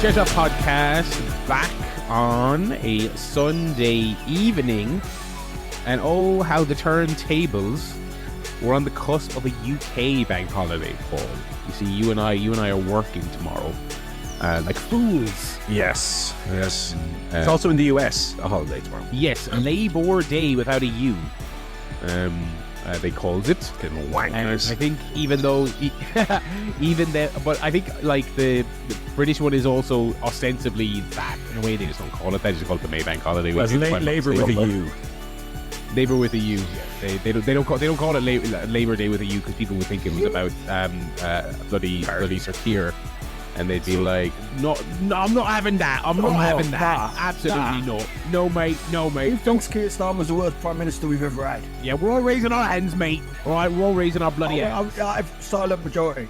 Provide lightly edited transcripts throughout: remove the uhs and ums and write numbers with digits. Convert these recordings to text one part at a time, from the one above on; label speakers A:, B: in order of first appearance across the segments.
A: ChairShot Podcast back on a Sunday evening, and oh, how the turntables were on the cusp of a UK bank holiday, Paul. You see, you and I are working tomorrow, like fools.
B: Yes. It's also in the US, a holiday tomorrow.
A: Yes, Labour Day without a U. They called it.
B: Getting wankers.
A: And I think but I think like the British one is also ostensibly that. In a way, they just don't call it that. They just call it the Maybank holiday.
B: Well, Labour with a U.
A: Labour with a U. Yeah. They don't call it Labour Day with a U because people would think it was about bloody Sir, and they'd be like, no, I'm not having that. I'm not having that. Absolutely not. No, mate.
C: Who thinks Keir Starmer was the worst Prime Minister we've ever had?
A: Yeah, we're all raising our hands, mate. All right, we're all raising our bloody hands.
C: I've silent majority.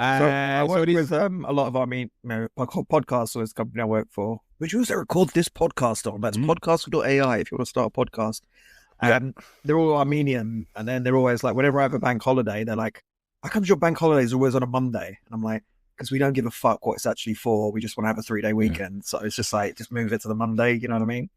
C: I work with a lot of podcasts with this company I work for, which also records this podcast on. That's podcast.ai if you want to start a podcast. And they're all Armenian, and then they're always like, whenever I have a bank holiday, they're like, how come your bank holiday is always on a Monday? And I'm like, because we don't give a fuck what it's actually for. We just want to have a 3-day weekend. Yeah. So it's just like, just move it to the Monday. You know what I mean?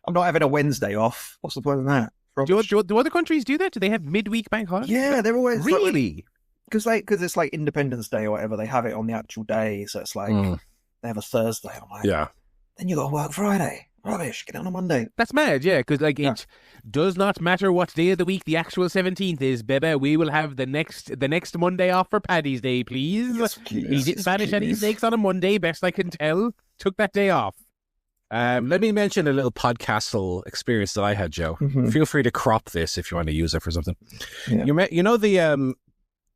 C: I'm not having a Wednesday off. What's the point of that?
A: Do other countries do that? Do they have midweek bank holidays?
C: Yeah, they're always...
A: Really?
C: Because it's like Independence Day or whatever. They have it on the actual day. So it's like, they have a Thursday. I'm like,
B: yeah. Then
C: you got to work Friday. Rubbish. Get on a Monday.
A: That's mad, yeah, because it does not matter what day of the week the actual 17th is, baby. We will have the next Monday off for Paddy's Day, please.
C: Yes, please.
A: He didn't banish any snakes on a Monday, best I can tell. Took that day off.
B: Let me mention a little podcastal experience that I had, Joe.
C: Mm-hmm.
B: Feel free to crop this if you want to use it for something.
C: Yeah.
B: You know the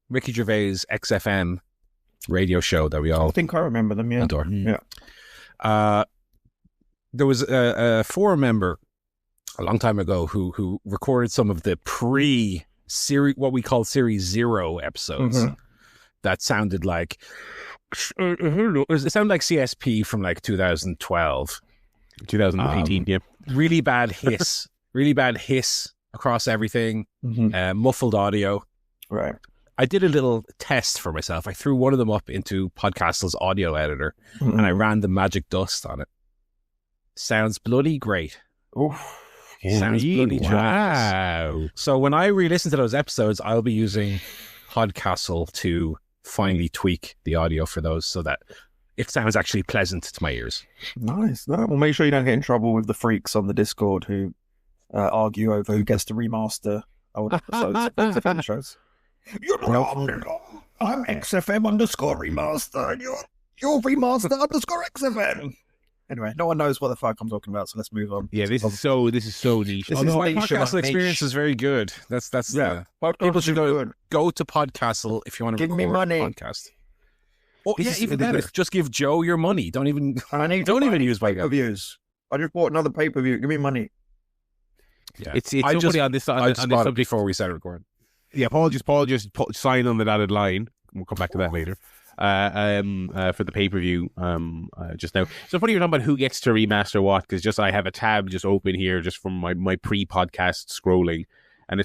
B: Ricky Gervais XFM radio show that we all...
C: I think I remember them, yeah.
B: Adore.
C: Yeah.
B: There was a forum member a long time ago who recorded some of the pre-series, what we call Series 0 episodes that sounded like... It sounded like CSP from like 2012.
A: 2018, yeah.
B: Really bad hiss across everything, muffled audio.
C: Right.
B: I did a little test for myself. I threw one of them up into Podcastle's audio editor and I ran the magic dust on it. Sounds bloody great.
C: Oof.
B: Sounds bloody
A: wow.
B: So when I re-listen to those episodes, I'll be using Podcastle to finally tweak the audio for those so that it sounds actually pleasant to my ears.
C: Nice. No, well, make sure you don't get in trouble with the freaks on the Discord who argue over who gets to remaster old episodes of FM shows. I'm XFM_remaster. You're remaster_XFM. Anyway, no one knows what the fuck I'm talking about, so let's move on.
A: Yeah, this is so niche.
B: My Podcastle experience is very good. That's people should go to Podcastle if you want to
C: give me money.
B: Podcast. Oh, yeah, even better. Just give Joe your money. Don't even use my
C: pay-per-views. I just bought another pay-per-view. Give me money.
A: Yeah, it's somebody on this subject
B: before we started recording.
A: Yeah, Paul just signed on the dotted line. We'll come back to that later. For the pay-per-view just now. So funny you're talking about who gets to remaster what, because I have a tab just open here just from my pre-podcast scrolling, and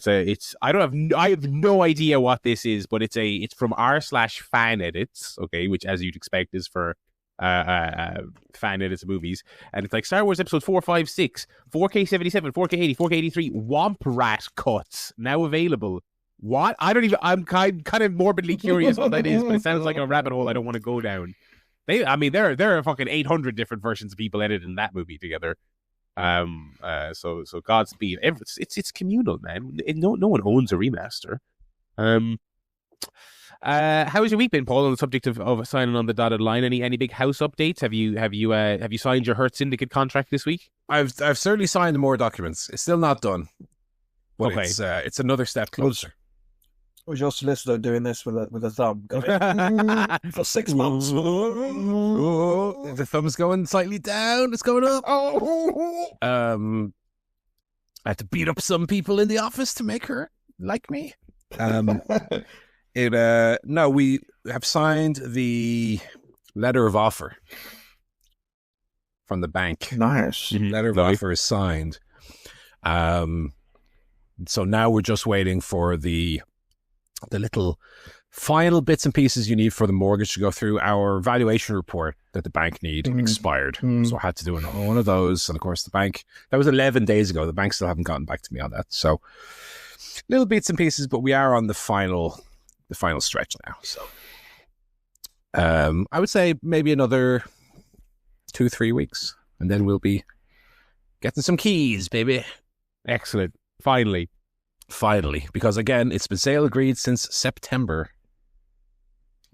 A: I have no idea what this is, but it's from r/fan edits, okay, which as you'd expect is for fan edits of movies, and it's like Star Wars episode 4, 5, 6, 4K 77, 4K 80, 4K 83, Womp Rat cuts now available. What? I'm kind of morbidly curious what that is, but it sounds like a rabbit hole I don't want to go down. There are fucking 800 different versions of people editing that movie together. So Godspeed. It's communal, man. No one owns a remaster. How has your week been, Paul? On the subject of signing on the dotted line, any big house updates? Have you signed your Hurt Syndicate contract this week?
B: I've certainly signed more documents. It's still not done, but okay. It's another step closer.
C: Was your solicitor doing this with a thumb for 6 months?
B: The thumb's going slightly down. It's going up. I had to beat up some people in the office to make her like me. No, we have signed the letter of offer from the bank.
C: Nice.
B: Letter of offer is signed. So now we're just waiting for the little final bits and pieces you need for the mortgage to go through. Our valuation report that the bank need expired. So I had to do one of those. And of course, the bank, that was 11 days ago. The bank still haven't gotten back to me on that. So little bits and pieces, but we are on the final stretch now. So I would say maybe another 2-3 weeks, and then we'll be getting some keys, baby.
A: Excellent. Finally, because again, it's been sale agreed since September.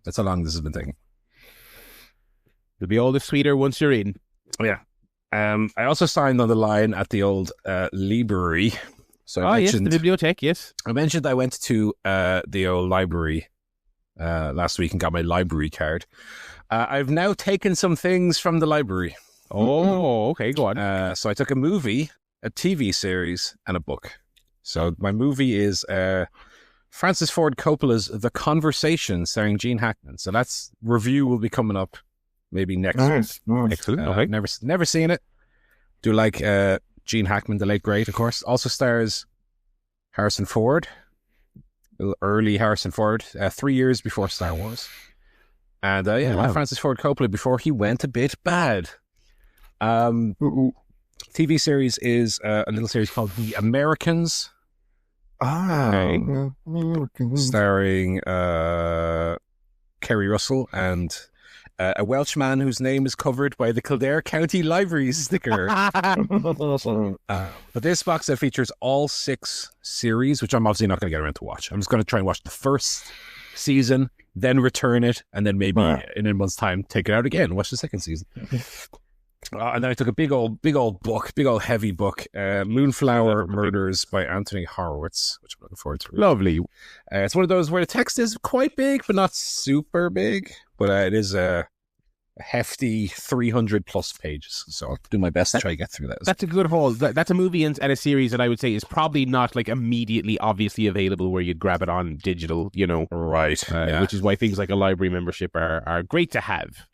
A: That's how long this has been taking. It'll be all the sweeter once you're in.
B: Yeah. I also signed on the line at the old library. So I mentioned,
A: yes, the bibliothèque, yes.
B: I mentioned I went to the old library last week and got my library card. I've now taken some things from the library.
A: Oh, okay, go on.
B: So I took a movie, a TV series, and a book. So my movie is Francis Ford Coppola's The Conversation, starring Gene Hackman. So that's review will be coming up maybe next week.
C: Nice.
A: Excellent. Okay.
B: Never seen it. Do like Gene Hackman, the late great, of course. Also stars Harrison Ford, early Harrison Ford, 3 years before Star Wars. And
A: wow.
B: Francis Ford Coppola before he went a bit bad. TV series is a little series called The Americans. Starring Kerry Russell and a Welshman whose name is covered by the Kildare County Library sticker. But this box set features all 6 series, which I'm obviously not going to get around to watch. I'm just going to try and watch the first season, then return it, and then maybe in a month's time take it out again and watch the second season. And then I took a big old book, big old heavy book, Moonflower Murders by Anthony Horowitz, which I'm looking forward to.
A: Lovely.
B: It's one of those where the text is quite big, but not super big. But it is a hefty 300 plus pages. So I'll do my best to try to get through that.
A: That's a good haul. That's a movie and a series that I would say is probably not like immediately obviously available where you'd grab it on digital, you know.
B: Right.
A: Which is why things like a library membership are great to have.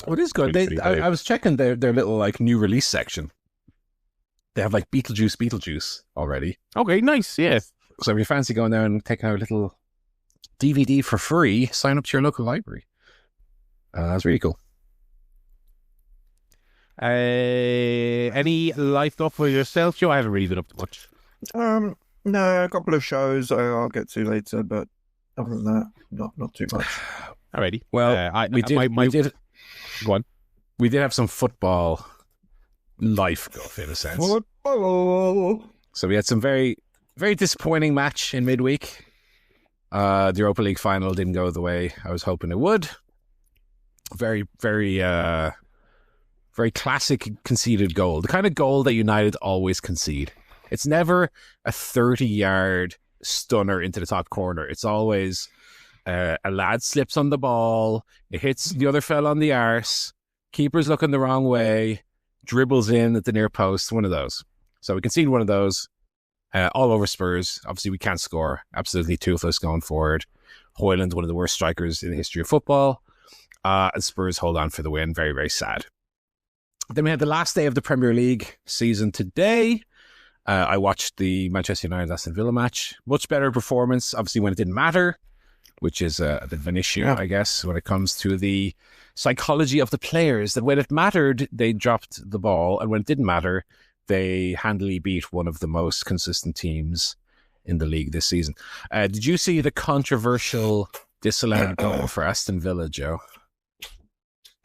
B: Oh, it is good. I was checking their little like new release section. They have like Beetlejuice already.
A: Okay, nice. Yeah.
B: So if you fancy going down and taking out a little DVD for free, sign up to your local library. That's really cool.
A: Any life stuff for yourself, Joe? I haven't really been up to much.
C: No, a couple of shows I'll get to later, but other than that, not too much.
A: Alrighty.
B: Well, we did.
A: Go on.
B: We did have some football life stuff in a sense.
C: Football.
B: So we had some very, very disappointing match in midweek. The Europa League final didn't go the way I was hoping it would. Very, very, very classic conceded goal. The kind of goal that United always concede. It's never a 30-yard stunner into the top corner. It's always a lad slips on the ball, it hits the other fella on the arse, keeper's looking the wrong way, dribbles in at the near post, one of those. So we conceded one of those all over Spurs. Obviously we can't score, absolutely toothless going forward. Hoyland, one of the worst strikers in the history of football, and Spurs hold on for the win. Very, very sad. Then we had the last day of the Premier League season today. I watched the Manchester United-Aston Villa match. Much better performance, obviously, when it didn't matter, which is a bit of an issue, I guess, when it comes to the psychology of the players, that when it mattered, they dropped the ball, and when it didn't matter, they handily beat one of the most consistent teams in the league this season. Did you see the controversial disallowed goal for Aston Villa, Joe?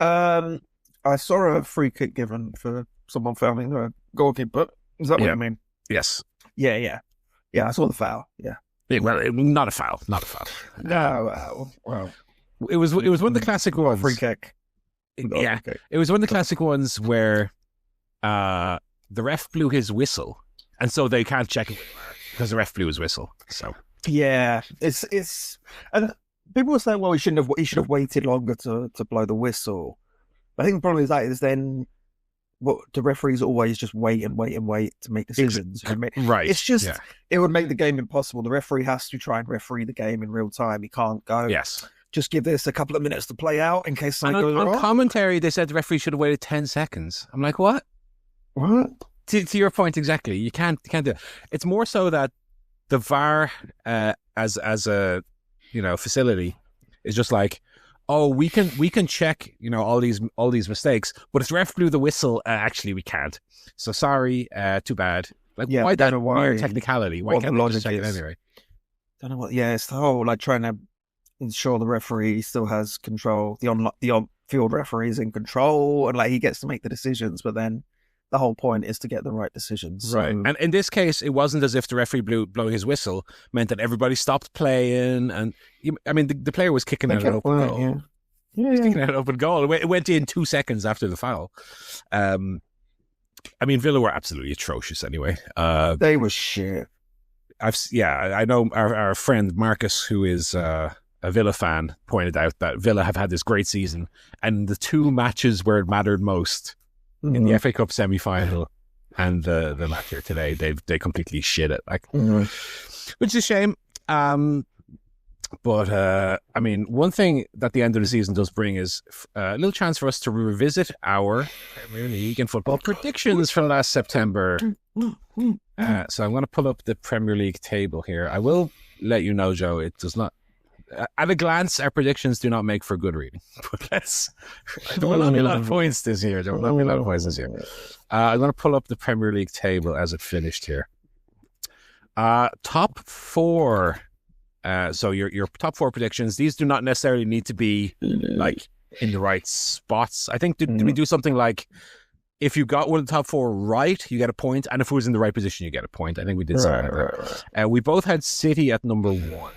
C: I saw a free kick given for someone fouling a goalkeeper. Is that what you mean?
B: Yes.
C: Yeah, I saw the foul. Yeah.
B: Well, not a foul.
C: No, well,
B: it was one of the classic ones.
C: Free kick.
B: Yeah, it was one of the classic ones where the ref blew his whistle, and so they can't check it because the ref blew his whistle. So
C: yeah, it's and people were saying, well, he should have waited longer to blow the whistle. I think the problem is then. What the referees always just wait to make decisions.
B: Right.
C: It's just it would make the game impossible. The referee has to try and referee the game in real time. He can't go.
B: Yes.
C: Just give this a couple of minutes to play out in case something goes wrong.
B: On commentary, they said the referee should have waited 10 seconds. I'm like, what?
C: What?
B: To your point exactly. You can't do it. It's more so that the VAR as a facility is just like, oh, we can check, all these mistakes, but if the ref blew the whistle, actually we can't. So sorry, too bad. Like, why that weird technicality? Why can't we just check it anyway?
C: Don't know what. Yeah, it's the whole like trying to ensure the referee still has control. The on-field referee is in control, and like he gets to make the decisions. But then the whole point is to get the right decisions.
B: Right. And in this case, it wasn't as if the referee blowing his whistle meant that everybody stopped playing. And the player was kicking out an open goal. Yeah. Kicking out an open goal. It went in 2 seconds after the foul. Villa were absolutely atrocious anyway.
C: They were shit.
B: I know our friend Marcus, who is a Villa fan, pointed out that Villa have had this great season, and the 2 matches where it mattered most in the FA Cup semi-final and the match here today, they completely shit it, which is a shame. But one thing that the end of the season does bring is a little chance for us to revisit our Premier League and football predictions from last September. So I'm going to pull up the Premier League table here. I will let you know, Joe, it does not, at a glance, our predictions do not make for good reading. But I don't want a lot of points this year. I'm going to pull up the Premier League table as it finished here. Top 4. So your top 4 predictions, these do not necessarily need to be like in the right spots. I think did we do something like, if you got one of the top 4 right, you get a point, and if it was in the right position, you get a point. I think we did something like that. We both had City at number 1.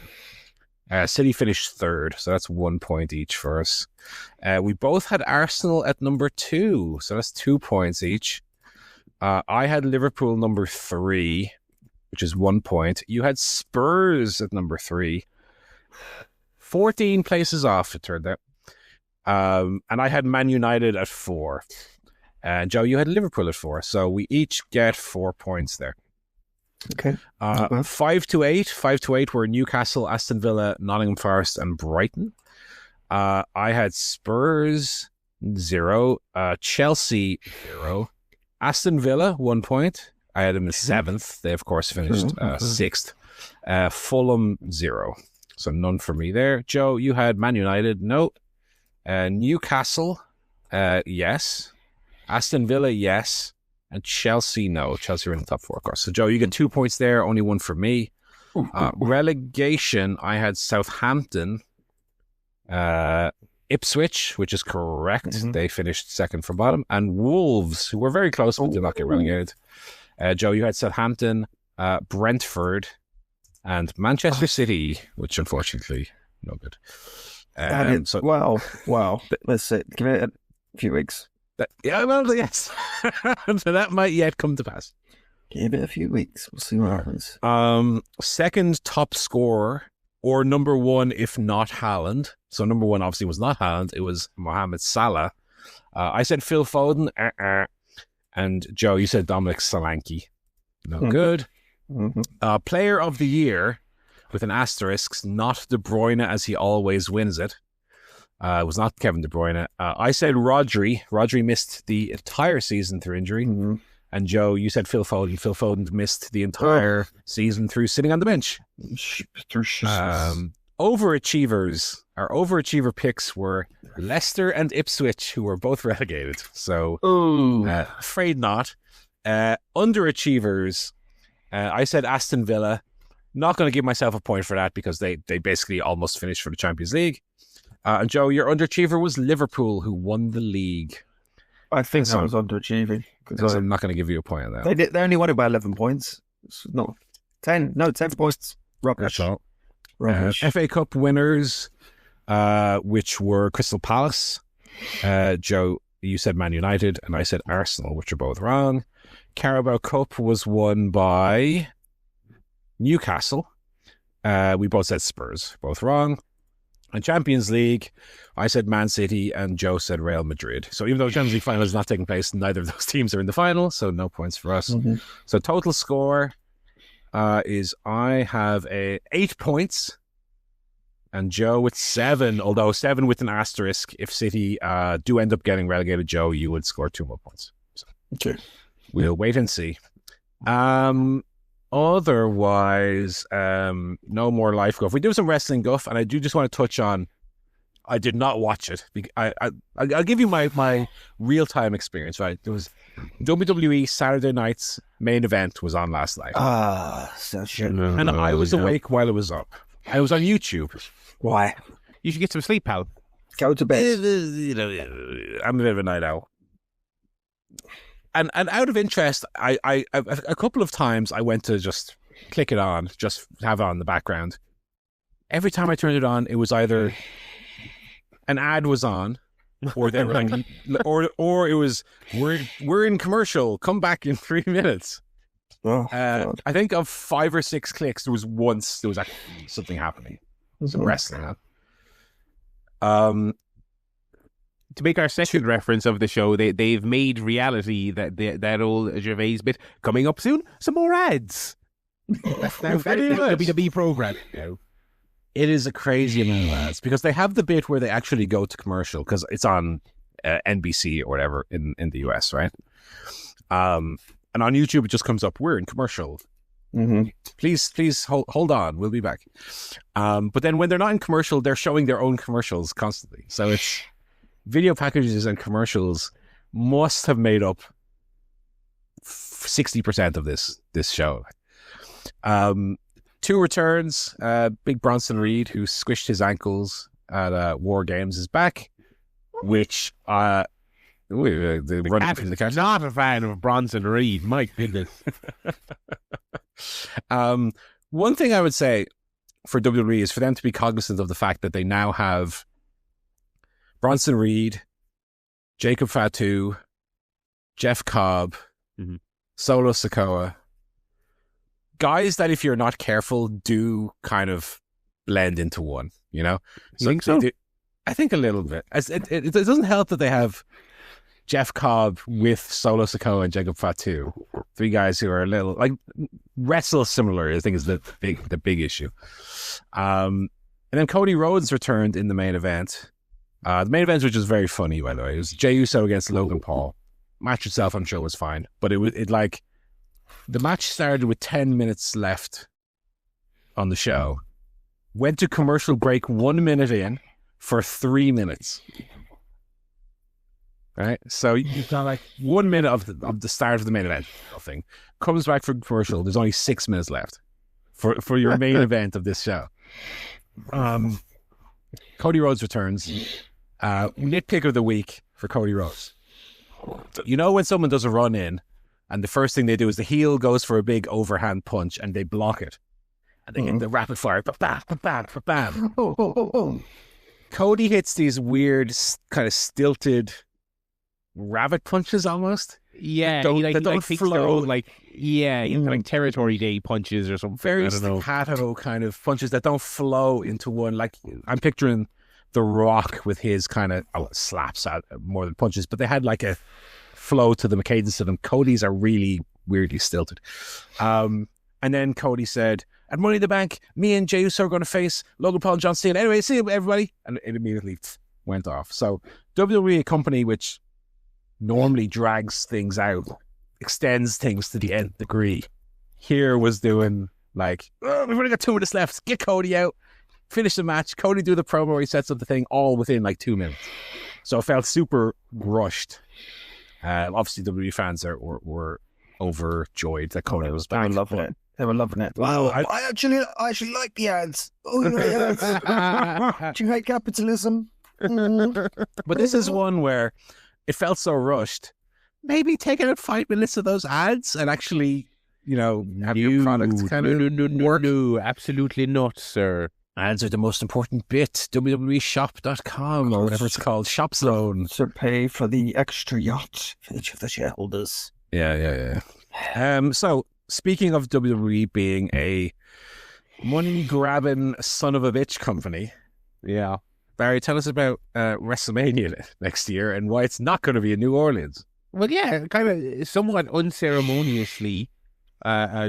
B: City finished 3rd, so that's 1 point each for us. We both had Arsenal at number 2, so that's 2 points each. I had Liverpool number 3, which is 1 point. You had Spurs at number 3. 14 places off, it turned out. And I had Man United at 4. Joe, you had Liverpool at 4. So we each get 4 points there.
C: Okay.
B: 5 to 8. 5 to 8 were Newcastle, Aston Villa, Nottingham Forest, and Brighton. I had Spurs 0, Chelsea 0, Aston Villa 1 point. I had them as 7th. They, of course, finished 6th. Fulham 0. So none for me there. Joe, you had Man United. No. Newcastle, yes. Aston Villa, yes. And Chelsea, no. Chelsea were in the top 4, of course. So, Joe, you get 2 points there. Only 1 for me. Relegation, I had Southampton. Ipswich, which is correct. They finished 2nd from bottom. And Wolves, who were very close, but did not get relegated. Joe, you had Southampton, Brentford, and Manchester City, which unfortunately, no good.
C: Wow. Let's see. Give it a few weeks.
B: Yes. So that might yet come to pass.
C: Give it a few weeks. We'll see what happens.
B: Second top scorer, or number 1 if not Haaland. So number 1 obviously was not Haaland. It was Mohamed Salah. I said Phil Foden. And Joe, you said Dominic Solanke. No good. Player of the year, with an asterisk, not De Bruyne as he always wins it. It was not Kevin De Bruyne. I said Rodri. Rodri missed the entire season through injury. And Joe, you said Phil Foden. Phil Foden missed the entire season through sitting on the bench. Overachievers. Our overachiever picks were Leicester and Ipswich, who were both relegated. So, afraid not. Underachievers. I said Aston Villa. Not going to give myself a point for that because they basically almost finished for the Champions League. And Joe, your underachiever was Liverpool, who won the league.
C: I think that was underachieving.
B: So I'm not going to give you a point on that.
C: They only won it by 11 points. It's not 10. No, 10 points. Rubbish.
B: That's all.
C: Rubbish.
B: FA Cup winners, which were Crystal Palace. Joe, you said Man United, and I said Arsenal, which are both wrong. Carabao Cup was won by Newcastle. We both said Spurs, both wrong. And Champions League, I said Man City and Joe said Real Madrid. So even though the Champions League final is not taking place, neither of those teams are in the final, so no points for us. So total score is I have 8 points and Joe with 7, although 7 with an asterisk. If City do end up getting relegated, Joe, you would score 2 more points. So we'll wait and see. Otherwise, no more life guff. We do some wrestling guff, and I do just want to touch on I did not watch it. I'll give you my real-time experience, right? There was WWE Saturday night's main event was on last night.
C: So shit.
B: And I was awake while it was up. I was on YouTube.
C: Why?
A: You should get some sleep, pal.
C: Go to bed.
B: I'm a bit of a night owl. And out of interest, I a couple of times I went to just click it on, just have it on in the background. Every time I turned it on, it was either an ad was on, or they were like, or it was we're in commercial. Come back in 3 minutes. I think of 5 or 6 clicks, there was actually something happening, some wrestling.
A: To make our second reference of the show, they've made reality that old Gervais bit coming up soon. Some more ads. That's now WWE program.
B: It is a crazy amount of ads because they have the bit where they actually go to commercial because it's on NBC or whatever in the US, right? And on YouTube it just comes up, we're in commercial.
C: Mm-hmm.
B: Please hold on, we'll be back. But then when they're not in commercial, they're showing their own commercials constantly. So it's video packages and commercials must have made up 60% of this show. 2 returns. Big Bronson Reed, who squished his ankles at War Games, is back. Which not
A: a fan of Bronson Reed. My goodness.
B: One thing I would say for WWE is for them to be cognizant of the fact that they now have Bronson Reed, Jacob Fatu, Jeff Cobb, Solo Sikoa. Guys that if you're not careful do kind of blend into one, you know?
A: You think so?
B: I think a little bit. It doesn't help that they have Jeff Cobb with Solo Sikoa and Jacob Fatu. 3 guys who are a little, like, wrestle similar, I think is the big issue. And then Cody Rhodes returned in the main event. The main event, which was very funny, by the way. It was Jey Uso against Logan Paul. Match itself, I'm sure, was fine. But the match started with 10 minutes left on the show. Went to commercial break 1 minute in for 3 minutes. Right? So you've got like 1 minute of the start of the main event. Nothing. Comes back from commercial. There's only 6 minutes left for your main event of this show. Cody Rhodes returns. Nitpick of the week for Cody Rhodes. You know when someone does a run in and the first thing they do is the heel goes for a big overhand punch and they block it. And they get the rapid fire. Ba-bam, ba-bam, ba-bam. Cody hits these weird, kind of stilted rabbit punches almost.
A: Yeah,
B: they don't flow.
A: Like territory day punches or something.
B: Very staccato kind of punches that don't flow into one. Like I'm picturing The Rock with his kind of slaps out more than punches, but they had like a flow to them, a cadence to them. Cody's are really weirdly stilted. And then Cody said, at Money in the Bank, me and Jey Uso are going to face Logan Paul and John Cena. Anyway, see you, everybody. And it immediately went off. So WWE, a company which normally drags things out, extends things to the nth degree, here was doing like, we've only got 2 minutes left. Get Cody out. Finish the match. Cody do the promo where he sets up the thing all within like 2 minutes. So it felt super rushed. Obviously, WWE fans were overjoyed that Cody was back.
C: They were loving it. Wow. I actually like the ads. Oh, yeah. Do you hate capitalism?
B: But this is one where it felt so rushed. Maybe taking out 5 minutes of those ads and actually, have your product kind of work.
A: No, absolutely not, sir.
B: Ads are the most important bit. www.shop.com or whatever it's called. Shop Zone.
C: To pay for the extra yacht for each of the shareholders.
B: Yeah. So, speaking of WWE being a money-grabbing son of a bitch company,
A: yeah,
B: Barry, tell us about WrestleMania next year and why it's not going to be in New Orleans.
A: Well, yeah, kind of somewhat unceremoniously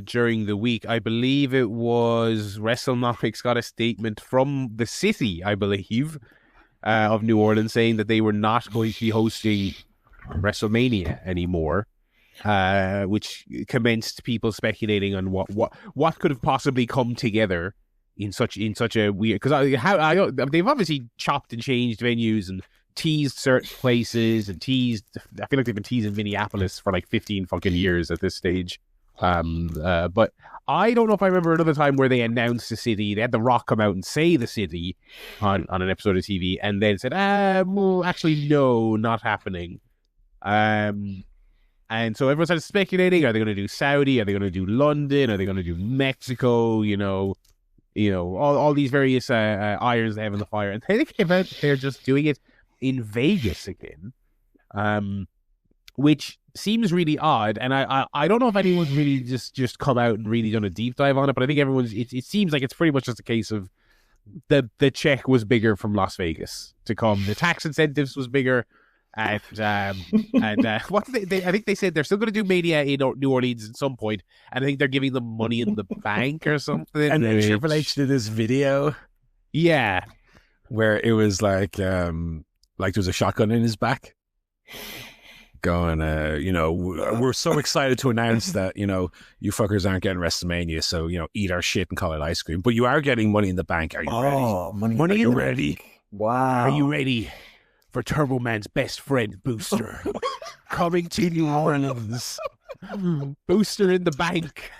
A: during the week, I believe it was WrestleNomics got a statement from the city, I believe, of New Orleans saying that they were not going to be hosting WrestleMania anymore. Which commenced people speculating on what could have possibly come together in such a weird, because they've obviously chopped and changed venues and teased certain places and teased. I feel like they've been teasing Minneapolis for like 15 fucking years at this stage. But I don't know if I remember another time where they announced the city. They had The Rock come out and say the city on an episode of TV, and then said, well, actually, no, not happening. And so everyone started speculating: are they going to do Saudi? Are they going to do London? Are they going to do Mexico? All these various irons they have in the fire, and they came out. They're just doing it in Vegas again, which seems really odd. And I don't know if anyone's really just come out and really done a deep dive on it, but I think everyone's. It seems like it's pretty much just a case of the check was bigger from Las Vegas to come. The tax incentives was bigger. And what they I think they said they're still going to do Mania in New Orleans at some point, and I think they're giving them money in the bank or something.
B: And then Triple H did this video, where it was like there was a shotgun in his back, going, we're so excited to announce that you fuckers aren't getting WrestleMania, so eat our shit and call it ice cream, but you are getting Money in the Bank. Are you ready?
C: Money
B: are you ready?
C: Bank. Wow.
A: Are you ready for Turbo Man's best friend, Booster, coming to New Orleans? Booster in the bank.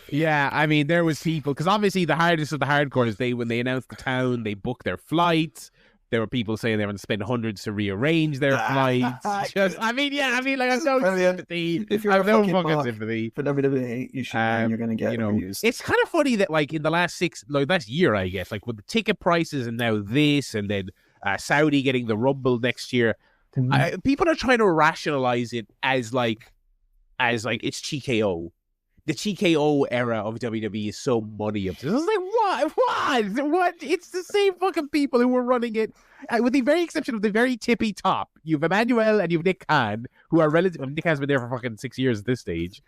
A: Yeah, I mean, there was people, because obviously the hardest of the hardcore is when they announced the town, they booked their flights. There were people saying they were going to spend hundreds to rearrange their flights. I have no sympathy.
C: If you're
A: I have no
C: fucking
A: fucking
C: mark
A: sympathy
C: for WWE, you should. You're going to get reviews.
A: It's kind of funny that, like, in the last year, I guess, like with the ticket prices and now this, and then Saudi getting the Rumble next year, people are trying to rationalize it as like it's TKO. The TKO era of WWE is so money obsessed. I was like, what? It's the same fucking people who were running it, with the very exception of the very tippy top. You've Emmanuel and you've Nick Khan, who are relative. Nick Khan's been there for fucking 6 years at this stage.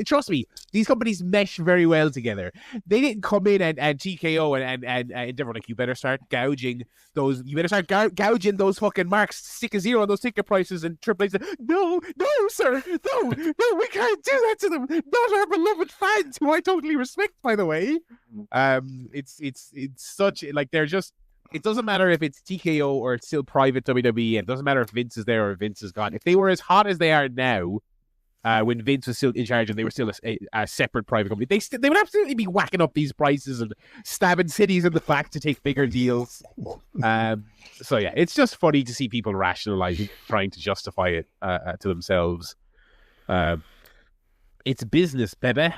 A: Trust me, these companies mesh very well together. They didn't come in and TKO and they were like, you better start gouging those. You better start gouging those fucking marks. Stick a zero on those ticket prices. And Triple H said, no, sir, no, we can't do that to them. Not our beloved fans, who I totally respect, by the way. It's such like they're just. It doesn't matter if it's TKO or it's still private WWE. It doesn't matter if Vince is there or Vince is gone. If they were as hot as they are now, when Vince was still in charge and they were still a separate private company, they would absolutely be whacking up these prices and stabbing cities in the back to take bigger deals. So yeah, it's just funny to see people rationalizing, trying to justify it to themselves. It's business, baby.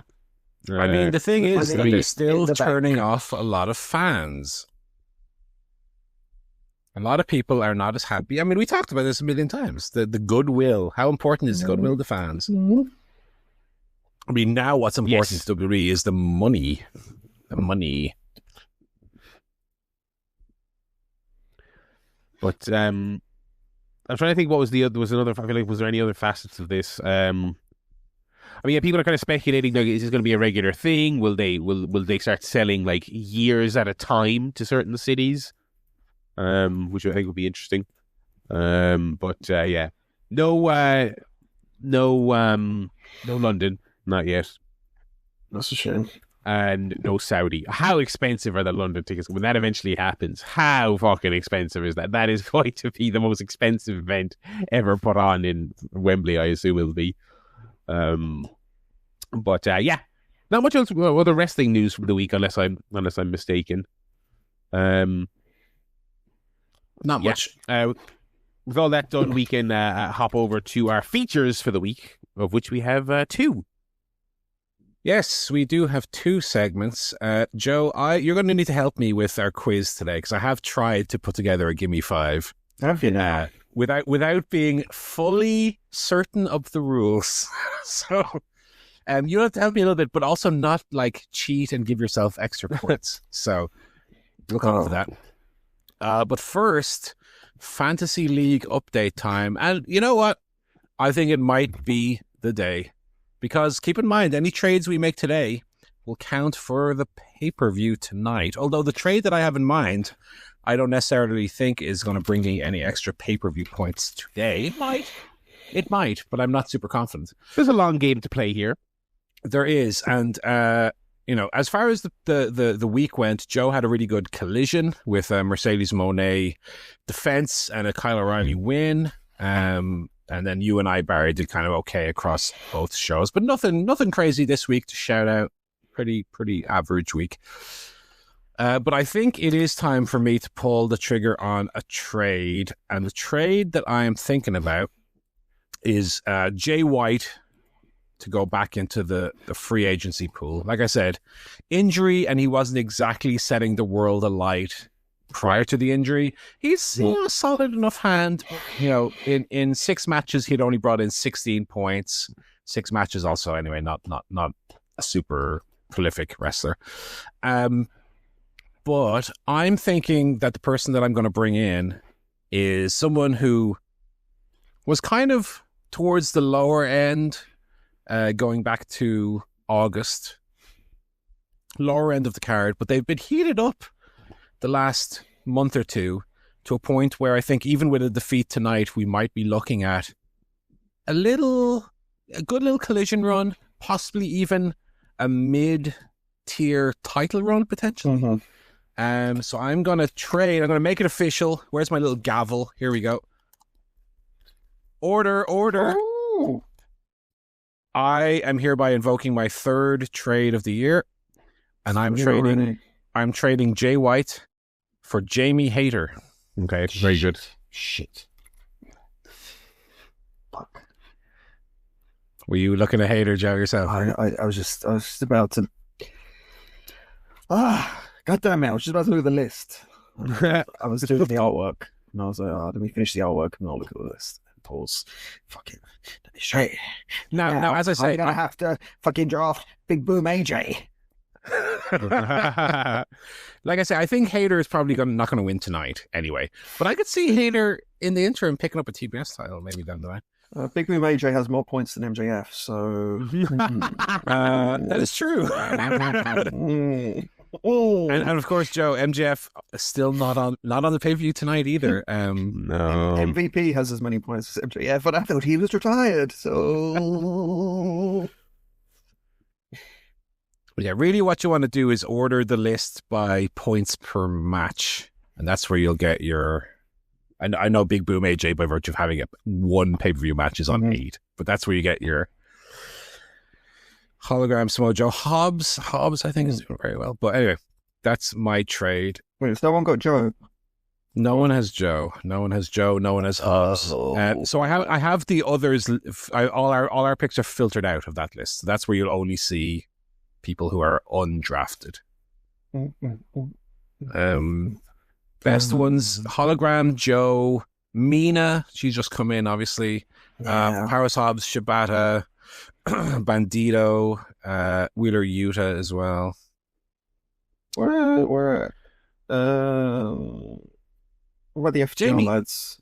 B: I mean, the thing is that they're still turning off a lot of fans. A lot of people are not as happy. I mean, we talked about this a million times. The goodwill. How important is goodwill to fans? I mean, now what's important to WWE is the money. The money.
A: But I'm trying to think what was the other. Was there any other facets of this? I mean, yeah, people are kind of speculating. Like, is this going to be a regular thing? Will they start selling like years at a time to certain cities? Which I think would be interesting. But yeah, no London, not yet.
C: That's a shame.
A: And no Saudi. How expensive are the London tickets when that eventually happens? How fucking expensive is that? That is going to be the most expensive event ever put on in Wembley, I assume it'll be. But yeah, not much else. Other wrestling news from the week, unless I'm mistaken.
B: Not much.
A: With all that done, we can hop over to our features for the week, of which we have 2.
B: Yes, we do have 2 segments. Joe, you're going to need to help me with our quiz today, because I have tried to put together a Gimme 5.
C: Have you now?
B: Without being fully certain of the rules. So you have to help me a little bit, but also not like cheat and give yourself extra points. So look out for that. But first, Fantasy League update time. And you know what? I think it might be the day. Because keep in mind, any trades we make today will count for the pay-per-view tonight. Although the trade that I have in mind, I don't necessarily think is going to bring me any extra pay-per-view points today. It might. It might, but I'm not super confident.
A: There's a long game to play here.
B: There is, and as far as the week went, Joe had a really good collision with Mercedes Moné defense and a Kyle O'Reilly win. And then you and I, Barry, did kind of okay across both shows, but nothing crazy this week to shout out. Pretty average week. But I think it is time for me to pull the trigger on a trade, and the trade that I am thinking about is Jay White to go back into the free agency pool. Like I said, injury, and he wasn't exactly setting the world alight prior to the injury. He's a solid enough hand. In 6 matches, he'd only brought in 16 points. 6 matches also, anyway, not a super prolific wrestler. But I'm thinking that the person that I'm going to bring in is someone who was kind of towards the lower end, going back to August, lower end of the card, but they've been heated up the last month or two to a point where I think even with a defeat tonight, we might be looking at a good little collision run, possibly even a mid-tier title run potentially.
C: Mm-hmm.
B: So I'm going to make it official. Where's my little gavel? Here we go. Order.
C: Ooh.
B: I am hereby invoking my 3rd trade of the year, and I'm trading Jay White for Jamie Hayter.
A: Okay, very good.
C: Shit. Fuck.
B: Were you looking at Hayter, Joe, yourself?
C: I was just about to. God damn it! I was just about to look at the list. I was doing the artwork, and I was like, let me finish the artwork, and I'll look at the list. Pause. Fucking straight.
B: Now, as I say,
C: I'm gonna have to fucking draft Big Boom AJ.
B: Like I say, I think Hayter is probably not going to win tonight anyway. But I could see Hayter in the interim picking up a TBS title maybe down the line.
C: Big Boom AJ has more points than MJF, so
B: that is true. And of course, Joe, MJF is still not on the pay-per-view tonight either.
A: No.
C: MVP has as many points as MJF, but I thought he was retired, so
B: yeah, really what you want to do is order the list by points per match, and that's where you'll get your. I know Big Boom AJ, by virtue of having 1 pay-per-view match, is on 8, but that's where you get your hologram Smojo. Hobbs, I think, is doing very well. But anyway, that's my trade.
C: Wait, has no one got Joe?
B: No one has Joe. No one has Hobbs. So I have the others. All our picks are filtered out of that list. So that's where you'll only see people who are undrafted. Best ones: hologram Joe, Mina. She's just come in, obviously. Paris Hobbs, Shibata, Bandito, Wheeler Yuta as well.
C: What about the FTR lads?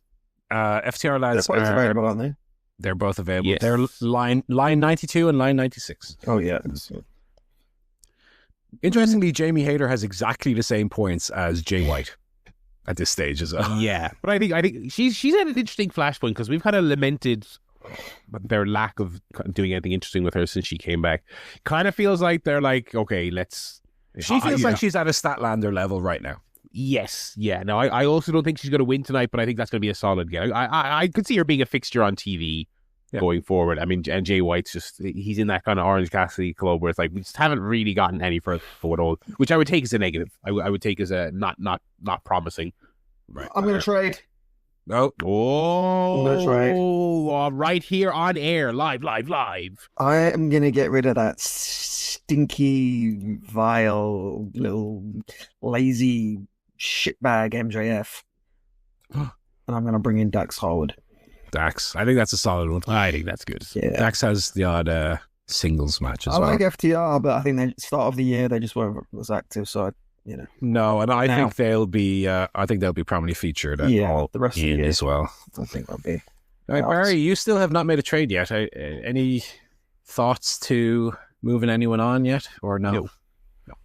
B: FTR lads
C: They're quite available, aren't they?
B: They're both available.
A: Yes.
B: They're line 92 and line 96.
C: Oh yeah.
B: Interestingly, Jamie Hayter has exactly the same points as Jay White at this stage as well.
A: Yeah, but I think she's had an interesting flashpoint because we've kind of lamented their lack of doing anything interesting with her since she came back. Kind of feels like they're like, okay, let's.
B: She feels like she's at a Statlander level right now.
A: Yes, yeah. No, I also don't think she's going to win tonight, but I think that's going to be a solid game. I could see her being a fixture on TV going forward. I mean, and Jay White's he's in that kind of Orange Cassidy club where it's like we just haven't really gotten any further forward at all, which I would take as a negative. I would take as a not promising.
C: Right. I'm going to trade.
B: No.
C: That's right.
A: Right here on air, live.
C: I am going to get rid of that stinky, vile, little lazy shitbag MJF. And I'm going to bring in Dax Harwood.
B: Dax. I think that's a solid one.
A: I think that's good.
C: Yeah.
B: Dax has the odd singles match as well.
C: I like FTR, but I think the start of the year they just weren't as active, so
B: No, and I think they'll be prominently featured at all
C: the rest of the year
B: as well.
C: I think they'll be.
B: All right, Barry, you still have not made a trade yet. Any thoughts to moving anyone on yet, or no?
A: No.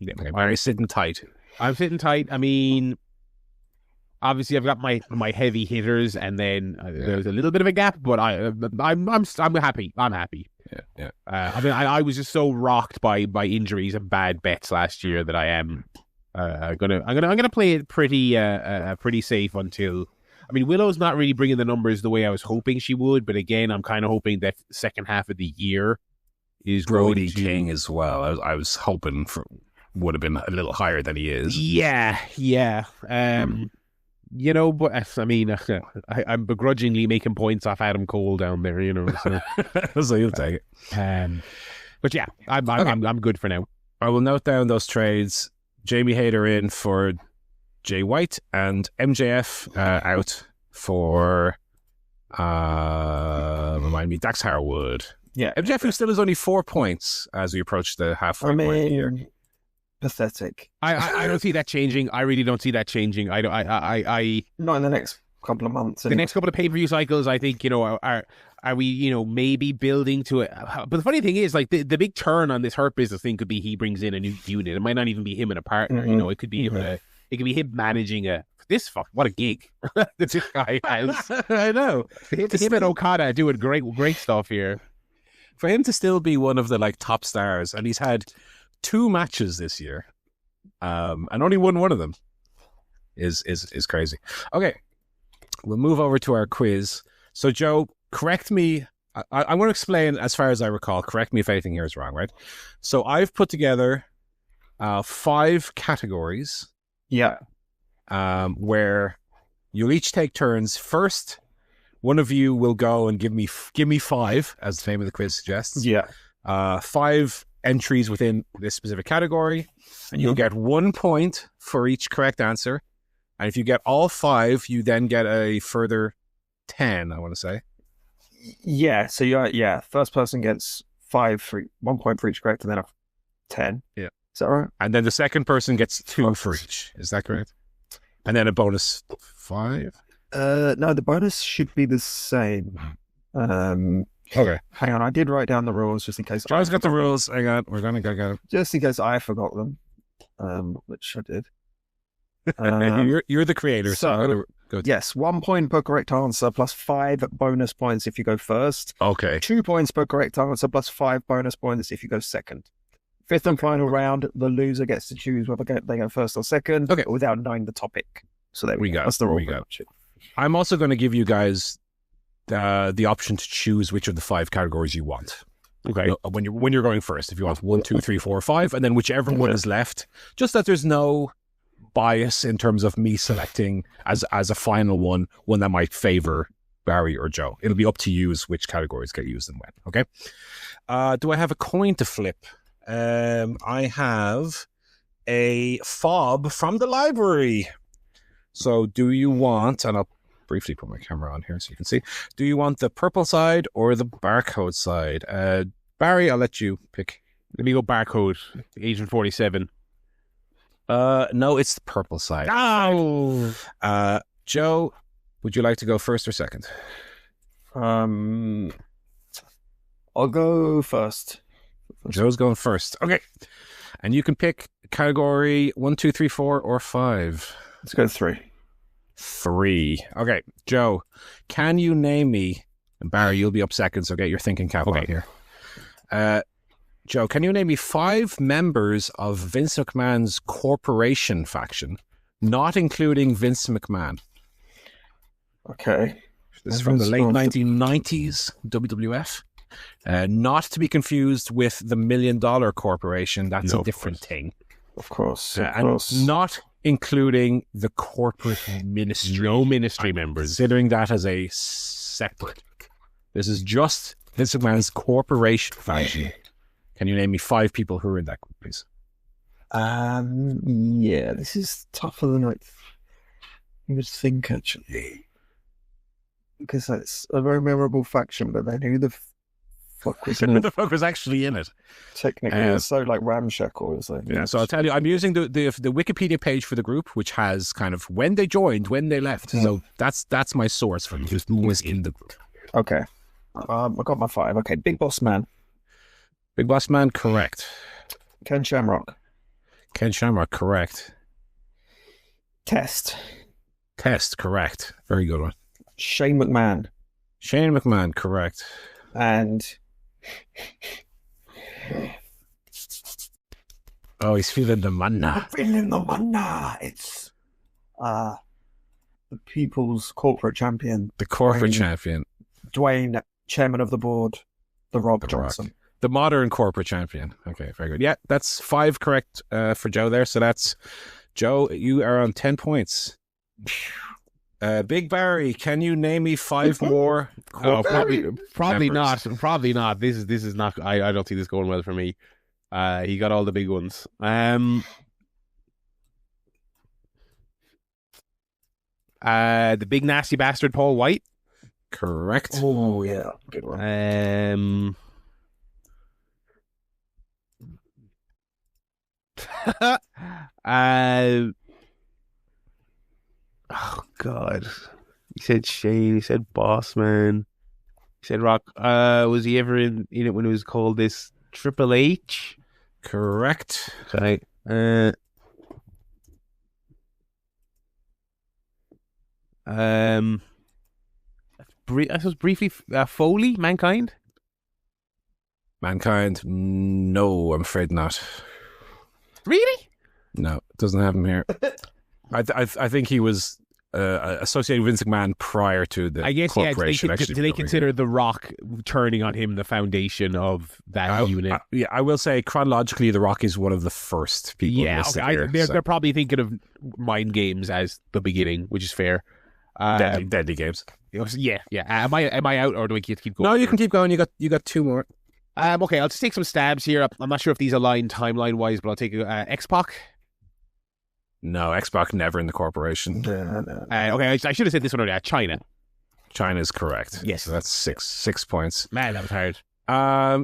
B: Okay, Barry's sitting tight.
A: I'm sitting tight. I mean, obviously I've got my heavy hitters, and then there's a little bit of a gap, but I'm happy. I'm happy.
B: Yeah.
A: I mean, I was just so rocked by injuries and bad bets last year that I am gonna play it pretty safe until. I mean, Willow's not really bringing the numbers the way I was hoping she would, but again, I'm kind of hoping that second half of the year is
B: Brody King as well. I was hoping would have been a little higher than he is.
A: Yeah. You know, but I mean, I'm begrudgingly making points off Adam Cole down there. You know, so,
B: so you'll take it.
A: But yeah, I'm good for now.
B: I will note down those trades. Jamie Hayter in for Jay White, and MJF out for remind me, Dax Harwood.
C: Yeah,
B: MJF who still is only 4 points as we approach the halfway point here.
C: Pathetic.
A: I don't see that changing. I really don't see that changing. I
C: not in the next couple of months.
A: The next couple of pay-per-view cycles, I think, you know, are we, you know, maybe building to it. But the funny thing is, like, the big turn on this Hurt Business thing could be he brings in a new unit. It might not even be him and a partner. You know, it could be him. It could be him managing what a gig that this guy has.
B: I know.
A: Him and Okada doing great stuff here.
B: For him to still be one of the like top stars, and he's had 2 matches this year, and only won one of them, is crazy. Okay, we'll move over to our quiz. So, Joe, correct me. I'm going to explain as far as I recall. Correct me if anything here is wrong, right? So I've put together 5 categories.
C: Yeah.
B: Where you'll each take turns. First, one of you will go and give me 5, as the name of the quiz suggests.
C: Yeah.
B: 5 entries within this specific category, and you'll get 1 point for each correct answer. And if you get all 5, you then get a further 10, I want to say.
C: Yeah, so first person gets 5 for 1 point for each correct, and then a 10.
B: Yeah.
C: Is that right?
B: And then the second person gets 2 for each. Is that correct? And then a bonus 5?
C: No, the bonus should be the same.
B: Okay.
C: Hang on, I did write down the rules just in case.
B: John's got the rules. Hang on, we're going to go.
C: Just in case I forgot them, which I did.
B: You're the creator, so go
C: yes, 1 point per correct answer plus 5 bonus points if you go first.
B: Okay.
C: 2 points per correct answer plus 5 bonus points if you go second. Fifth and final round, the loser gets to choose whether they go first or second, without knowing the topic. So there we go. That's the rule.
B: I'm also going to give you guys the option to choose which of the 5 categories you want. Okay. When you're going first, if you want 1, 2, 3, 4, 5, and then whichever one is left, just that there's no bias in terms of me selecting as a final one that might favor Barry or Joe. It'll be up to you which categories get used and when. Okay. Do I have a coin to flip? I have a fob from the library. So do you want, and I'll briefly put my camera on here so you can see, do you want the purple side or the barcode side? Barry, I'll let you pick.
A: Let me go barcode, Agent 47.
B: No, it's the purple side.
A: Oh!
B: Joe, would you like to go first or second?
C: I'll go first.
B: Joe's going first. Okay. And you can pick category 1, 2, 3, 4, or 5.
C: Let's go 3.
B: 3. Okay. Joe, can you name me, and Barry, you'll be up second, so get your thinking cap on here. Joe, can you name me 5 members of Vince McMahon's corporation faction, not including Vince McMahon?
C: Okay.
B: This is from the late 1990s WWF. Not to be confused with the $1 Million Corporation. That's a different thing.
C: Of course.
B: And not including the corporate ministry.
A: No ministry members.
B: Considering that as a separate. This is just Vince McMahon's corporation faction. Can you name me 5 people who are in that group, please?
C: Yeah, this is tougher than I would think, actually. Because it's a very memorable faction, but then who the fuck was in it?
B: Who the fuck was actually in it?
C: Technically, it's so like ramshackle.
B: Yeah, so I'll tell you, I'm using the Wikipedia page for the group, which has kind of when they joined, when they left. So that's my source for who was in the group.
C: Okay. I got my 5. Okay, Big Boss Man.
B: Big Boss Man, correct.
C: Ken Shamrock.
B: Ken Shamrock, correct.
C: Test.
B: Test, correct. Very good one.
C: Shane McMahon.
B: Shane McMahon, correct.
C: And
B: oh, he's feeling the manna.
C: feeling the manna. It's the People's Corporate Champion.
B: The corporate champion.
C: Dwayne, Chairman of the Board, The Rock Johnson.
B: Rock. The modern corporate champion. Okay, very good. Yeah, that's 5 correct for Joe there. So that's, Joe, you are on 10 points. Big Barry, can you name me 5 more?
A: Probably not. Probably not. This is not. I don't see this going well for me. He got all the big ones. The big nasty bastard Paul White.
B: Correct.
C: Oh yeah, good one.
A: Oh God. He said Shane, he said Boss Man, he said Rock. Was he ever in it when it was called this Triple H?
B: Correct.
A: Okay. I suppose briefly Foley, Mankind?
B: No, I'm afraid not.
A: Really?
B: No, it doesn't have him here. I think he was associated with Vince McMahon prior to the corporation.
A: Do they consider The Rock turning on him the foundation of that unit?
B: I will say chronologically, The Rock is one of the first people.
A: Yeah, okay. They're probably thinking of Mind Games as the beginning, which is fair.
B: Deadly Games.
A: Yeah. Am I out, or do we keep going?
B: No, you can keep going. You got 2 more.
A: Okay, I'll just take some stabs here. I'm not sure if these align timeline wise, but I'll take X-Pac.
B: No, X-Pac never in the corporation.
C: No.
A: Okay, I should have said this one earlier. China.
B: China is correct.
A: Yes.
B: So that's 6 points.
A: Man, that was hard.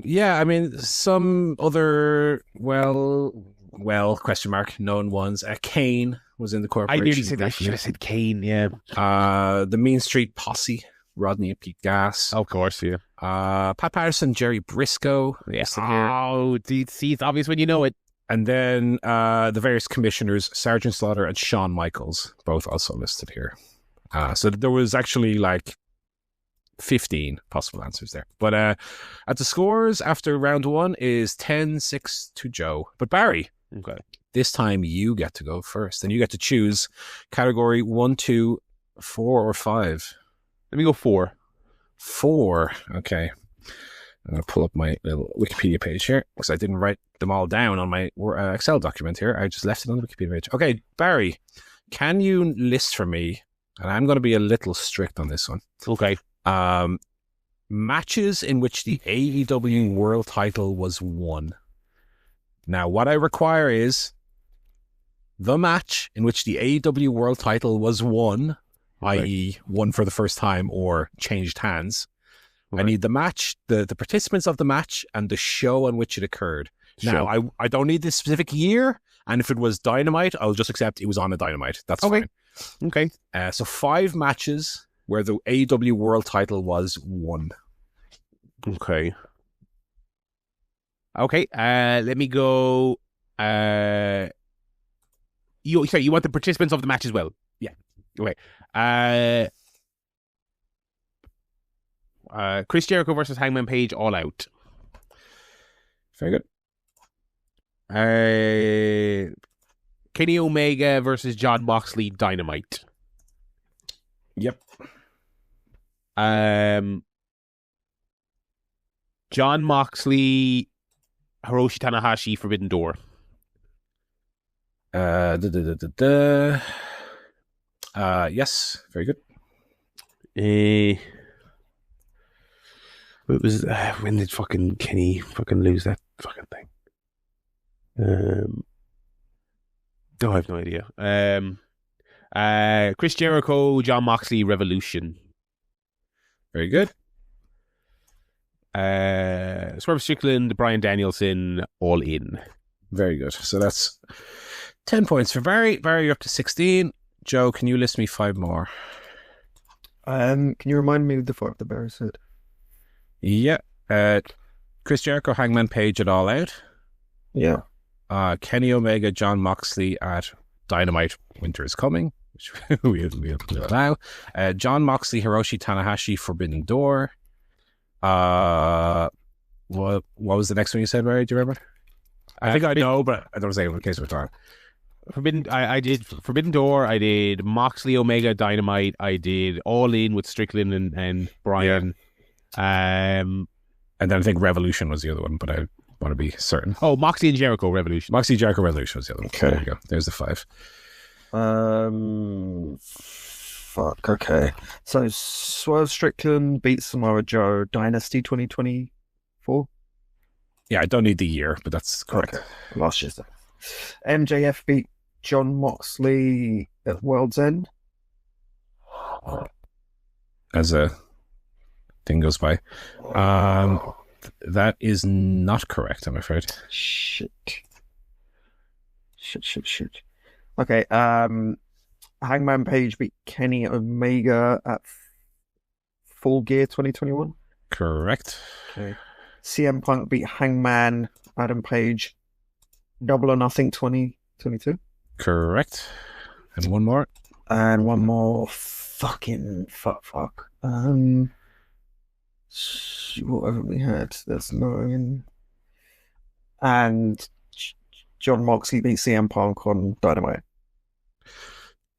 B: Yeah, I mean, some other, question mark, known ones. Kane was in the corporation.
A: I nearly said that. I should have said Kane, yeah.
B: The Mean Street Posse, Rodney and Pete Gas.
A: Of course, yeah.
B: Pat Patterson, Jerry Briscoe.
A: Yes. Oh, see, it's obvious when you know it.
B: And then the various commissioners, Sergeant Slaughter and Shawn Michaels, both also listed here. So there was actually 15 possible answers there. But at the scores after round 1 is 10-6 to Joe. But Barry,
A: okay,
B: this time you get to go first. And you get to choose category 1, 2, 4, or 5.
A: Let me go 4.
B: 4. Okay. I'm going to pull up my little Wikipedia page here because I didn't write them all down on my Excel document here. I just left it on the Wikipedia page. Okay, Barry, can you list for me, and I'm going to be a little strict on this one.
A: Okay.
B: Matches in which the AEW World Title was won. Now, what I require is the match in which the AEW World Title was won, i.e. won for the first time or changed hands. I need the match, the participants of the match, and the show on which it occurred. Sure. Now, I don't need the specific year, and if it was Dynamite, I'll just accept it was on a Dynamite. That's fine.
A: Okay.
B: So 5 matches where the AEW World Title was won.
A: Okay. Okay. Let me go. You want the participants of the match as well?
B: Yeah.
A: Okay. Chris Jericho versus Hangman Page, All Out.
B: Very good.
A: Kenny Omega versus John Moxley, Dynamite.
B: Yep.
A: John Moxley, Hiroshi Tanahashi, Forbidden Door.
B: Yes, very good.
A: It was when did fucking Kenny fucking lose that fucking thing? I have no idea. Chris Jericho, John Moxley, Revolution.
B: Very good.
A: Swerve Strickland, Bryan Danielson, All In.
B: Very good. So that's 10 points for Barry. Barry, you're up to 16. Joe, can you list me 5 more?
C: Can you remind me of the 4 of the Barry said?
B: Yeah. Chris Jericho, Hangman Page at All Out.
C: Yeah.
B: Kenny Omega, John Moxley at Dynamite, Winter is Coming. which we'll allow. John Moxley, Hiroshi Tanahashi, Forbidden Door. What was the next one you said, Barry? Do you remember? I think I know, but I don't say it in case we're talking.
A: I did Forbidden Door. I did Moxley, Omega, Dynamite. I did All In with Strickland and Bryan.
B: And then I think Revolution was the other one, but I want to be certain.
A: Oh, Moxley and Jericho Revolution.
B: Moxley, Jericho, Revolution was the other one.
C: Okay.
B: There you go. There's the 5.
C: Fuck. Okay. So Swerve Strickland beats Samoa Joe. Dynasty 2024.
B: Yeah, I don't need the year, but that's correct.
C: Okay. Last year's. MJF beat John Moxley at World's End.
B: As a thing goes by. That is not correct, I'm afraid.
C: Shit. Okay, Hangman Page beat Kenny Omega at Full Gear 2021.
B: Correct.
C: Okay. CM Punk beat Hangman Adam Page Double or Nothing 2022.
B: Correct. And one more.
C: And one more. Fucking fuck. What haven't we had? There's no in. And John Moxley beat CM Punk on Dynamite.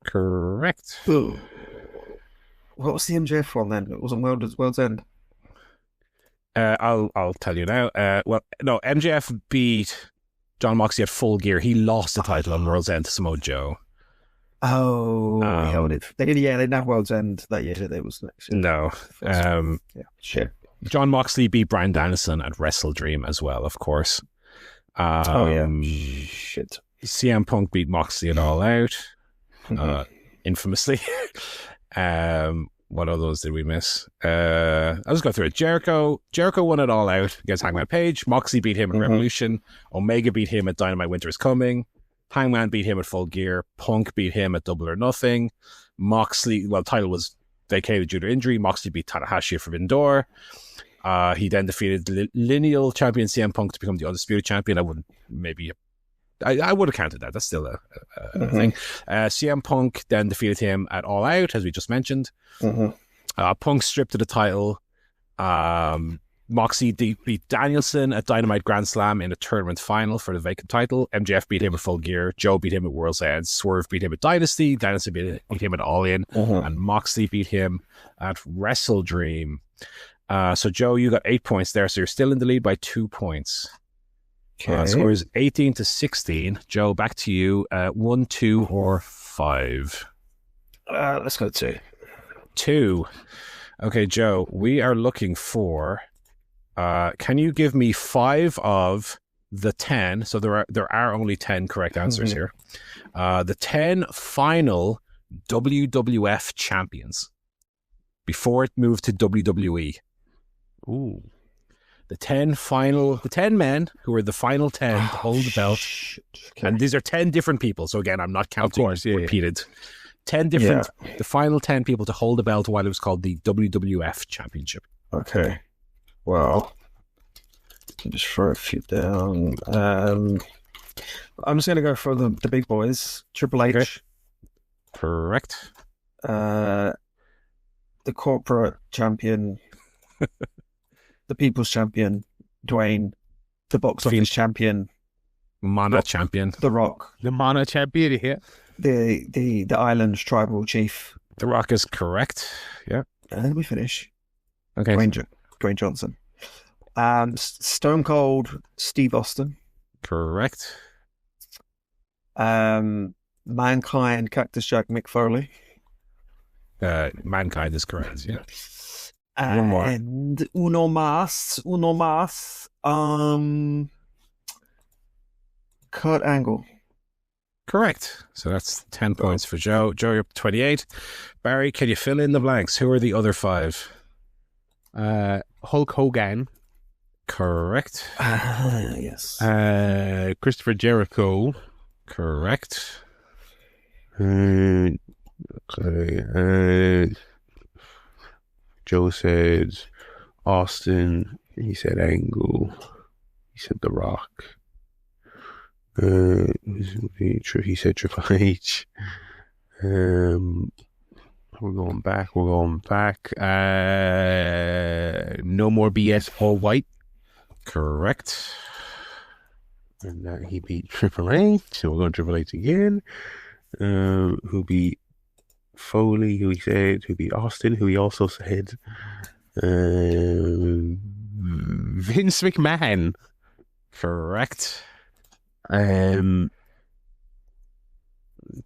B: Correct.
C: Ugh. What was the MJF one then? It wasn't World's End.
B: I'll tell you now. Well, no, MJF beat John Moxley at Full Gear. He lost the title on World's End to Samoa Joe.
C: Oh, he held it. They didn't have World's End that year. It was next year.
B: No.
C: Shit.
B: John Moxley beat Bryan Danielson at Wrestle Dream as well, of course.
C: Shit.
B: CM Punk beat Moxley at All Out, infamously. What of those did we miss? I'll just go through it. Jericho won it All Out against Hangman Page. Moxley beat him at Revolution. Omega beat him at Dynamite Winter is Coming. Hangman beat him at Full Gear. Punk beat him at Double or Nothing. Moxley, title was vacated due to injury. Moxley beat Tanahashi at Forbidden Door. He then defeated lineal champion CM Punk to become the undisputed champion. I would have counted that. That's still a thing. CM Punk then defeated him at All Out, as we just mentioned. Punk stripped of the title. Moxley beat Danielson at Dynamite Grand Slam in a tournament final for the vacant title. MJF beat him at Full Gear. Joe beat him at World's End. Swerve beat him at Dynasty. Danielson beat him at All In. And Moxley beat him at Wrestle Dream. So Joe, you got 8 points there. So you're still in the lead by 2 points.
C: Okay.
B: Score is 18-16. Joe, back to you. 1, 2, or 5.
C: Let's go 2.
B: 2. Okay, Joe, we are looking for... can you give me 5 of the 10? So there are only 10 correct answers here. The 10 final WWF champions before it moved to WWE.
A: Ooh.
B: The 10 men who were the final 10 to hold the belt.
C: Okay.
B: And these are 10 different people. So again, I'm not counting.
A: Of course, yeah,
B: repeated. 10 different, the final 10 people to hold the belt while it was called the WWF Championship.
C: Okay. Well, just throw a few down. I'm just going to go for the big boys. Triple H.
B: Okay. Correct.
C: The corporate champion. The people's champion. Dwayne. The box office champion.
B: Mana champion.
C: The Rock.
A: The Mana champion here.
C: The island's tribal chief.
B: The Rock is correct. Yeah.
C: And then we finish.
B: Okay.
C: Dwayne Johnson. Stone Cold Steve Austin.
B: Correct.
C: Mankind Cactus Jack Mick Foley.
B: Mankind is correct. Yeah.
C: One more. And uno más. Kurt Angle.
B: Correct. So that's 10 points for Joe. Joe, you're up to 28. Barry, can you fill in the blanks? Who are the other 5?
A: Hulk Hogan.
B: Correct.
C: Yes.
A: Christopher Jericho.
B: Correct.
A: Okay. Joe said Austin. He said Angle. He said The Rock. He said Triple H. We're going back. No More BS, Paul White.
B: Correct.
A: And he beat Triple H. So we're going Triple H again. Who beat Foley, who he said. Who beat Austin, who he also said. Vince McMahon.
B: Correct.
A: And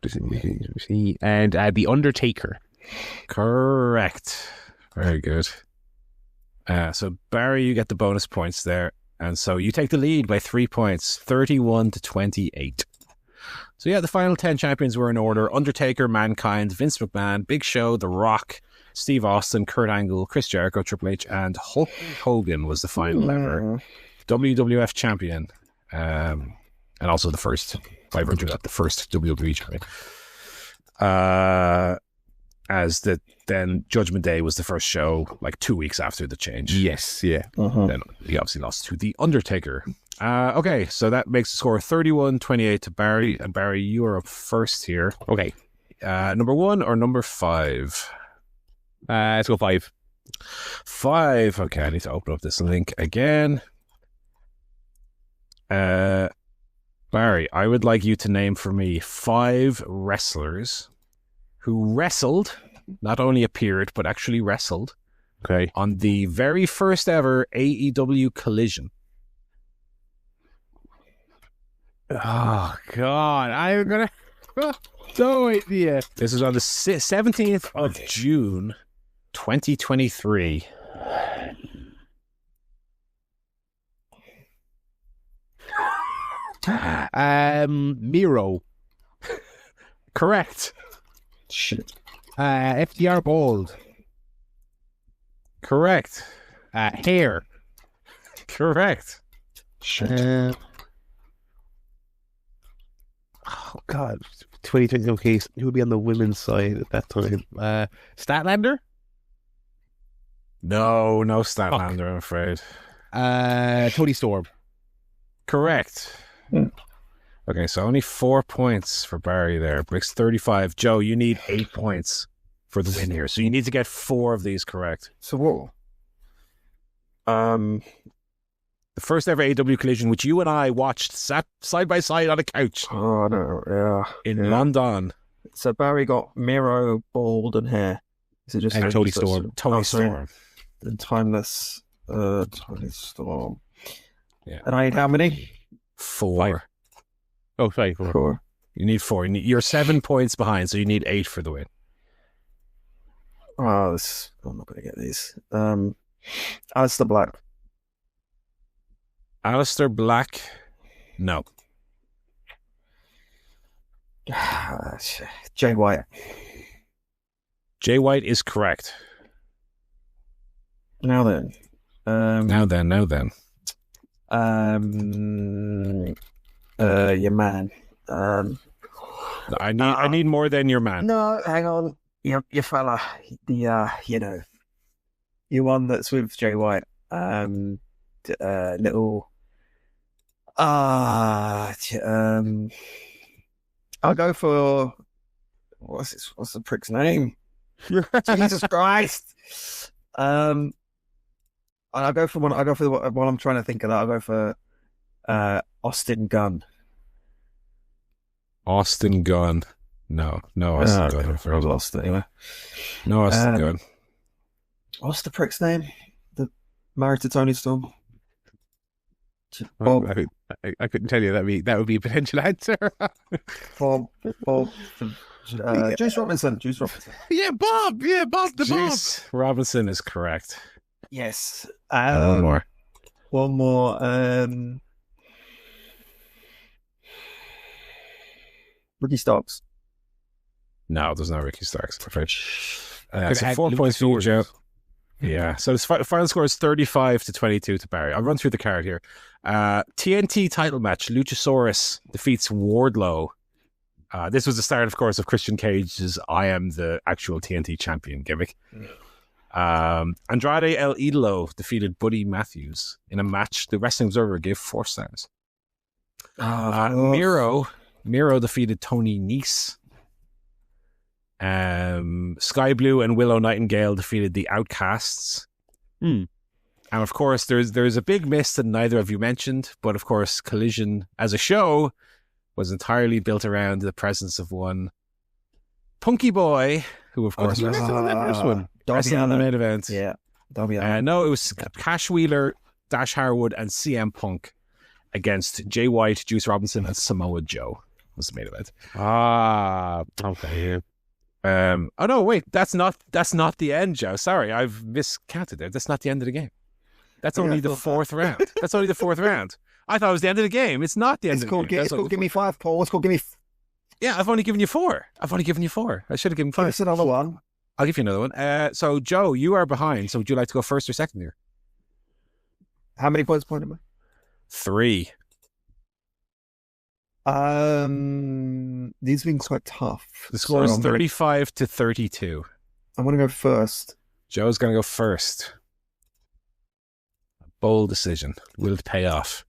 A: The Undertaker.
B: Correct. Very good. So Barry, you get the bonus points there. And so you take the lead by 3 points, 31-28. So yeah, the final 10 champions were in order: Undertaker, Mankind, Vince McMahon, Big Show, The Rock, Steve Austin, Kurt Angle, Chris Jericho, Triple H, and Hulk Hogan was the final ever WWF champion. And also the first, by virtue of that, the first WWE champion. Then Judgment Day was the first show, like 2 weeks after the change.
A: Yes, yeah.
B: Then he obviously lost to The Undertaker. Okay, so that makes the score 31-28 to Barry. And Barry, you are up first here.
A: Okay.
B: Number 1 or number 5?
A: Let's go 5.
B: 5. Okay, I need to open up this link again. Barry, I would like you to name for me 5 wrestlers who wrestled, not only appeared, but actually wrestled,
A: okay,
B: on the very first ever AEW Collision.
A: Oh, God. I'm going to... No idea.
B: This is on the 17th of June, 2023.
A: Miro.
B: Correct.
C: Shit.
A: FDR Bald.
B: Correct.
A: Hair.
B: Correct.
C: Shit.
A: Oh, God. 2020. Okay, who would be on the women's side at that time? Statlander?
B: No Statlander, I'm afraid.
A: Tony Storm.
B: Correct. Okay, so only 4 points for Barry there. Bricks 35. Joe, you need 8 points for the win here. So you need to get 4 of these correct.
C: So what?
B: The first ever AW Collision, which you and I watched, sat side by side on a couch.
C: Oh, I don't know. Yeah.
B: In London.
C: So Barry got Miro, Bald, and Hair. Is it just
A: And Tony Storm.
B: Tony Storm.
C: And Timeless. Tony Storm.
B: Yeah.
C: And I need how many?
B: 4.
A: Oh, sorry. 4.
C: 4.
B: You need 4. You're 7 points behind, so you need 8 for the win.
C: Oh, I'm not going to get these. Alistair Black.
B: Alistair Black? No.
C: Jay White.
B: Jay White is correct.
C: Now then.
B: Now then.
C: Your man.
B: I need more than your man.
C: No, hang on. Your fella. The your one that's with Jay White. Little. I'll go for what's the prick's name? Jesus Christ. I'll go for one. I'll go for the one I'm trying to think of. That I'll go for Austin Gunn.
B: Austin Gunn. No Austin Gunn.
C: I lost it anyway.
B: No Austin Gunn.
C: What's the prick's name? The married to Tony Storm.
A: Bob. I couldn't tell you. That would be a potential answer.
C: Bob. Juice Robinson.
A: Yeah, Bob. Yeah, Bob the Bob.
B: Juice Robinson is correct.
C: Yes.
B: One more.
C: One more. Ricky Starks.
B: No, there's no Ricky Starks, I'm afraid. So 4
A: Luke
B: points for you, Joe.
A: Stewart.
B: Yeah, so the final score is 35-22 to Barry. I'll run through the card here. TNT title match. Luchasaurus defeats Wardlow. This was the start, of course, of Christian Cage's I am the actual TNT champion gimmick. Andrade El Idolo defeated Buddy Matthews in a match the Wrestling Observer gave 4 stars. Miro defeated Tony Nese. Sky Blue and Willow Nightingale defeated the Outcasts. And of course, there's a big miss that neither of you mentioned, but of course, Collision as a show was entirely built around the presence of one Punky Boy, who of course was in the first one. Wrestling in the main event.
C: Yeah.
B: No, it was Cash Wheeler, Dash Harwood, and CM Punk against Jay White, Juice Robinson, and Samoa Joe was the main event.
A: Okay.
B: Oh no, wait, that's not the end, Joe. Sorry, I've miscounted there. That's not the end of the game. That's only the fourth round. That's only the fourth round. I thought it was the end of the game. It's not the end of the game.
C: It's called Gimme 5, Paul. It's called Gimme.
B: Yeah, I've only given you 4. I should have given 5.
C: It's another one.
B: I'll give you another one. So, Joe, you are behind. So, would you like to go first or second here?
C: How many points am I?
B: 3.
C: These things quite tough.
B: The score is 35 to 32.
C: I'm going to go first.
B: Joe's going to go first. A bold decision. Will it pay off?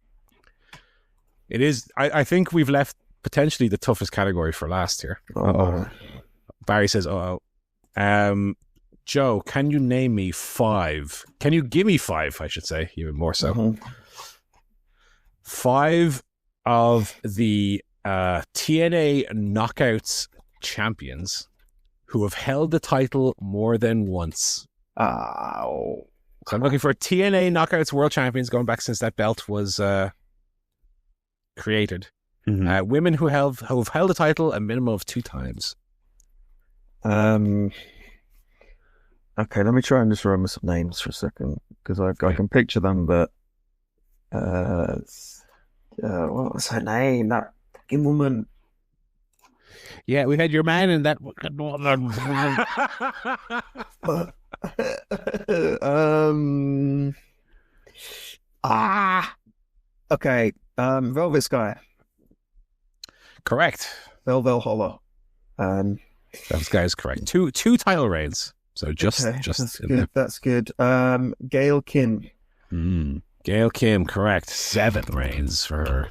B: It is. I think we've left potentially the toughest category for last here. Barry says, Joe, can you name me 5? Can you give me 5, I should say, even more so. 5 of the TNA Knockouts champions who have held the title more than once.
C: Oh.
B: So I'm looking for TNA Knockouts World Champions going back since that belt was created. Women who have held the title a minimum of 2 times.
C: Okay, let me try and just remember some names for a second, because I can picture them, but what was her name? That fucking woman.
A: Yeah, we had your man in that woman.
C: Okay. Velvet Sky.
B: Correct.
C: Velvet Hollow.
B: Velvet Sky is correct. Two title reigns. So just
C: that's good. That's good. Gail Kim.
B: Gail Kim, correct. 7 reigns for her.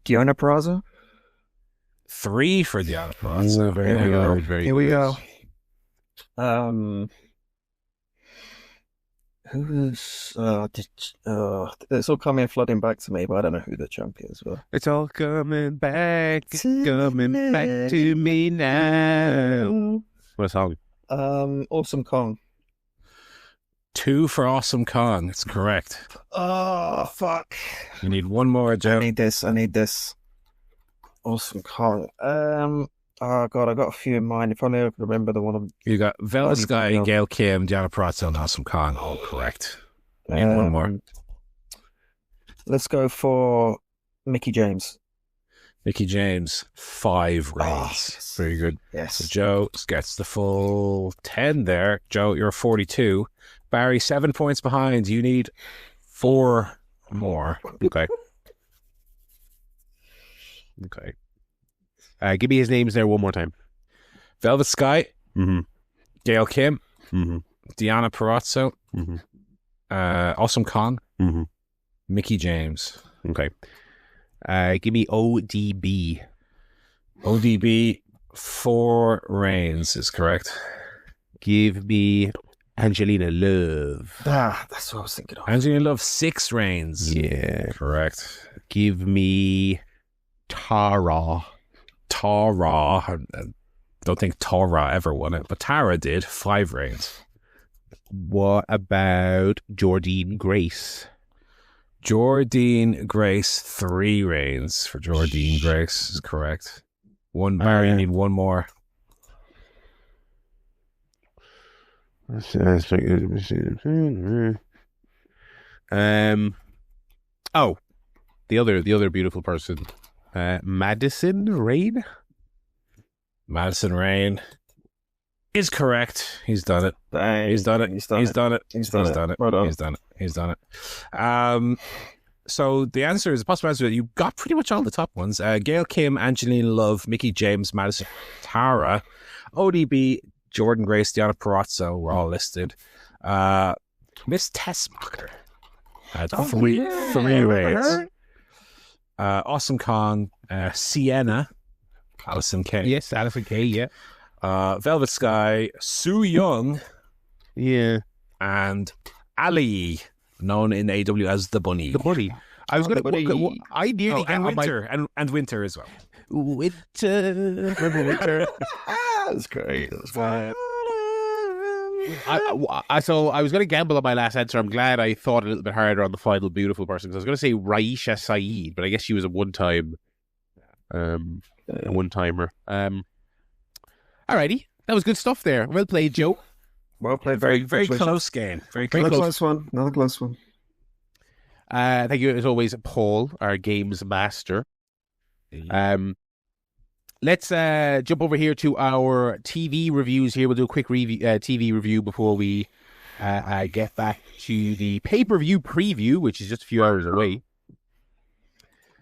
C: Deonna Purrazzo.
B: 3 for Deonna Purrazzo. Very good.
C: Here we go. Who is it's all coming flooding back to me, but I don't know who the champions were.
A: It's all coming back to me now. What a song.
C: Awesome Kong.
B: 2 for Awesome Kong. It's correct.
C: Oh fuck.
B: You need one more, Joe.
C: I need this. Awesome Kong. Oh god, I got a few in mind. If only I could remember the one.
B: You got Velvet Sky, Gail Kim, Deonna Purrazzo, and Awesome Kong. All correct. Need one more.
C: Let's go for Mickie James.
B: Mickie James, 5 reigns.
C: Yes.
B: Very good.
C: Yes.
B: So Joe gets the full 10 there. Joe, you're 42. Barry, 7 points behind. You need 4 more.
A: Okay. Give me his names there one more time.
B: Velvet Sky, Gail Kim, Deonna Purrazzo, Awesome Kong, Mickie James.
A: Okay. Give me ODB.
B: ODB, 4 reigns is correct.
A: Give me Angelina Love.
C: That's what I was thinking of.
B: Angelina Love, 6 reigns.
A: Yeah.
B: Correct.
A: Give me Tara.
B: I don't think Tara ever won it, but Tara did. 5 reigns.
A: What about Jordine Grace?
B: Jordine Grace, 3 reigns for Jordine Grace is correct. One, Barry, you need one more.
A: The other beautiful person. Madison Rain?
B: Madison Rain is correct. He's done it. He's done it. So the answer is, the possible answer, you got pretty much all the top ones. Gail Kim, Angelina Love, Mickie James, Madison, Tara, ODB, Jordan Grace, Deanna Purrazzo were all listed. Miss Tessmacher had three ways. Awesome Kong, Sienna, Alison Kay.
A: Yes, Alison Kay, yeah.
B: Velvet Sky, Sue Young.
A: Yeah.
B: And Ali, known in AW as the Bunny.
A: The Bunny. I was going to... I nearly
B: and Winter. And Winter as well.
A: Winter. Remember Winter?
C: That's great. That's fine.
A: So I was going to gamble on my last answer. I'm glad I thought a little bit harder on the final beautiful person, because I was going to say Raisha Saeed, but I guess she was a one-timer. Alrighty. That was good stuff there. Well played, Joe.
C: Well played.
B: Very close game. Very
C: close one. Another close one.
A: Thank you, as always, Paul, our games master. Let's jump over here to our TV reviews here. We'll do a quick TV review before we get back to the pay-per-view preview, which is just a few hours away.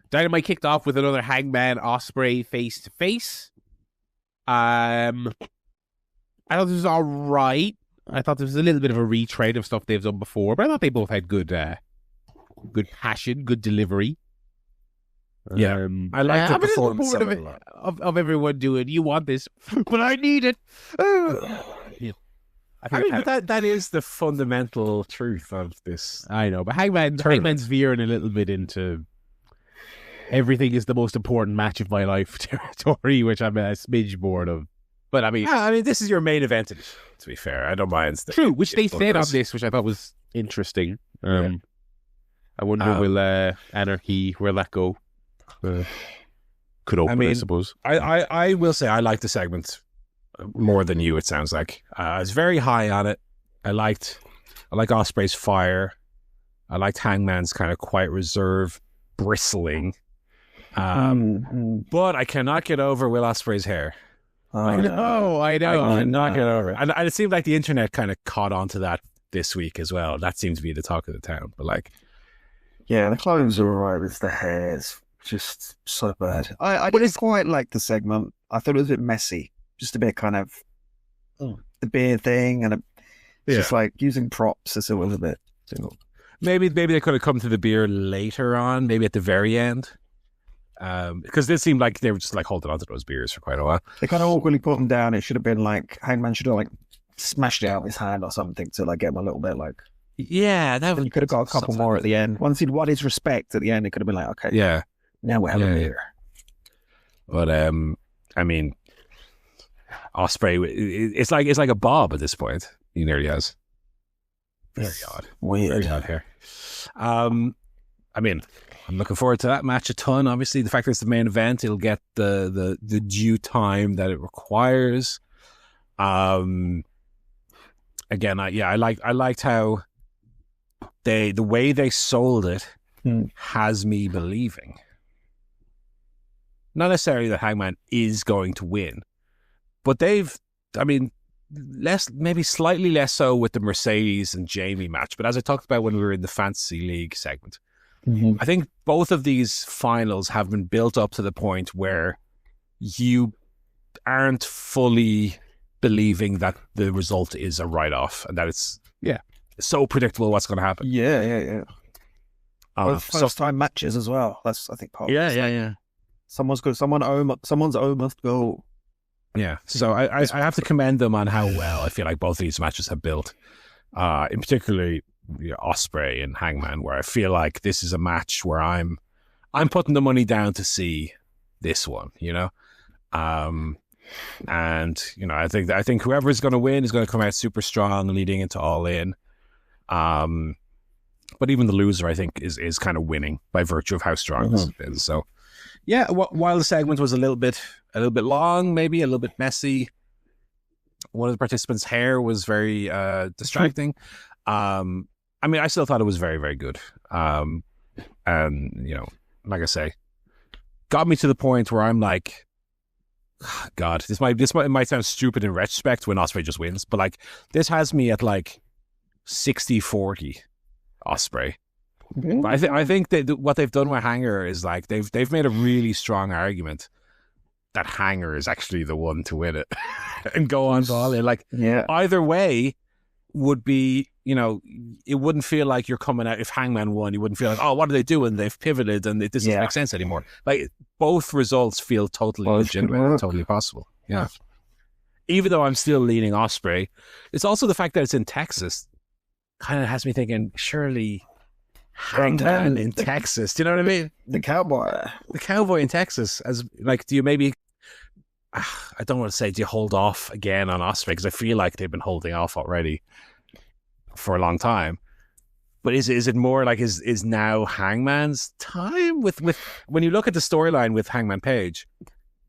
A: Dynamite kicked off with another Hangman Ospreay face-to-face. I thought this was all right. I thought there was a little bit of a retread of stuff they've done before, but I thought they both had good passion, good delivery.
B: Yeah, I like the performance
A: of everyone doing. You want this, but I need it. Yeah.
B: But that is the fundamental truth of this.
A: I know, but Hangman's veering a little bit into everything is the most important match of my life territory, which I'm a smidge bored of. But I mean,
B: this is your main event. To be fair, I don't mind.
A: True, which they said on this, which I thought was interesting. I wonder will Anarchy where that go? Could open, I suppose.
B: I will say I like the segment more than you. It sounds like I was very high on it. I like Ospreay's fire. I liked Hangman's kind of quiet reserve, bristling. But I cannot get over Will Ospreay's hair.
A: I know. I
B: cannot get over it. And it seemed like the internet kind of caught on to that this week as well. That seems to be the talk of the town. But
C: yeah, the clothes are alright. It's the hair's just so bad. I didn't quite like the segment. I thought it was a bit messy. Just a bit kind of the beard thing, and just like using props as it was a bit.
B: Maybe they could have come to the beer later on, maybe at the very end. Because it seemed like they were just holding on to those beers for quite a while. They
C: kind of awkwardly put them down. It should have been Hangman should have smashed it out of his hand or something to get him a little bit
B: Yeah,
C: you could have got a couple more at the end. Once he'd won his respect at the end, it could have been okay.
B: Yeah.
C: Now we're having a beer.
B: But I mean, Ospreay, it's like a Bob at this point. He nearly has. Very odd.
C: Weird.
B: Very odd hair. I mean, I'm looking forward to that match a ton. Obviously, the fact that it's the main event, it'll get the due time that it requires. Again, I liked how the way they sold it has me believing. Not necessarily that Hangman is going to win, but maybe slightly less so with the Mercedes and Jamie match. But as I talked about when we were in the Fantasy League segment, I think both of these finals have been built up to the point where you aren't fully believing that the result is a write-off and that it's so predictable what's going to happen.
C: Yeah. First time matches as well. That's, I think, part of it.
B: Yeah.
C: Someone's O must go.
B: Yeah. So I have to commend them on how well I feel like both of these matches have built. In particularly Ospreay and Hangman, where I feel like this is a match where I'm putting the money down to see this one, and I think whoever's going to win is going to come out super strong leading into All In. But even the loser, I think, is kind of winning by virtue of how strong this has been. So, yeah, while the segment was a little bit long, maybe a little bit messy, one of the participants' hair was very distracting. I still thought it was very, very good. And like I say, got me to the point where I'm like, God, this might sound stupid in retrospect when Ospreay just wins, but this has me at 60-40 Ospreay. Mm-hmm. But I think that what they've done with Hanger is they've made a really strong argument that Hanger is actually the one to win it and go on to all in. Like,
C: Yeah.
B: either way would be, you know, it wouldn't feel like you're coming out. If Hangman won, you wouldn't feel like, oh, what are they doing? They've pivoted and it doesn't make sense anymore. Like, both results feel totally legitimate, totally possible. Yeah. Even though I'm still leaning Ospreay, it's also the fact that it's in Texas kind of has me thinking, surely Hangman in Texas. Do you know what I mean?
C: The cowboy.
B: The cowboy in Texas. As like, do you maybe, I don't want to say, do you hold off again on Ospreay? Because I feel like they've been holding off already for a long time. But is it more like, is now Hangman's time? With when you look at the storyline with Hangman Page,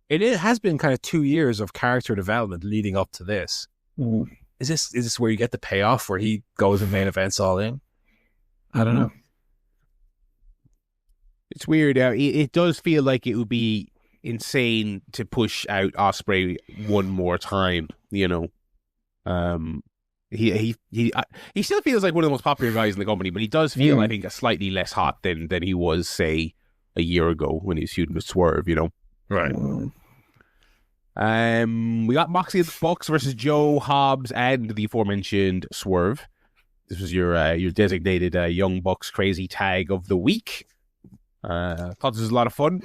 B: it has been kind of 2 years of character development leading up to this.
C: Mm.
B: Is this where you get the payoff where he goes in main events all in? I don't know.
A: It's weird. It does feel like it would be insane to push out Ospreay one more time. You know, he still feels like one of the most popular guys in the company, but he does feel, I think, slightly less hot than he was, say, a year ago when he was feuding with Swerve. You know,
B: right.
A: We got Moxley and the Bucks versus Joe, Hobbs, and the aforementioned Swerve. This was your designated Young Bucks crazy tag of the week. Thought this was a lot of fun.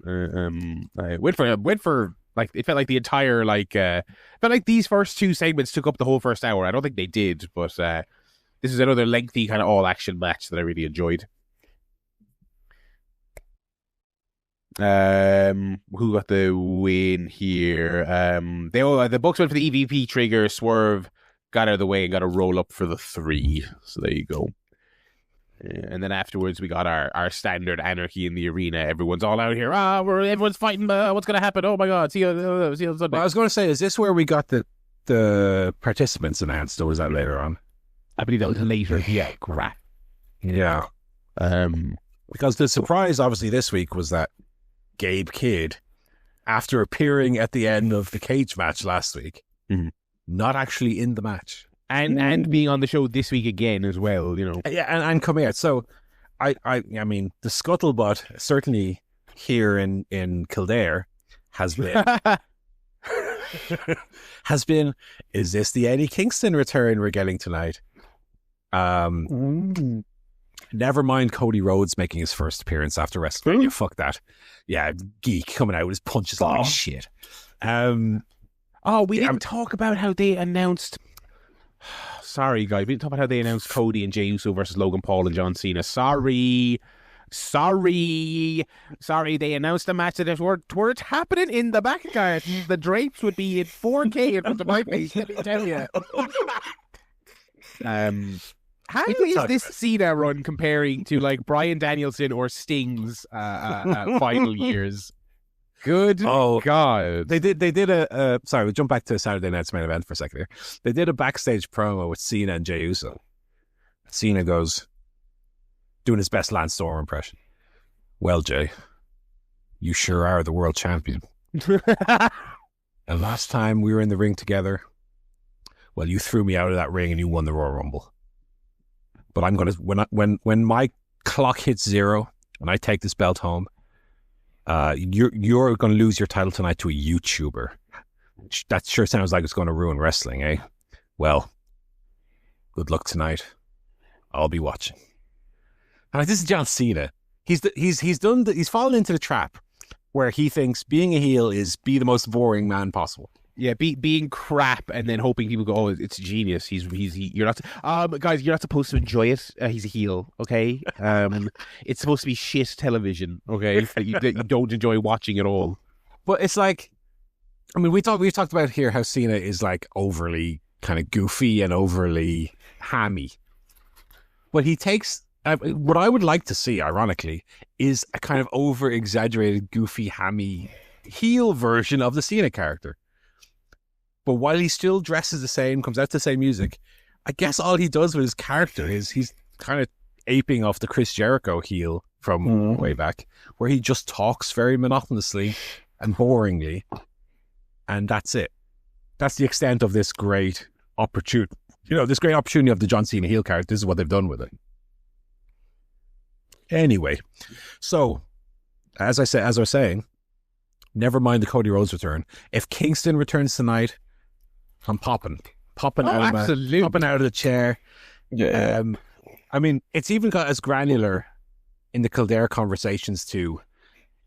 A: I went for like, it felt like the entire felt like these first two segments took up the whole first hour. I don't think they did, but this is another lengthy kind of all action match that I really enjoyed. Who got the win here? The Bucks went for the EVP trigger. Swerve got out of the way and got a roll up for the 3. So there you go. And then afterwards, we got our standard anarchy in the arena. Everyone's all out here. Everyone's fighting. What's going to happen? Oh my God! See you on Sunday.
B: Well, I was going to say, is this where we got the participants announced, or was that later on?
A: I believe that was later. Yeah, crap.
B: Yeah. Because the surprise, obviously, this week was that Gabe Kidd, after appearing at the end of the cage match last week, not actually in the match.
A: And being on the show this week again as well, you know.
B: Yeah, and come here. So, I mean, the scuttlebutt, certainly here in Kildare, has been, is this the Eddie Kingston return we're getting tonight? Never mind Cody Rhodes making his first appearance after WrestleMania. Fuck that. Yeah, geek coming out with his punches like shit.
A: We didn't talk about how they announced... Sorry, guys. We didn't talk about how they announced Cody and Jey Uso versus Logan Paul and John Cena. Sorry. They announced the match that were happening in the back, guys. The drapes would be in 4K in front of my face. Let me tell you. How is this Cena run comparing to like Bryan Danielson or Sting's final years? Good God.
B: They did a sorry, we'll jump back to Saturday night's main event for a second here. They did a backstage promo with Cena and Jey Uso. Cena goes, doing his best Lance Storm impression. Well, Jey, you sure are the world champion. And last time we were in the ring together, well, you threw me out of that ring and you won the Royal Rumble. But I'm gonna when my clock hits 0 and I take this belt home, you're going to lose your title tonight to a YouTuber. That sure sounds like it's going to ruin wrestling, eh? Well, good luck tonight. I'll be watching. And this is John Cena. He's fallen into the trap where he thinks being a heel is be the most boring man possible.
A: Yeah, being crap and then hoping people go, oh, it's genius. You're not, guys, you're not supposed to enjoy it. He's a heel, okay? It's supposed to be shit television, okay? You don't enjoy watching it all.
B: But it's like, I mean, we've talked about here how Cena is like overly kind of goofy and overly hammy. But he takes, what I would like to see, ironically, is a kind of over-exaggerated, goofy, hammy heel version of the Cena character. But while he still dresses the same, comes out to the same music, I guess all he does with his character is he's kind of aping off the Chris Jericho heel from way back, where he just talks very monotonously and boringly, and that's it. That's the extent of this great opportunity. You know, this great opportunity of the John Cena heel character. This is what they've done with it. Anyway, so as I was saying, Never mind the Cody Rhodes return. If Kingston returns tonight, I'm popping out of the chair.
C: Yeah.
B: I mean, it's even got as granular in the Kildare conversations too.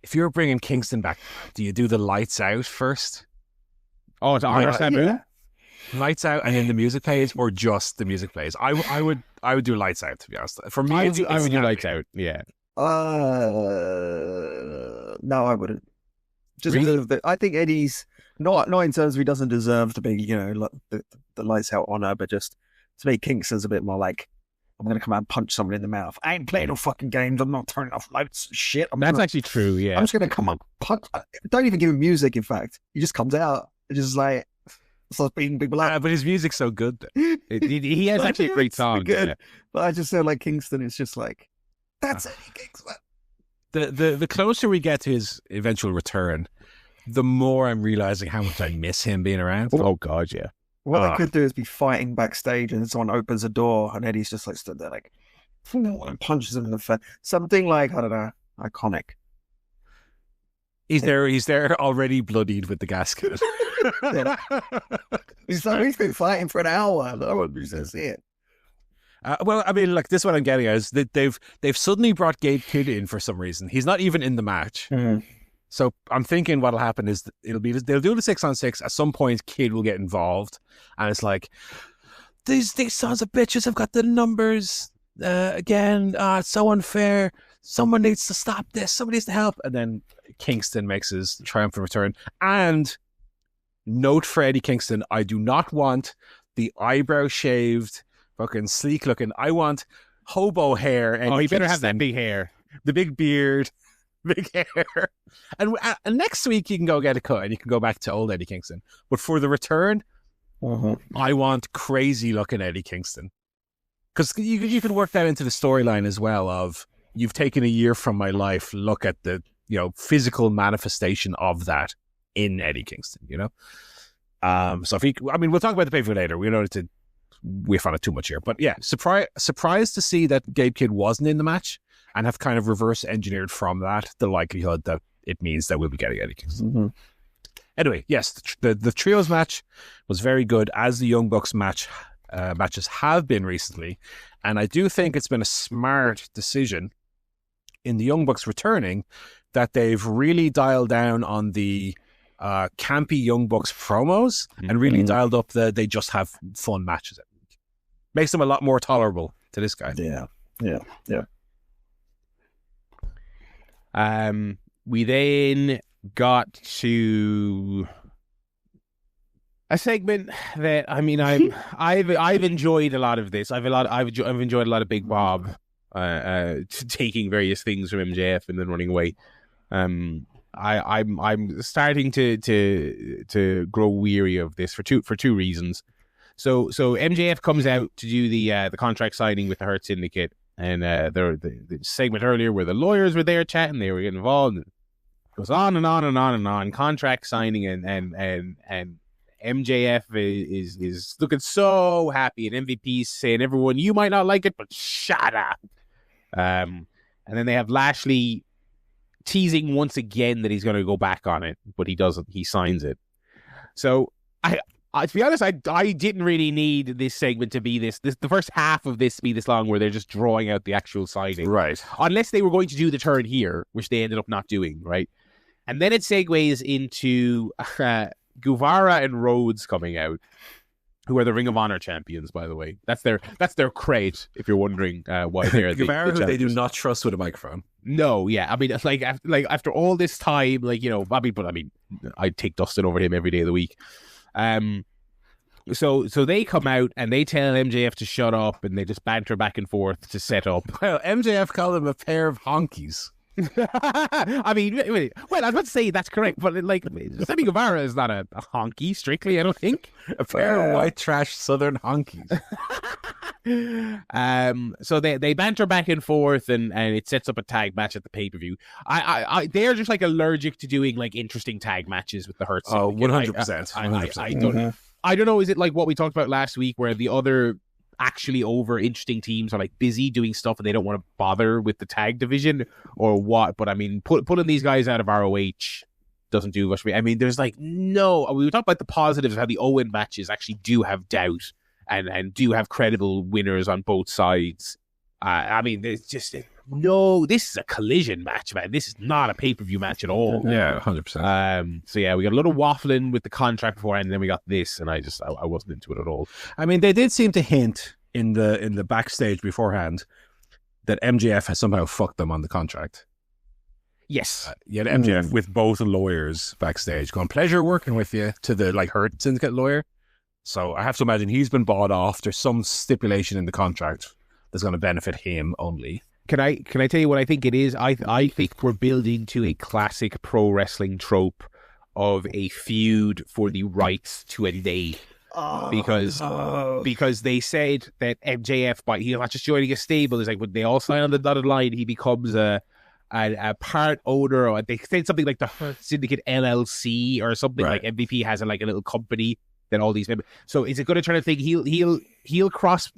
B: If you're bringing Kingston back, do you do the lights out first?
A: Oh, to honor Sabu?
B: Lights out and then the music plays, or just the music plays? I would do lights out, to be honest. For me,
A: I would do lights out. Yeah.
C: No, I wouldn't. Just
A: Really?
C: because I think Eddie's not in terms of he doesn't deserve to be, the lights out honor, but just to me, Kingston's a bit more like, I'm going to come out and punch someone in the mouth. I ain't playing no fucking games. I'm not turning off lights. Shit.
A: That's actually true, yeah.
C: I'm just going to come up, punch. Don't even give him music, in fact. He just comes out. It's just like, starts beating people up.
B: But his music's so good.
A: He has actually a great song.
C: Good.
A: Yeah.
C: But I just feel like Kingston is just like, that's Eddie Kingston.
B: The closer we get to his eventual return, the more I'm realizing how much I miss him being around.
A: Oh, God, yeah.
C: What they could do is be fighting backstage and someone opens a door and Eddie's just like stood there like, and punches him in the face. Something like, I don't know, iconic.
B: He's there already bloodied with the gasket.
C: He's been fighting for an hour. No one needs to see it.
B: Well, I mean, like, this is what I'm getting at is that they've suddenly brought Gabe Kidd in for some reason. He's not even in the match.
C: Mm-hmm.
B: So I'm thinking what'll happen is they'll do the 6-on-6. At some point, Kidd will get involved, and it's like, these sons of bitches have got the numbers again. It's so unfair. Someone needs to stop this. Somebody needs to help. And then Kingston makes his triumphant return. And note for Eddie Kingston, I do not want the eyebrow shaved, fucking sleek looking. I want hobo hair.
A: And he better have that big hair,
B: the big beard. Big hair. And next week you can go get a cut and you can go back to old Eddie Kingston. But for the return, I want crazy looking Eddie Kingston. Because you can work that into the storyline as well of, you've taken a year from my life, look at the physical manifestation of that in Eddie Kingston, So we'll talk about the pay-per-view later. We don't need to whiff on it too much here. But yeah, surprised to see that Gabe Kidd wasn't in the match, and have kind of reverse engineered from that the likelihood that it means that we'll be getting Eddie Kingston.
C: Mm-hmm.
B: Anyway, yes, the trios match was very good, as the Young Bucks matches have been recently, and I do think it's been a smart decision in the Young Bucks returning that they've really dialed down on the campy Young Bucks promos and really dialed up they just have fun matches every week. Makes them a lot more tolerable to this guy.
C: Yeah.
A: We then got to a segment that I've enjoyed a lot of this. I've enjoyed a lot of Big Bob taking various things from MJF and then running away. I'm starting to grow weary of this for two reasons. So MJF comes out to do the contract signing with the Hurt Syndicate. And the segment earlier where the lawyers were there chatting, they were getting involved. And it goes on and on and on and on. Contract signing and MJF is looking so happy, and MVP's saying, "Everyone, you might not like it, but shut up." And then they have Lashley teasing once again that he's going to go back on it, but he doesn't. He signs it. So to be honest, I didn't really need this segment to be this the first half of this to be this long, where they're just drawing out the actual signing,
B: right? Unless
A: they were going to do the turn here, which they ended up not doing, right? And then it segues into Guevara and Rhodes coming out, who are the Ring of Honor champions, by the way. That's their crate, if you're wondering why they're
B: Guevara, who they do not trust with a microphone.
A: No, yeah, I mean, like after all this time, I'd take Dustin over him every day of the week. So they come out and they tell MJF to shut up, and they just banter back and forth to set up.
B: Well, MJF called them a pair of honkies.
A: I mean, well, I was about to say that's correct, but Sammy Guevara is not a honky, strictly, I don't think.
B: A pair of white trash southern honkies.
A: So they banter back and forth, and it sets up a tag match at the pay-per-view. They're just allergic to doing interesting tag matches with the Hurt Syndicate.
B: 100%.
A: I don't know, is it like what we talked about last week, where the other actually over interesting teams are busy doing stuff and they don't want to bother with the tag division, or what? But I mean, pulling these guys out of ROH doesn't do much for me. I mean, there's like no. We talk about the positives of how the Owen matches actually do have doubt and do have credible winners on both sides. I mean, there's just no. This is a collision match, man. This is not a pay-per-view match at all.
B: Yeah, 100%.
A: So yeah, we got a little waffling with the contract beforehand, and then we got this, and I wasn't into it at all.
B: I mean, they did seem to hint in the backstage beforehand that MJF has somehow fucked them on the contract.
A: Yes.
B: You had MJF with both lawyers backstage going, pleasure working with you, to the like Hurt Syndicate lawyer. So I have to imagine he's been bought off. There's some stipulation in the contract that's going to benefit him only.
A: Can I tell you what I think it is? I think we're building to a classic pro wrestling trope of a feud for the rights to a name. Because they said that MJF, he's not just joining a stable. It's like when they all sign on the dotted line, he becomes a part owner, or they said something like the Syndicate LLC or something.
B: Right.
A: Like MVP has a little company that all these members. So is it going to try to think he'll cross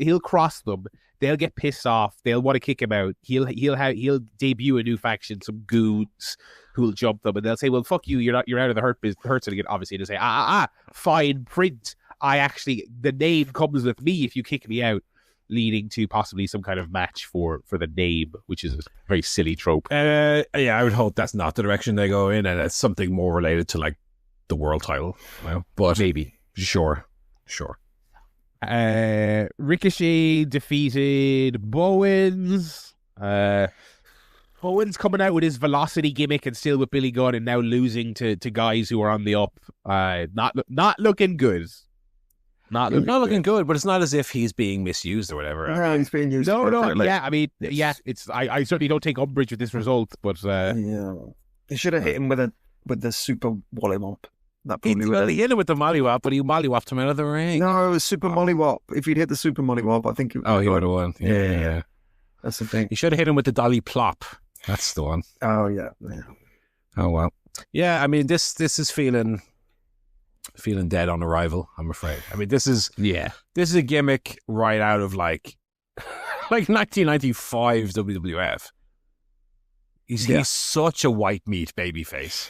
A: them? They'll get pissed off. They'll want to kick him out. He'll debut a new faction, some goons who'll jump them, and they'll say, "Well, fuck you. You're out of the Hurt Syndicate." Obviously, to say, fine print. The name comes with me if you kick me out, leading to possibly some kind of match for the name, which is a very silly trope.
B: Yeah, I would hope that's not the direction they go in, and it's something more related to like the world title. But
A: maybe.
B: Sure.
A: Ricochet defeated Bowens. Bowens coming out with his velocity gimmick and still with Billy Gunn, and now losing to guys who are on the up. Not looking good. Not looking good,
B: but it's not as if he's being misused or whatever.
C: No, he's being used.
A: No. Yeah, I mean, yeah. It's I certainly don't take umbrage with this result, but
C: yeah, they should have hit him with the super Wollymop. That probably would.
B: He hit him with the mollywop, but he mollywopped him out of the ring.
C: No, it was super mollywop. If he'd hit the super mollywop, I think he
B: would have won. Yeah.
C: That's the thing.
B: He should have hit him with the dolly plop. That's the one.
C: Oh yeah.
B: Oh well. Yeah, I mean this is feeling dead on arrival, I'm afraid. I mean this is a gimmick right out of like 1995 WWF. He's such a white meat babyface.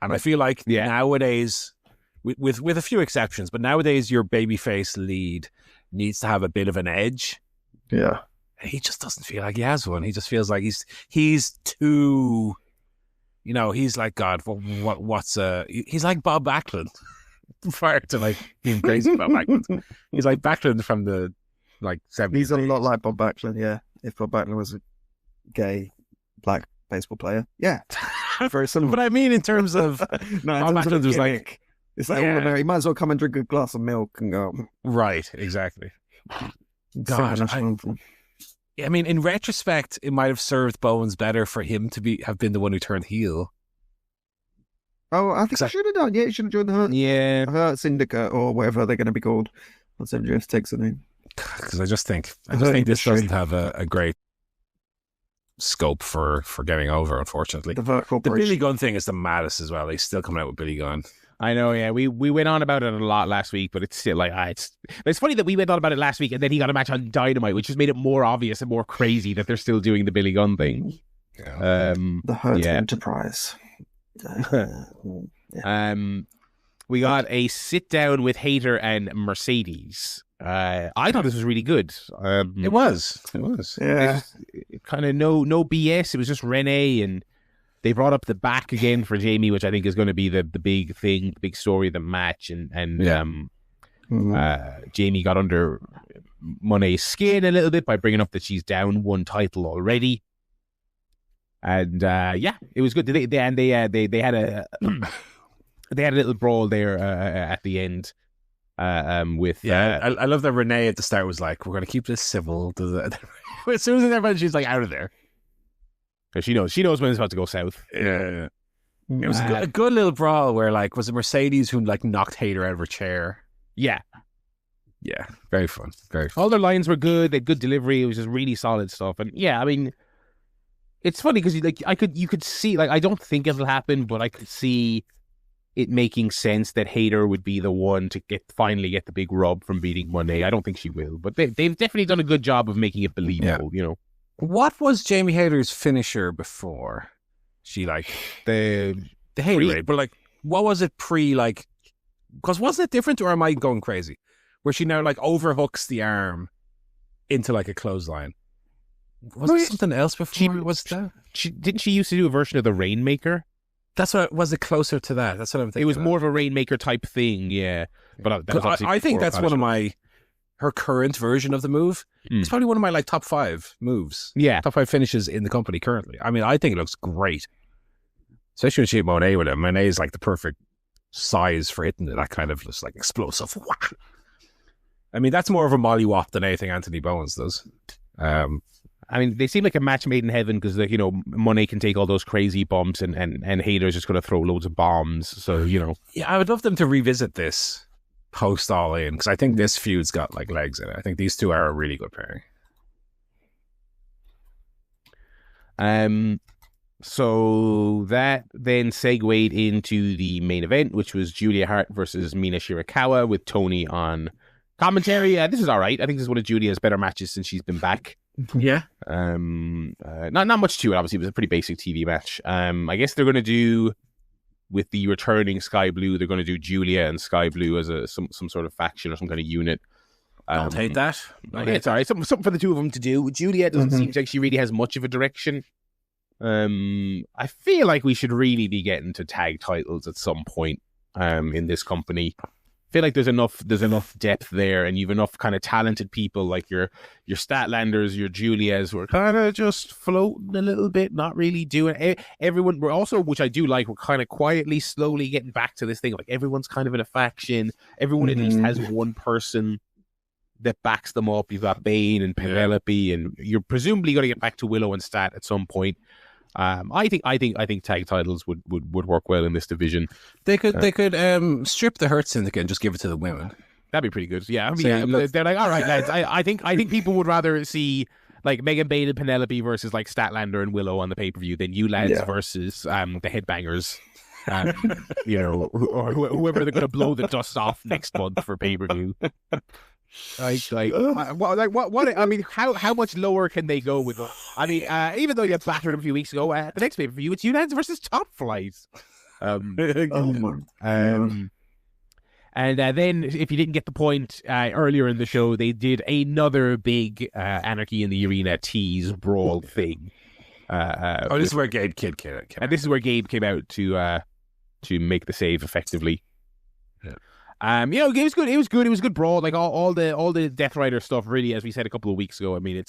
B: And I feel like nowadays, with a few exceptions, but nowadays your babyface lead needs to have a bit of an edge.
C: Yeah.
B: He just doesn't feel like he has one. He just feels like he's too, he's like, God, he's like Bob Backlund prior to like being crazy about Backlund. He's like Backlund from the 70s.
C: He's a lot like Bob Backlund, yeah. If Bob Backlund was a gay black baseball player. Yeah. Very similar.
B: But I mean, in terms of
C: Bob Backlund was like, it's like ordinary. You might as well come and drink a glass of milk and go.
B: Right, exactly. God, I mean, in retrospect, it might have served Bowens better for him to have been the one who turned heel.
C: Oh, I think he should have done. Yeah, he should have joined the Hurt Syndicate or whatever they're going to be called once MJF takes the name.
B: Because I just think this doesn't have a great scope for getting over, unfortunately. The Billy Gunn thing is the maddest as well. He's still coming out with Billy Gunn.
A: I know, yeah. We went on about it a lot last week, but it's still like it's funny that we went on about it last week and then he got a match on Dynamite, which just made it more obvious and more crazy that they're still doing the Billy Gunn thing.
C: Yeah. The Hurt Enterprise.
A: We got a sit down with Hayter and Mercedes. I thought this was really good.
B: It was.
C: Yeah.
A: Kind of no BS. It was just Renee, and they brought up the back again for Jamie, which I think is going to be the big thing, the big story of the match. And Jamie got under Monet's skin a little bit by bringing up that she's down one title already. And it was good. They had a they had a little brawl there at the end. With
B: I love that Renee at the start was like, we're going to keep this civil. As soon as everybody, she's like out of there.
A: She knows when it's about to go south.
B: Yeah. It was a good little brawl where was it Mercedes who knocked Hayter out of her chair?
A: Yeah.
B: Yeah. Very fun. Very fun.
A: All their lines were good. They had good delivery. It was just really solid stuff. And yeah, I mean, it's funny because you could see, I don't think it'll happen, but I could see it making sense that Hayter would be the one to finally get the big rub from beating Monet. I don't think she will, but they've definitely done a good job of making it believable,
B: What was Jamie Hayter's finisher before? She
A: the
B: The Hayley, but like, what was it like? Because wasn't it different, or am I going crazy? Where she now like overhooks the arm into like a clothesline. Was it something else before?
A: Didn't she used to do a version of the Rainmaker?
B: That's what was it closer to that? That's what I'm thinking.
A: It was more of a Rainmaker type thing, yeah. But
B: I think that's one of her current version of the move. It's probably one of my like top 5 moves.
A: Yeah,
B: top 5 finishes in the company currently. I mean, I think it looks great, especially when she hit Monet with it. Monet is like the perfect size for hitting it. That kind of just like explosive. I mean, that's more of a mollywop than anything Anthony Bowens does.
A: I mean, they seem like a match made in heaven because, like, Monet can take all those crazy bumps and Hayter's just going to throw loads of bombs. So,
B: Yeah, I would love them to revisit this post All In because I think this feud's got like legs in it. I think these two are a really good pairing.
A: So that then segued into the main event, which was Julia Hart versus Mina Shirakawa with Tony on commentary. This is all right. I think this is one of Julia's better matches since she's been back.
B: Yeah.
A: Not much to it. Obviously, it was a pretty basic TV match. I guess they're going to do with the returning Sky Blue. They're going to do Julia and Sky Blue as some sort of faction or some kind of unit.
B: I'll take that.
A: It's all right. Something for the two of them to do. Julia doesn't seem like she really has much of a direction. I feel like we should really be getting to tag titles at some point. In this company. I feel like there's enough depth there, and you've enough kind of talented people like your Statlanders, your Julias, who are kind of just floating a little bit, not really doing everyone. We're also, which I do like, we're kind of quietly, slowly getting back to this thing. Like everyone's kind of in a faction. Everyone at least has one person that backs them up. You've got Bane and Penelope, and you're presumably going to get back to Willow and Stat at some point. I think tag titles would work well in this division.
B: They could strip the Hurt Syndicate and just give it to the women.
A: That'd be pretty good. Yeah, I mean, they're like, all right, lads. I think people would rather see like Megan Bane and Penelope versus like Statlander and Willow on the pay per view than you lads versus the Headbangers. Or whoever they're going to blow the dust off next month for pay per view. What? I mean, how much lower can they go with? I mean, even though you battered them a few weeks ago, the next pay per view it's United versus Top Flight. And then, if you didn't get the point earlier in the show, they did another big Anarchy in the Arena tease brawl thing.
B: This is where Gabe Kidd came out.
A: And this is where Gabe came out to make the save effectively.
B: Yeah.
A: It was good. It was good. It was good brawl. Like all the Death Rider stuff. Really, as we said a couple of weeks ago. I mean,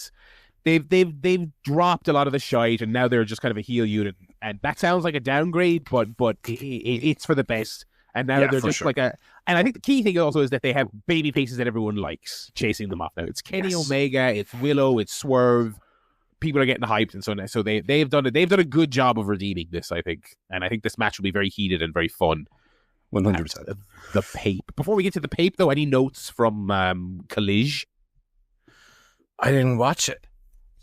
A: they've dropped a lot of the shite, and now they're just kind of a heel unit. And that sounds like a downgrade, but it's for the best. And now they're just like a. And I think the key thing also is that they have baby faces that everyone likes chasing them off now. It's Kenny Omega, it's Willow, it's Swerve. People are getting hyped, and so they've done a good job of redeeming this, I think. And I think this match will be very heated and very fun.
B: 100%.
A: The Pape. Before we get to the Pape, though, any notes from Collision?
B: I didn't watch it.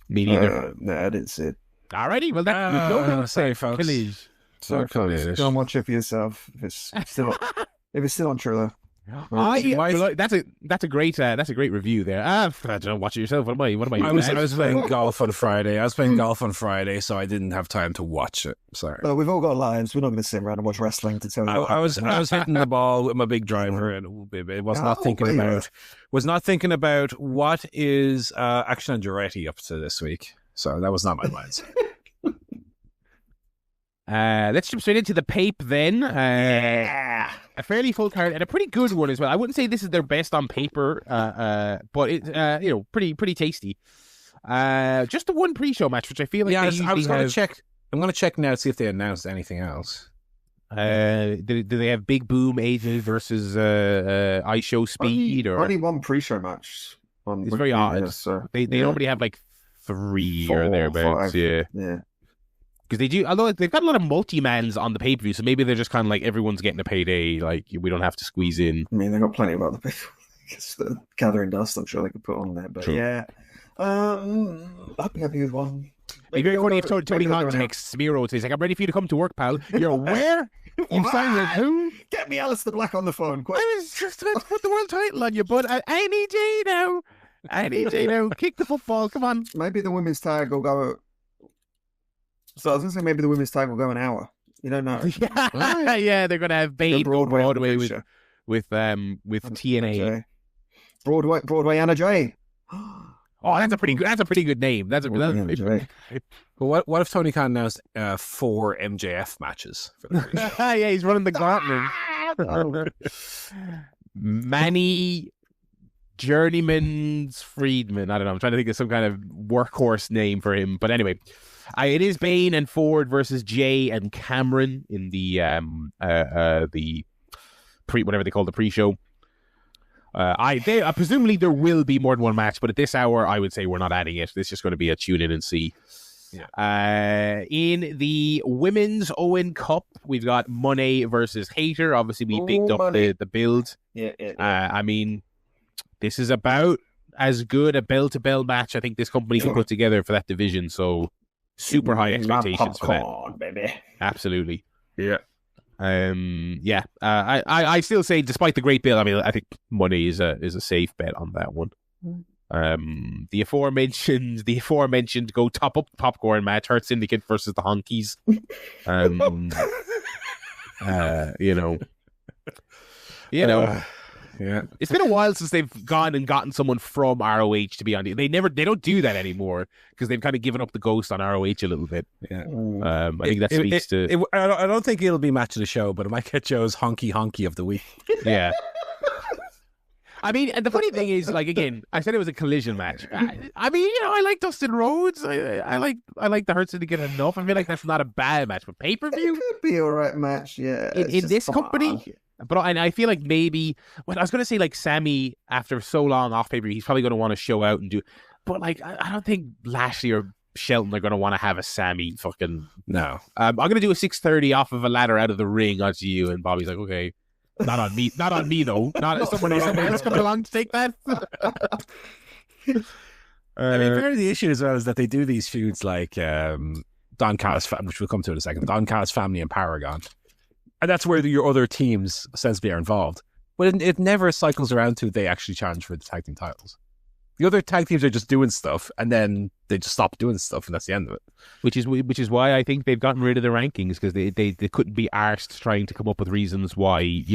A: Me neither.
C: No, I didn't see it.
A: Alrighty, well, that's
B: sorry, folks.
A: Collision.
C: Sorry, folks. Go and watch it for yourself if it's still on Triller.
A: That's a great review there. I don't watch it yourself. What am I?
B: I was playing golf on Friday. So I didn't have time to watch it. Sorry.
C: Well, we've all got lives. We're not going to sit around and watch wrestling to tell you.
B: I was hitting the ball with my big driver, and was not thinking about what is Action and Duretti up to this week. So that was not my mindset.
A: Let's jump straight into the Pape then. A fairly full card and a pretty good one as well. I wouldn't say this is their best on paper, but it's pretty tasty. Just the one pre-show match, which I feel like I was going to check.
B: I'm going to check now to see if they announced anything else.
A: Do they have Big Boom AJ versus I Show Speed?
C: Only one pre-show match.
A: It's very odd. They normally have like 3 or thereabouts. Yeah. Because they do, although they've got a lot of multi-mans on the pay-per-view, so maybe they're just kind of like everyone's getting a payday, like we don't have to squeeze in.
C: I mean, they've got plenty of other people. The Gathering Dust, I'm sure they could put on there, but yeah. I'd be happy with one.
A: It'd be very funny if Tony Khan texts Miro and says, like, I'm ready for you to come to work, pal. You're where? You signed with who?
C: Get me Alistair Black on the phone, quick.
A: I was just about to put the world title on you, bud. I need you now. Kick the football, come on.
C: Maybe the women's tag will go... So I was going to say maybe the women's tag will go an hour. You don't know.
A: Yeah, they're gonna have Bane Broadway with TNA.
C: Broadway Anna Jay.
A: Oh, that's a pretty good name. That's
C: Jay.
B: But what if Tony Khan announced 4 MJF matches for the show?
A: Yeah, he's running the gauntlet. Manny Journeyman's Freedman. I don't know. I'm trying to think of some kind of workhorse name for him. But anyway, it is Bane and Ford versus Jay and Cameron in the whatever they call the pre-show. Presumably there will be more than one match, but at this hour, I would say we're not adding it. It's just going to be a tune in and see. Yeah. In the Women's Owen Cup, we've got Monet versus Hater. Obviously, we picked up the build.
C: Yeah.
A: I mean, this is about as good a bell-to-bell match I think this company can put together for that division. So, super high expectations for that.
C: Baby.
A: Absolutely.
B: Yeah.
A: I still say, despite the great build, I mean, I think Money is a safe bet on that one. The aforementioned go top up popcorn match, Hurt Syndicate versus the Honkies.
B: Yeah,
A: it's been a while since they've gone and gotten someone from ROH to be on. They don't do that anymore because they've kind of given up the ghost on ROH a little bit.
B: Yeah,
A: I think that speaks to.
B: I don't think it'll be match of the show, but it might get Joe's honky of the week.
A: Yeah. I mean, and the funny thing is, like, again, I said it was a collision match. I mean, I like Dustin Rhodes. I like the Hurt Syndicate enough. I feel like that's not a bad match, but pay-per-view?
C: It could be all right match, yeah.
A: In this company? But I feel like maybe, I was going to say, like, Sammy, after so long off pay-per-view, he's probably going to want to show out and do, but, like, I don't think Lashley or Shelton are going to want to have a Sammy fucking...
B: No.
A: I'm going to do a 630 off of a ladder out of the ring onto you, and Bobby's like, okay. Not on me though. Not someone else coming along to take that.
B: I mean, part of the issue as well is that they do these feuds like Don Callis, which we'll come to in a second. Don Callis family and Paragon, and that's where your other teams ostensibly are involved. But it never cycles around to they actually challenge for the tag team titles. The other tag teams are just doing stuff, and then they just stop doing stuff, and that's the end of it.
A: Which is why I think they've gotten rid of the rankings, because they couldn't be arsed trying to come up with reasons why,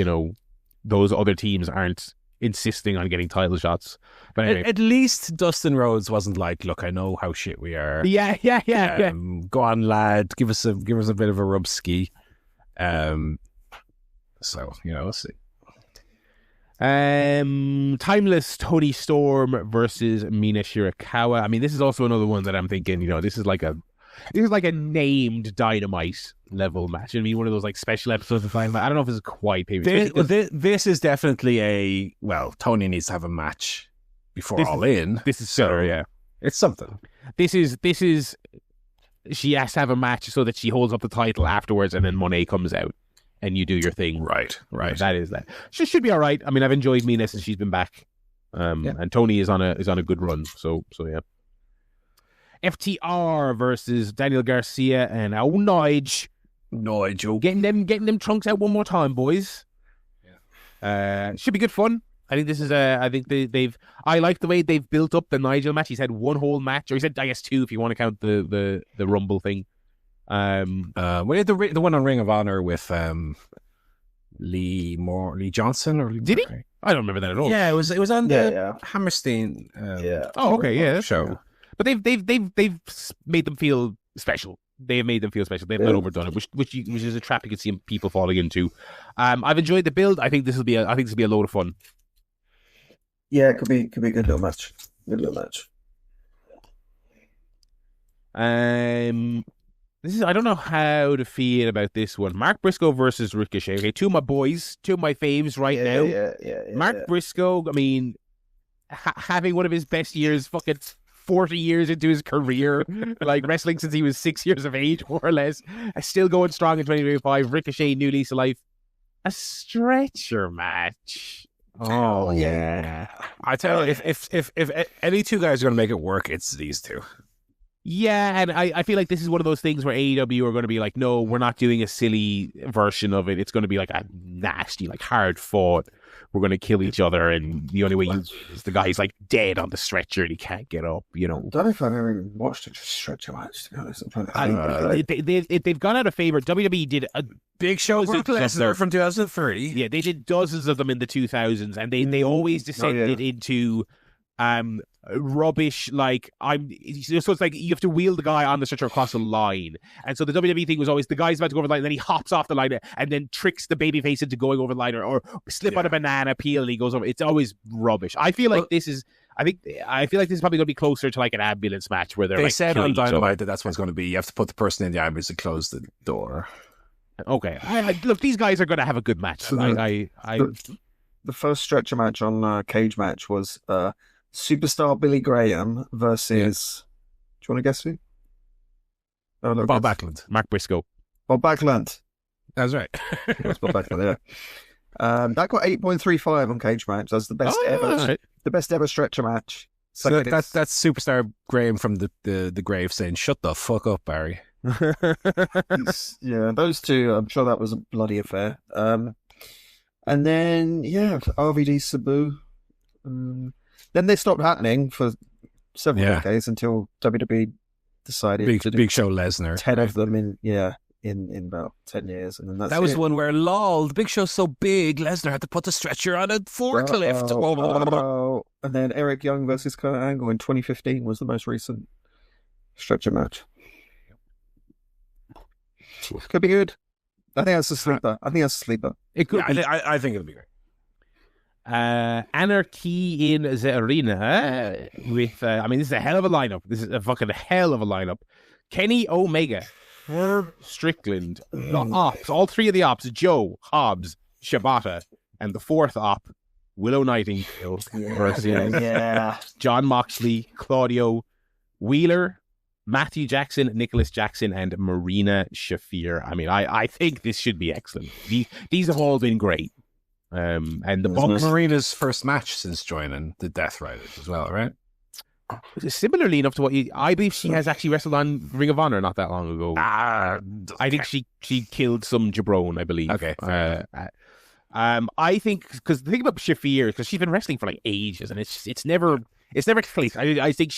A: those other teams aren't insisting on getting title shots. But anyway.
B: At least Dustin Rhodes wasn't like, look, I know how shit we are.
A: Yeah.
B: Go on, lad, give us a bit of a rub ski. So, we'll see.
A: Timeless Tony Storm versus Mina Shirakawa. I mean, this is also another one that I'm thinking, this is like a named Dynamite level match. I mean, one of those like special episodes of Dynamite. I don't know if it's quite
B: this is definitely Tony needs to have a match before All In.
A: This is so yeah.
B: It's something.
A: This is she has to have a match so that she holds up the title afterwards, and then Monet comes out. And you do your thing.
B: Right.
A: That is that. She should be all right. I mean, I've enjoyed Mina since she's been back. And Tony is on a good run. So yeah. FTR versus Daniel Garcia and Nigel. Getting them trunks out one more time, boys. Yeah. Should be good fun. I think this is I think I like the way they've built up the Nigel match. He's had one whole match, or he said, I guess, 2 if you want to count the Rumble thing.
B: We had the one on Ring of Honor with Lee Johnson, or
A: did he? I don't remember that at all.
B: Yeah, it was on the Hammerstein.
A: Oh, okay, yeah,
B: show.
A: Yeah. But they've made them feel special. They have made them feel special. They've not overdone it, which is a trap you can see people falling into. I've enjoyed the build. I think this will be a load of fun.
C: Yeah, it could be a good little match.
A: I don't know how to feel about this one. Mark Briscoe versus Ricochet. Okay, 2 of my boys, 2 of my faves right now.
C: Yeah.
A: Mark Briscoe, I mean, having one of his best years, fucking 40 years into his career, like wrestling since he was 6 years of age, more or less, still going strong in 2025. Ricochet, new lease of life. A stretcher match.
B: Oh yeah. I tell you, if any 2 guys are going to make it work, it's these 2.
A: Yeah, and I feel like this is one of those things where AEW are going to be like, no, we're not doing a silly version of it. It's going to be like a nasty, like hard fought we're going to kill each other, and the only way is the guy's like dead on the stretcher and he can't get up. You know,
C: I don't know if I've ever even watched a stretcher match. To be honest, I'm trying to
A: they've gone out of favor. WWE did a
B: Big Show Lesnar from 2003.
A: Yeah, they did dozens of them in the 2000s, and they always descended into rubbish. Like so it's like you have to wheel the guy on the stretcher across a line, and so the WWE thing was always the guy's about to go over the line, and then he hops off the line and then tricks the babyface into going over the line, or slip on a banana peel and he goes over. It's always rubbish. I feel like this is. I feel like this is probably going to be closer to like an ambulance match where they
B: said on Dynamite that's what it's going to be. You have to put the person in the ambulance and close the door.
A: Okay, look, these guys are going to have a good match. So the
C: first stretcher match on Cage Match was Superstar Billy Graham versus. Do you want to guess who?
B: Oh, look, Bob Backlund,
A: Mark Briscoe,
C: Bob Backlund.
B: That's right.
C: That's Bob Backlund. Yeah. That got 8.35 on Cage Match. That's the best ever. Right. The best ever stretcher match.
B: So like that's Superstar Graham from the grave saying, "Shut the fuck up, Barry."
C: Yeah, those two. I'm sure that was a bloody affair. And then RVD Sabu. Then they stopped happening for several decades until WWE decided to do
B: Big Show Lesnar.
C: 10 of them in about 10 years, and then
B: that was one where the Big Show's so big, Lesnar had to put the stretcher on a forklift.
C: And then Eric Young versus Kurt Angle in 2015 was the most recent stretcher match. Could be good. I think that's a sleeper.
B: It could. I think it'll be great.
A: Anarchy in the Arena with. This is a hell of a lineup. This is a fucking hell of a lineup. Kenny Omega, Herb Strickland, the Ops, all three of the Ops, Joe, Hobbs, Shibata, and the fourth Op, Willow Nightingale versus John Moxley, Claudio, Wheeler, Matthew Jackson, Nicholas Jackson, and Marina Shafir. I think this should be excellent. These have all been great. And the Bucks.
B: Marina's first match since joining the Death Riders as well, right?
A: Similarly enough to I believe she has actually wrestled on Ring of Honor not that long ago. I think she killed some jabron, I believe.
B: Okay.
A: I think because the thing about Shafir, because she's been wrestling for like ages, and it's never clicked. I think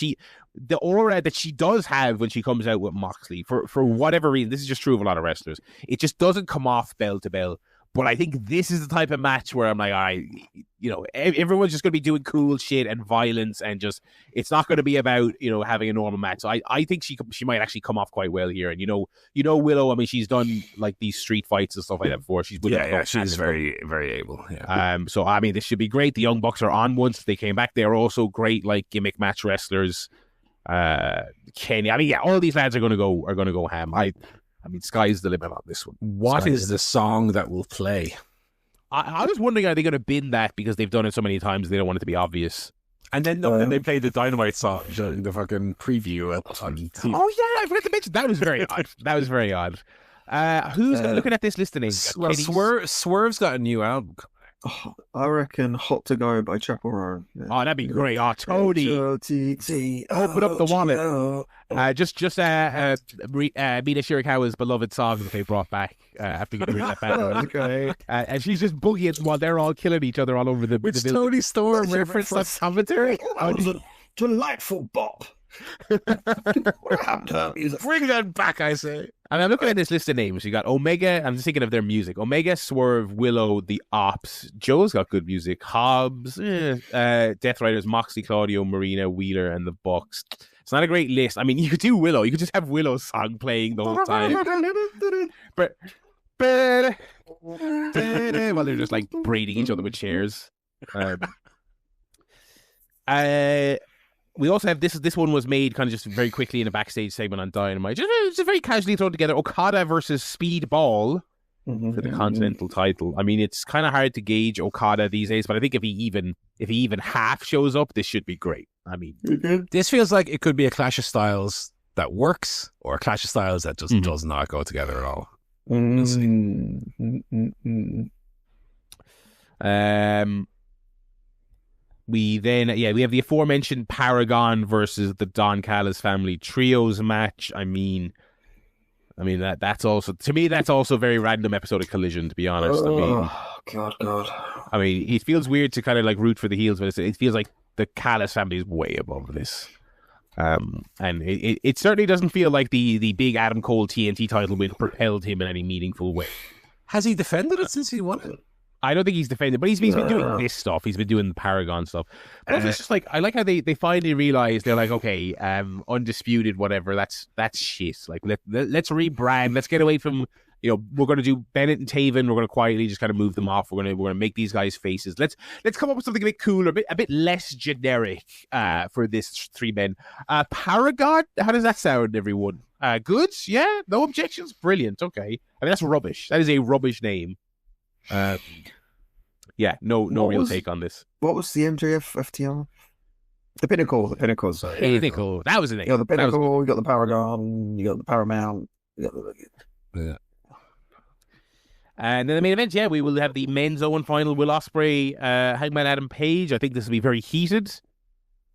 A: the aura that she does have when she comes out with Moxley, for whatever reason, this is just true of a lot of wrestlers, it just doesn't come off bell to bell. But I think this is the type of match where I'm like, everyone's just going to be doing cool shit and violence, and just it's not going to be about having a normal match. So I think she might actually come off quite well here. And Willow, she's done like these street fights and stuff like that before. She's
B: she's very very able. Yeah.
A: So this should be great. The Young Bucks are on once they came back. They're also great like gimmick match wrestlers. Kenny, all these lads are going to go ham. Sky's the limit on this one.
B: What is the song that will play?
A: I was wondering, are they going to bin that because they've done it so many times they don't want it to be obvious?
B: And then they played the Dynamite song in the fucking preview on TV.
A: Oh yeah, I forgot to mention that was very odd. That was very odd. Who's looking at this list of names?
B: Swerve's got a new album.
C: I reckon "Hot to Go" by Chapel Roan.
A: Yeah. Oh, that'd be great. Oh, Tony, open up the wallet. Mina Shirakawa's beloved song that they brought back after getting rid of that band.
C: Okay.
A: And she's just boogieing while they're all killing each other all over the.
B: Which Tony Storm reference on commentary?
C: That was a delightful bop. What happened to her music?
B: Bring that back, I say.
A: I'm looking at this list of names. You got Omega. I'm just thinking of their music. Omega, Swerve, Willow, the Ops. Joe's got good music. Hobbs, Death Riders, Moxley, Claudio, Marina, Wheeler, and the Bucks. It's not a great list. You could do Willow. You could just have Willow's song playing the whole time. While they're just like braiding each other with chairs. We also have this one was made kind of just very quickly in a backstage segment on Dynamite. Just very casually thrown together. Okada versus Speedball for the Continental title. It's kind of hard to gauge Okada these days, but I think if he even half shows up, this should be great.
B: This feels like it could be a clash of styles that works, or a clash of styles that just does not go together at all. We'll see.
A: We have the aforementioned Paragon versus the Don Callis family trios match. I mean, that's also, to me, that's also a very random episode of Collision, to be honest.
C: God.
A: I mean, it feels weird to kind of like root for the heels, but it feels like the Callis family is way above this. And it certainly doesn't feel like the big Adam Cole TNT title win propelled him in any meaningful way.
B: Has he defended it since he won it?
A: I don't think he's defended, but he's been doing this stuff. He's been doing the Paragon stuff. But it's just like, I like how they finally realize, they're like, okay, undisputed, whatever. That's shit. Like let's rebrand. Let's get away from, we're going to do Bennett and Taven. We're going to quietly just kind of move them off. We're going to make these guys faces. Let's come up with something a bit cooler, a bit less generic for this three men. Paragon. How does that sound, everyone? Good. Yeah. No objections. Brilliant. Okay. I mean, that's rubbish. That is a rubbish name. Yeah, no real take on this.
C: What was the MJF FTR? The Pinnacle. Sorry.
A: Pinnacle. That was the name.
C: You got the Pinnacle, you got the Paragon, you got the Paramount.
B: Yeah.
A: And then the main event, we will have the men's Owen final. Will Ospreay, Hangman Adam Page. I think this will be very heated.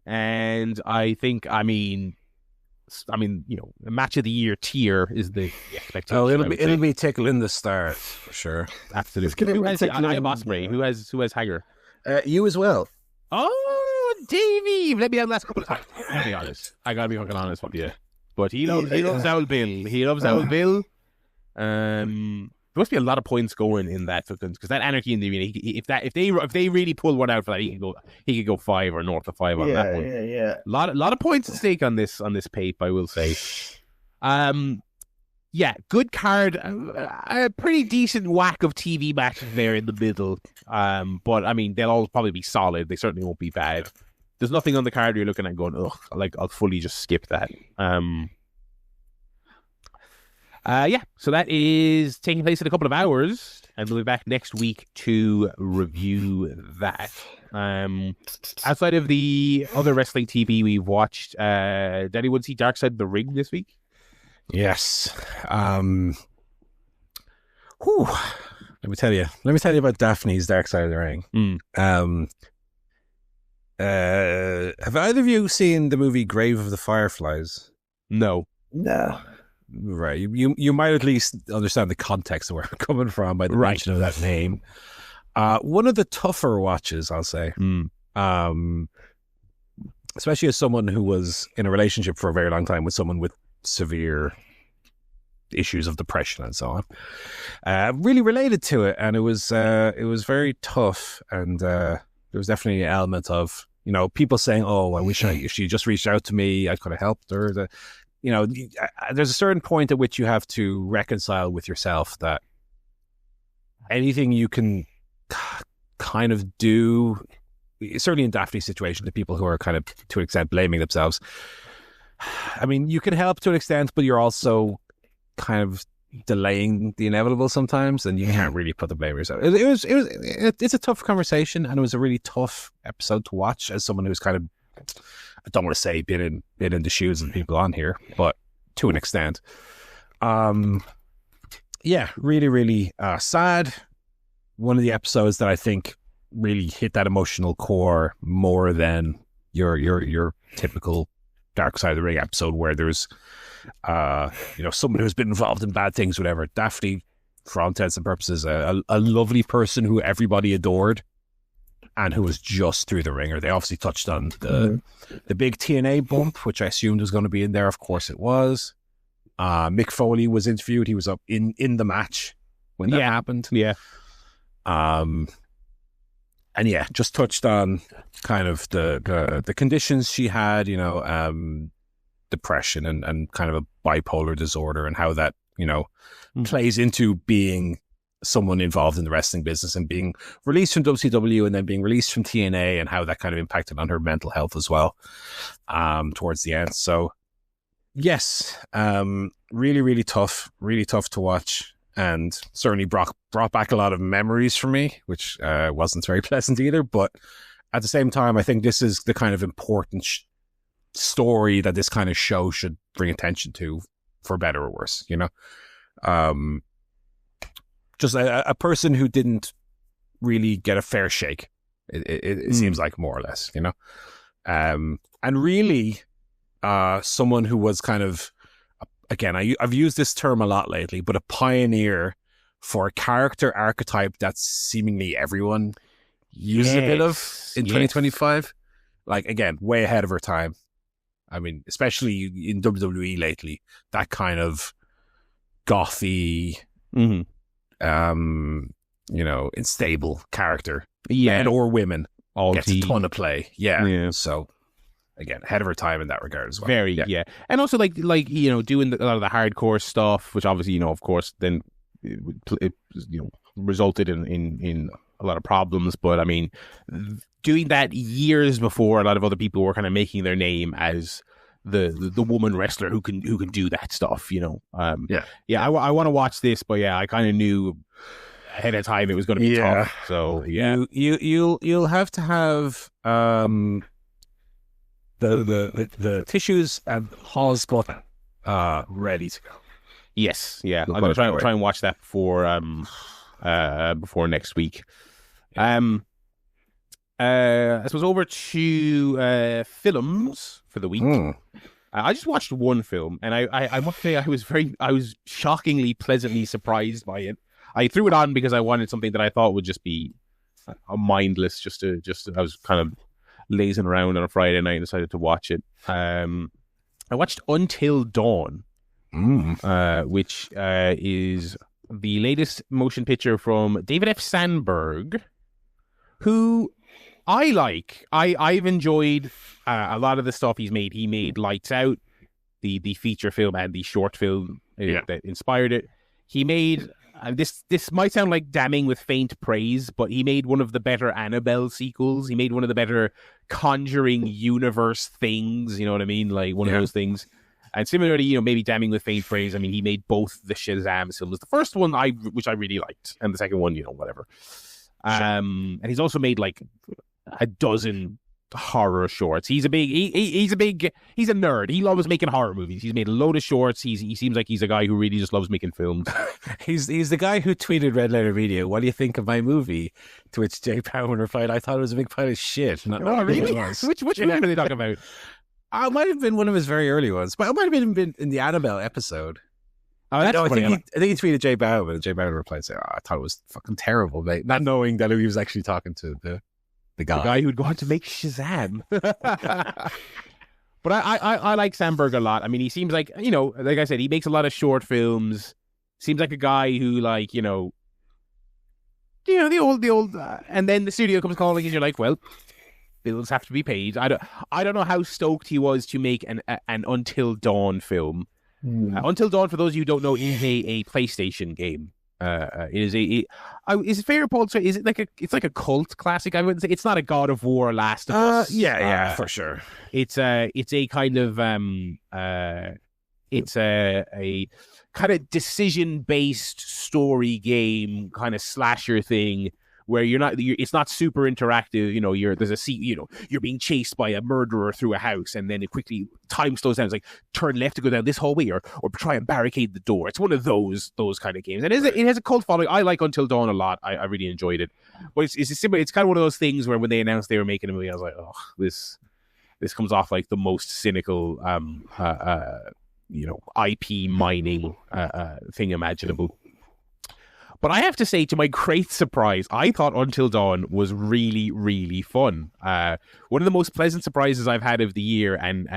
A: And I think, a match of the year tier is the expectation.
B: Oh, it'll be Tickle in the start for sure.
A: Absolutely. Who has Ospreay? Who has Hager?
B: You as well.
A: Oh, Davey! Let me have the last couple of times. I'll be honest. I gotta be fucking honest with you. But he loves Owl Bill. He loves Owl Bill. There must be a lot of points going in that because that Anarchy in the Arena. If they really pull one out for that, he could go 5 or north of 5 on that one.
C: Yeah.
A: A lot of points at stake on this pape, I will say. Good card. A pretty decent whack of TV matches there in the middle. But I mean, they'll all probably be solid. They certainly won't be bad. There's nothing on the card you're looking at going, ugh, like I'll fully just skip that. So that is taking place in a couple of hours, and we'll be back next week to review that. Outside of the other wrestling TV we've watched, did anyone see Dark Side of the Ring this week?
B: Yes. Let me tell you about Daphne's Dark Side of the Ring. Have either of you seen the movie Grave of the Fireflies?
A: No.
B: Right. You might at least understand the context of where I'm coming from by the mention of that name. One of the tougher watches, I'll say. Especially as someone who was in a relationship for a very long time with someone with severe issues of depression and so on. Really related to it, and it was very tough, and there was definitely an element of, people saying, "Oh, I wish if she just reached out to me, I could have helped her." There's a certain point at which you have to reconcile with yourself that anything you can kind of do, certainly in Daphne's situation, the people who are kind of to an extent blaming themselves. I mean, you can help to an extent, but you're also kind of delaying the inevitable sometimes, and you can't really put the blame on yourself. It's a tough conversation, and it was a really tough episode to watch as someone who's kind of, I don't want to say been in the shoes of people on here, but to an extent. Really, really sad. One of the episodes that I think really hit that emotional core more than your typical Dark Side of the Ring episode where there's someone who's been involved in bad things, whatever. Daffney, for all intents and purposes, a lovely person who everybody adored and who was just through the ringer. They obviously touched on the big TNA bump, which I assumed was going to be in there. Of course it was. Mick Foley was interviewed. He was up in the match when that happened.
A: Yeah.
B: Just touched on kind of the conditions she had, depression and kind of a bipolar disorder, and how that, plays into being someone involved in the wrestling business and being released from WCW and then being released from TNA, and how that kind of impacted on her mental health as well towards the end. So yes, really, really tough to watch, and certainly brought back a lot of memories for me, which wasn't very pleasant either. But at the same time, I think this is the kind of important story that this kind of show should bring attention to, for better or worse, just a person who didn't really get a fair shake, it seems like, more or less, and really someone who was kind of again, I've used this term a lot lately, but a pioneer for a character archetype that seemingly everyone uses a bit of in 2025. Like, again, way ahead of her time. I mean, especially in WWE lately, that kind of gothy, unstable character, men or women, gets a ton of play. Yeah. So, again, ahead of her time in that regard as well.
A: Very, and also like doing a lot of the hardcore stuff, which obviously, of course, then it resulted in a lot of problems. But I mean, doing that years before a lot of other people were kind of making their name as the woman wrestler who can do that stuff. I want to watch this, but I kind of knew ahead of time it was going to be tough. So
B: you'll have to have the tissues and pause button ready to go.
A: Yes, I'm going to try and watch that before next week. I suppose over to films for the week. I just watched one film, and I must say I was shockingly pleasantly surprised by it. I threw it on because I wanted something that I thought would just be mindless. Just I was kind of lazing around on a Friday night and decided to watch it. I watched Until Dawn, which is the latest motion picture from David F. Sandberg, who I like. I've enjoyed a lot of the stuff he's made. He made Lights Out, the feature film, and the short film that inspired it. He made this might sound like damning with faint praise, but he made one of the better Annabelle sequels. He made one of the better Conjuring universe things. You know what I mean? Like one of those things. And similarly, maybe damning with faint praise. I mean, he made both the Shazam films. The first one, which I really liked, and the second one, whatever. And he's also made like a dozen horror shorts. He's a nerd. He loves making horror movies. He's made a load of shorts. He seems like he's a guy who really just loves making films.
B: He's the guy who tweeted Red Letter Media, "What do you think of my movie?" To which Jay Powell replied, "I thought it was a big pile of shit."
A: Oh, really? Which movie are they talking about?
B: It might have been one of his very early ones, but it might have been in the Annabelle episode.
A: Oh, that's funny.
B: I think he tweeted Jay Bowen, and Jay Bowen replied, saying, I thought it was fucking terrible, mate. Not knowing that he was actually talking to the guy
A: who'd go on to make Shazam. But I like Sandberg a lot. I mean, he seems like, like I said, he makes a lot of short films. Seems like a guy who, like, the old, and then the studio comes calling, and you're like, well, bills have to be paid. I don't know how stoked he was to make an Until Dawn film. Until Dawn, for those of you who don't know, is a PlayStation game. Is it fair, Paul? Is it it's like a cult classic? I wouldn't say it's not a God of War, Last of Us.
B: For sure.
A: It's a kind of it's a kind of decision based story game, kind of slasher thing. Where it's not super interactive. You're being chased by a murderer through a house, and then it quickly time slows down. It's like turn left to go down this hallway, or try and barricade the door. It's one of those kind of games, and it has a cult following. I like Until Dawn a lot. I really enjoyed it. But it's similar. It's kind of one of those things where when they announced they were making a movie, I was like, oh, this comes off like the most cynical, IP mining thing imaginable. But I have to say, to my great surprise, I thought Until Dawn was really, really fun. One of the most pleasant surprises I've had of the year, and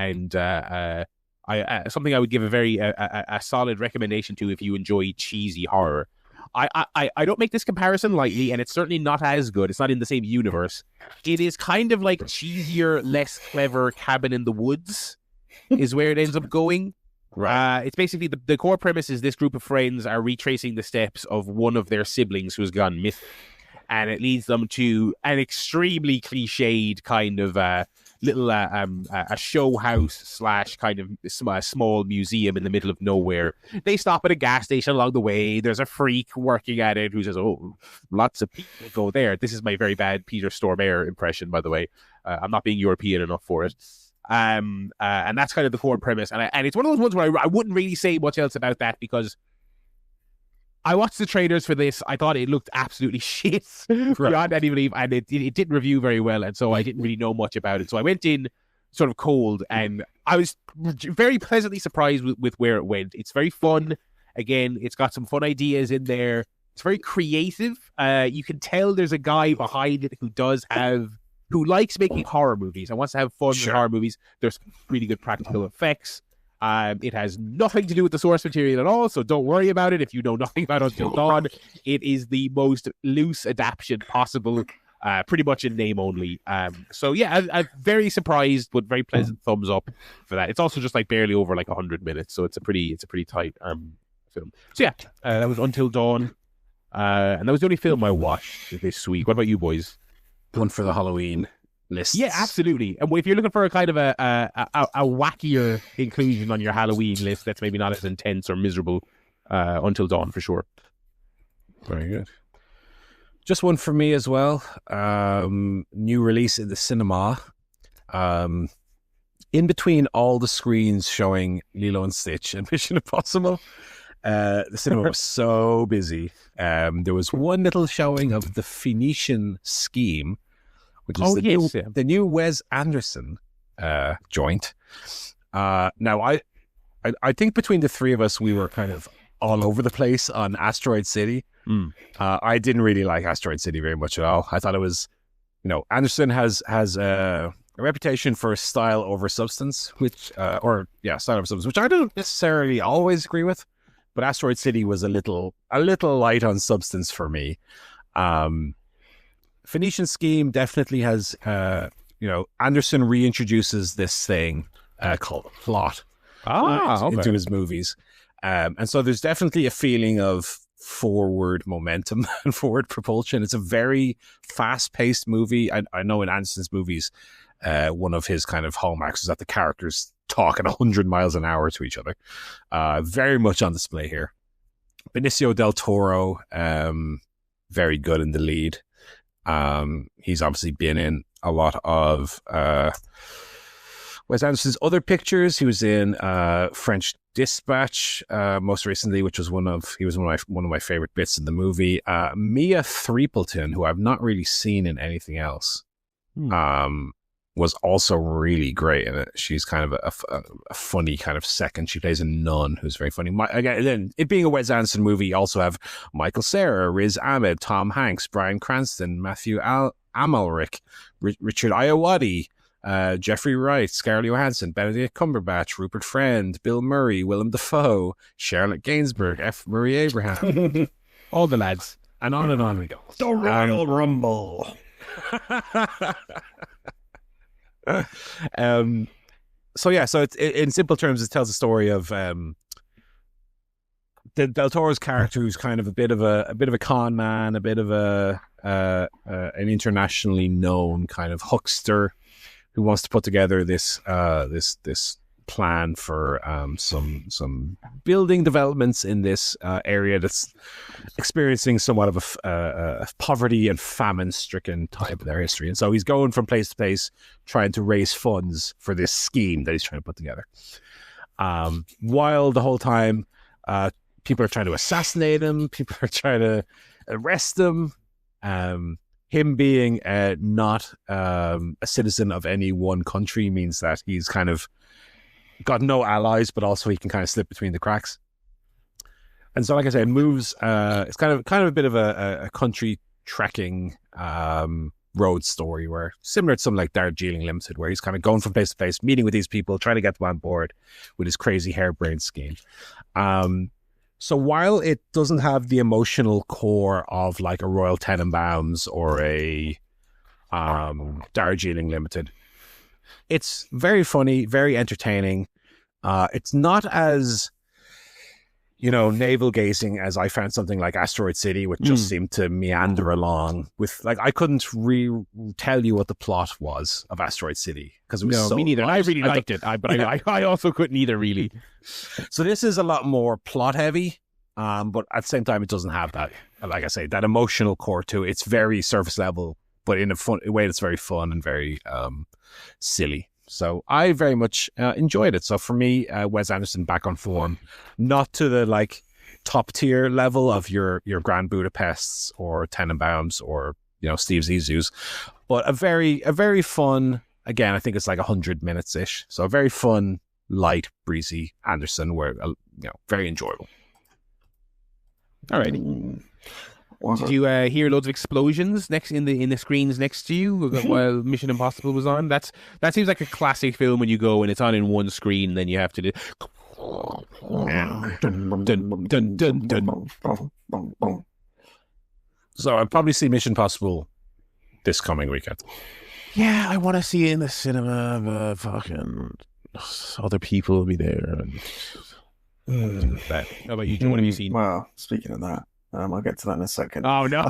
A: something I would give a very a solid recommendation to if you enjoy cheesy horror. I don't make this comparison lightly, and it's certainly not as good. It's not in the same universe. It is kind of like cheesier, less clever Cabin in the Woods is where it ends up going. Right. It's basically the core premise is this group of friends are retracing the steps of one of their siblings who's gone missing, and it leads them to an extremely cliched kind of little a show house / kind of a small museum in the middle of nowhere. They stop at a gas station along the way. There's a freak working at it who says, "Oh, lots of people go there." This is my very bad Peter Stormare impression, by the way. I'm not being European enough for it. And that's kind of the core premise, and it's one of those ones where I wouldn't really say much else about that because I watched the trailers for this. I thought it looked absolutely shit beyond any belief, and it didn't review very well, and so I didn't really know much about it. So I went in sort of cold, and I was very pleasantly surprised with where it went. It's very fun. Again, it's got some fun ideas in there. It's very creative. You can tell there's a guy behind it who likes making horror movies and wants to have fun with horror movies. There's really good practical effects. It has nothing to do with the source material at all, so don't worry about it if you know nothing about Until Dawn. It is the most loose adaptation possible, pretty much in name only. So yeah, I'm very surprised, but very pleasant thumbs up for that. It's also just like barely over like 100 minutes, so it's a pretty tight film. So yeah, that was Until Dawn, and that was the only film I watched this week. What about you boys?
B: One for the Halloween list.
A: Yeah, absolutely. And if you're looking for a kind of a wackier inclusion on your Halloween list that's maybe not as intense or miserable, Until Dawn for sure.
B: Very good. Just one for me as well. New release in the cinema. In between all the screens showing Lilo and Stitch and Mission Impossible, the cinema was so busy. There was one little showing of the Phoenician Scheme, which is the new Wes Anderson joint. Now, I think between the three of us, we were kind of all over the place on Asteroid City. I didn't really like Asteroid City very much at all. I thought it was, Anderson has a reputation for style over substance, style over substance, which I don't necessarily always agree with. But Asteroid City was a little light on substance for me. Phoenician Scheme definitely has, Anderson reintroduces this thing called a plot into his movies. And so there's definitely a feeling of forward momentum and forward propulsion. It's a very fast-paced movie. I know in Anderson's movies, one of his kind of hallmarks is that the characters talk at 100 miles an hour to each other. Very much on display here. Benicio del Toro, very good in the lead. He's obviously been in a lot of Wes Anderson's other pictures. He was in French Dispatch most recently, which was one of my favorite bits in the movie. Mia Threepleton, who I've not really seen in anything else, was also really great in it. She's kind of a funny kind of second. She plays a nun who's very funny. Again, it being a Wes Anderson movie, you also have Michael Cera, Riz Ahmed, Tom Hanks, Bryan Cranston, Matthew Amalric, Richard Ayoade, Jeffrey Wright, Scarlett Johansson, Benedict Cumberbatch, Rupert Friend, Bill Murray, Willem Dafoe, Charlotte Gainsbourg, F. Murray Abraham.
A: All the lads.
B: And on we go.
C: The Royal Rumble.
B: So it's in simple terms, it tells a story of Del Toro's character, who's kind of a bit of a con man, a bit of an internationally known kind of huckster who wants to put together this plan for some building developments in this area that's experiencing somewhat of a poverty and famine-stricken time of their history. And so he's going from place to place trying to raise funds for this scheme that he's trying to put together. While the whole time people are trying to assassinate him, people are trying to arrest him. Him being not a citizen of any one country means that he's kind of got no allies, but also he can kind of slip between the cracks. And so, like I said, it moves. It's kind of a bit of a country trekking road story, where similar to something like Darjeeling Limited, where he's kind of going from place to place, meeting with these people, trying to get them on board with his crazy harebrained scheme. So while it doesn't have the emotional core of like a Royal Tenenbaums or a Darjeeling Limited, it's very funny, very entertaining. It's not as, navel gazing as I found something like Asteroid City, which just seemed to meander along with, like, I couldn't tell you what the plot was of Asteroid City because it was
A: me neither. I really liked it, but I also couldn't either, really.
B: So this is a lot more plot heavy, but at the same time, it doesn't have that, like I say, that emotional core to it. It's very surface level, but in a way that's very fun and very silly. So I very much enjoyed it. So for me, Wes Anderson back on form, not to the like top tier level of your Grand Budapests or Tenenbaums or Steve Zissou's, but a very fun again, I think it's like 100 minutes ish. So a very fun, light, breezy Anderson, where very enjoyable.
A: All right. Did you hear loads of explosions next in the screens next to you while Mission Impossible was on? That seems like a classic film when you go and it's on in one screen, then you have to do. Dun, dun, dun, dun, dun.
B: So I'll probably see Mission Impossible this coming weekend.
A: Yeah, I want to see it in the cinema, but fucking other people will be there. How about you, John? What have you seen?
C: Well, speaking of that, I'll get to that in a second.
A: Oh no!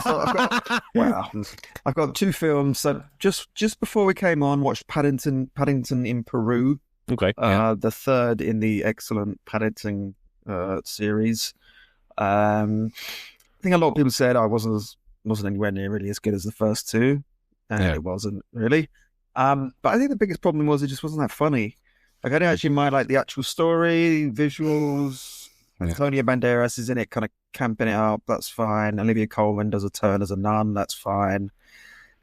C: I've got 2 films. So just before we came on, watched Paddington in Peru.
A: Okay.
C: The third in the excellent Paddington series. I think a lot of people said I wasn't anywhere near really as good as the first 2, and it wasn't really. But I think the biggest problem was it just wasn't that funny. Like, I didn't actually mind like the actual story, visuals. Antonio Banderas is in it, kind of camping it up. That's fine. Olivia Colman does a turn as a nun. That's fine.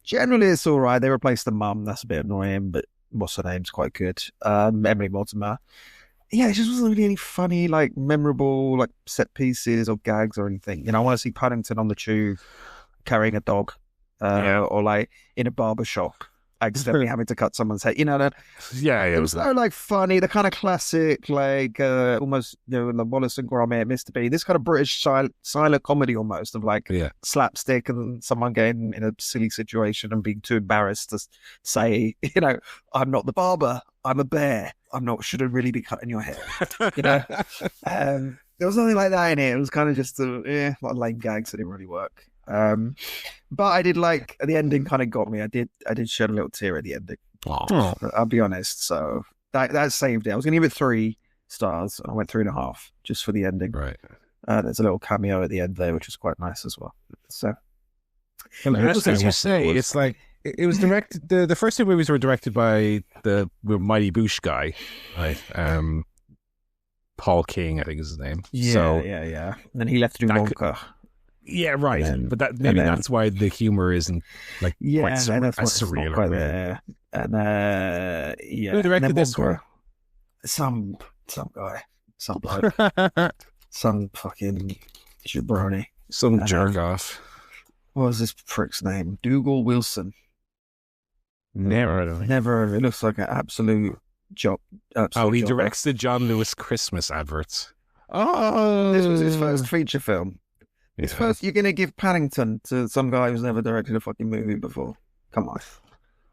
C: Generally, it's all right. They replaced the mum. That's a bit annoying, but what's her name's quite good. Emily Mortimer. Yeah, it just wasn't really any funny, like memorable, like set pieces or gags or anything. I want to see Paddington on the tube carrying a dog, or like in a barber shop, accidentally having to cut someone's head. That.
B: Yeah, it was
C: so like funny, the kind of classic, like almost the Wallace and Gromit, Mr. B. This kind of British silent comedy almost of like slapstick and someone getting in a silly situation and being too embarrassed to say, I'm not the barber, I'm a bear. Shouldn't really be cutting your hair. There was nothing like that in it. It was kind of just a lot of lame gags that didn't really work. But I did like the ending. Kind of got me. I did shed a little tear at the ending. I'll be honest. So that saved it. I was going to give it 3 stars, and I went 3.5 just for the ending.
B: Right.
C: There's a little cameo at the end there, which is quite nice as well. So,
B: as you say, it's like it was directed. The first 2 movies were directed by the Mighty Boosh guy, right? Paul King, I think is his name.
C: Yeah. And then he left to do Wonka.
B: Yeah, right. But that's why the humor isn't like quite surreal.
C: Quite there. And
B: who directed this one?
C: Some guy, some bloke, some fucking jabroni,
B: some jerk off.
C: What was this prick's name? Dougal Wilson.
A: Never heard of it.
C: It looks like an absolute job.
B: He directs the John Lewis Christmas adverts.
C: Oh, this was his first feature film. His first. You're gonna give Paddington to some guy who's never directed a fucking movie before? Come on.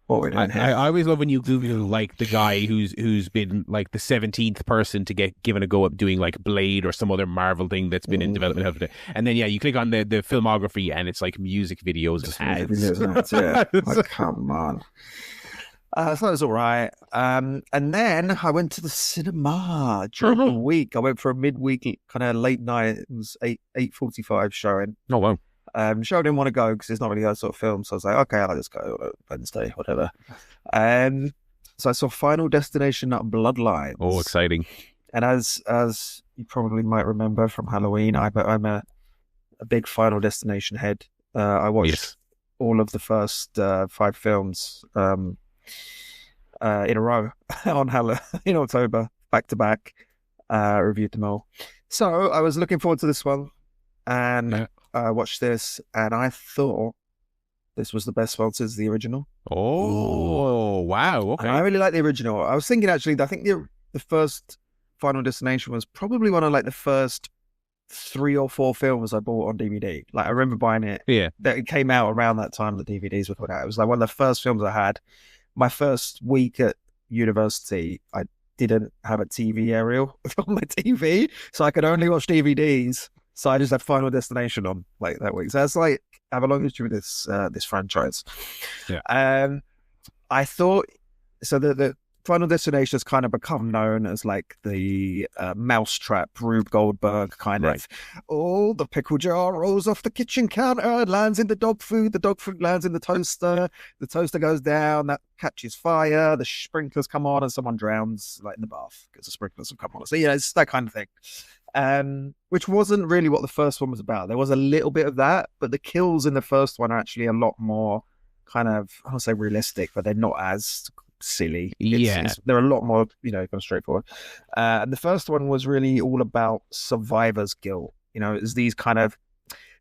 C: What we're doing here.
A: I always love when you Google like the guy who's been like the 17th person to get given a go at doing like Blade or some other Marvel thing that's been in development. And then you click on the filmography and it's like music videos and ads.
C: Like, come on. So that was all right. And then I went to the cinema during the week. I went for a midweek kind of late night. It was 8:45 showing.
A: Oh, wow.
C: Show didn't want to go because it's not really that sort of film. So I was like, okay, I'll just go Wednesday, whatever. So I saw Final Destination Bloodlines.
A: Oh, exciting.
C: And as you probably might remember from Halloween, I'm a big Final Destination head. I watched all of the first 5 films in a row in October, back to back. Reviewed them all. So I was looking forward to this one, and I watched this, and I thought this was the best one since the original.
A: Oh, wow! Okay,
C: and I really like the original. I was thinking actually, I think the first Final Destination was probably one of like the first 3 or 4 films I bought on DVD. Like I remember buying it.
A: Yeah,
C: that it came out around that time the DVDs were put out. It was like one of the first films I had. My first week at university, I didn't have a TV aerial on my TV, so I could only watch DVDs. So I just had Final Destination on like that week. So that's like I have a long history with this franchise.
A: Yeah.
C: I thought so. The Final Destination has kind of become known as like the mousetrap Rube Goldberg kind of. Oh, the pickle jar rolls off the kitchen counter, lands in the dog food lands in the toaster goes down, that catches fire, the sprinklers come on and someone drowns like in the bath because the sprinklers have come on. So it's that kind of thing. Which wasn't really what the first one was about. There was a little bit of that, but the kills in the first one are actually a lot more kind of, I don't say realistic, but they're not as silly.
A: Yeah.
C: They're a lot more, kind of straightforward. And the first one was really all about survivor's guilt. It's these kind of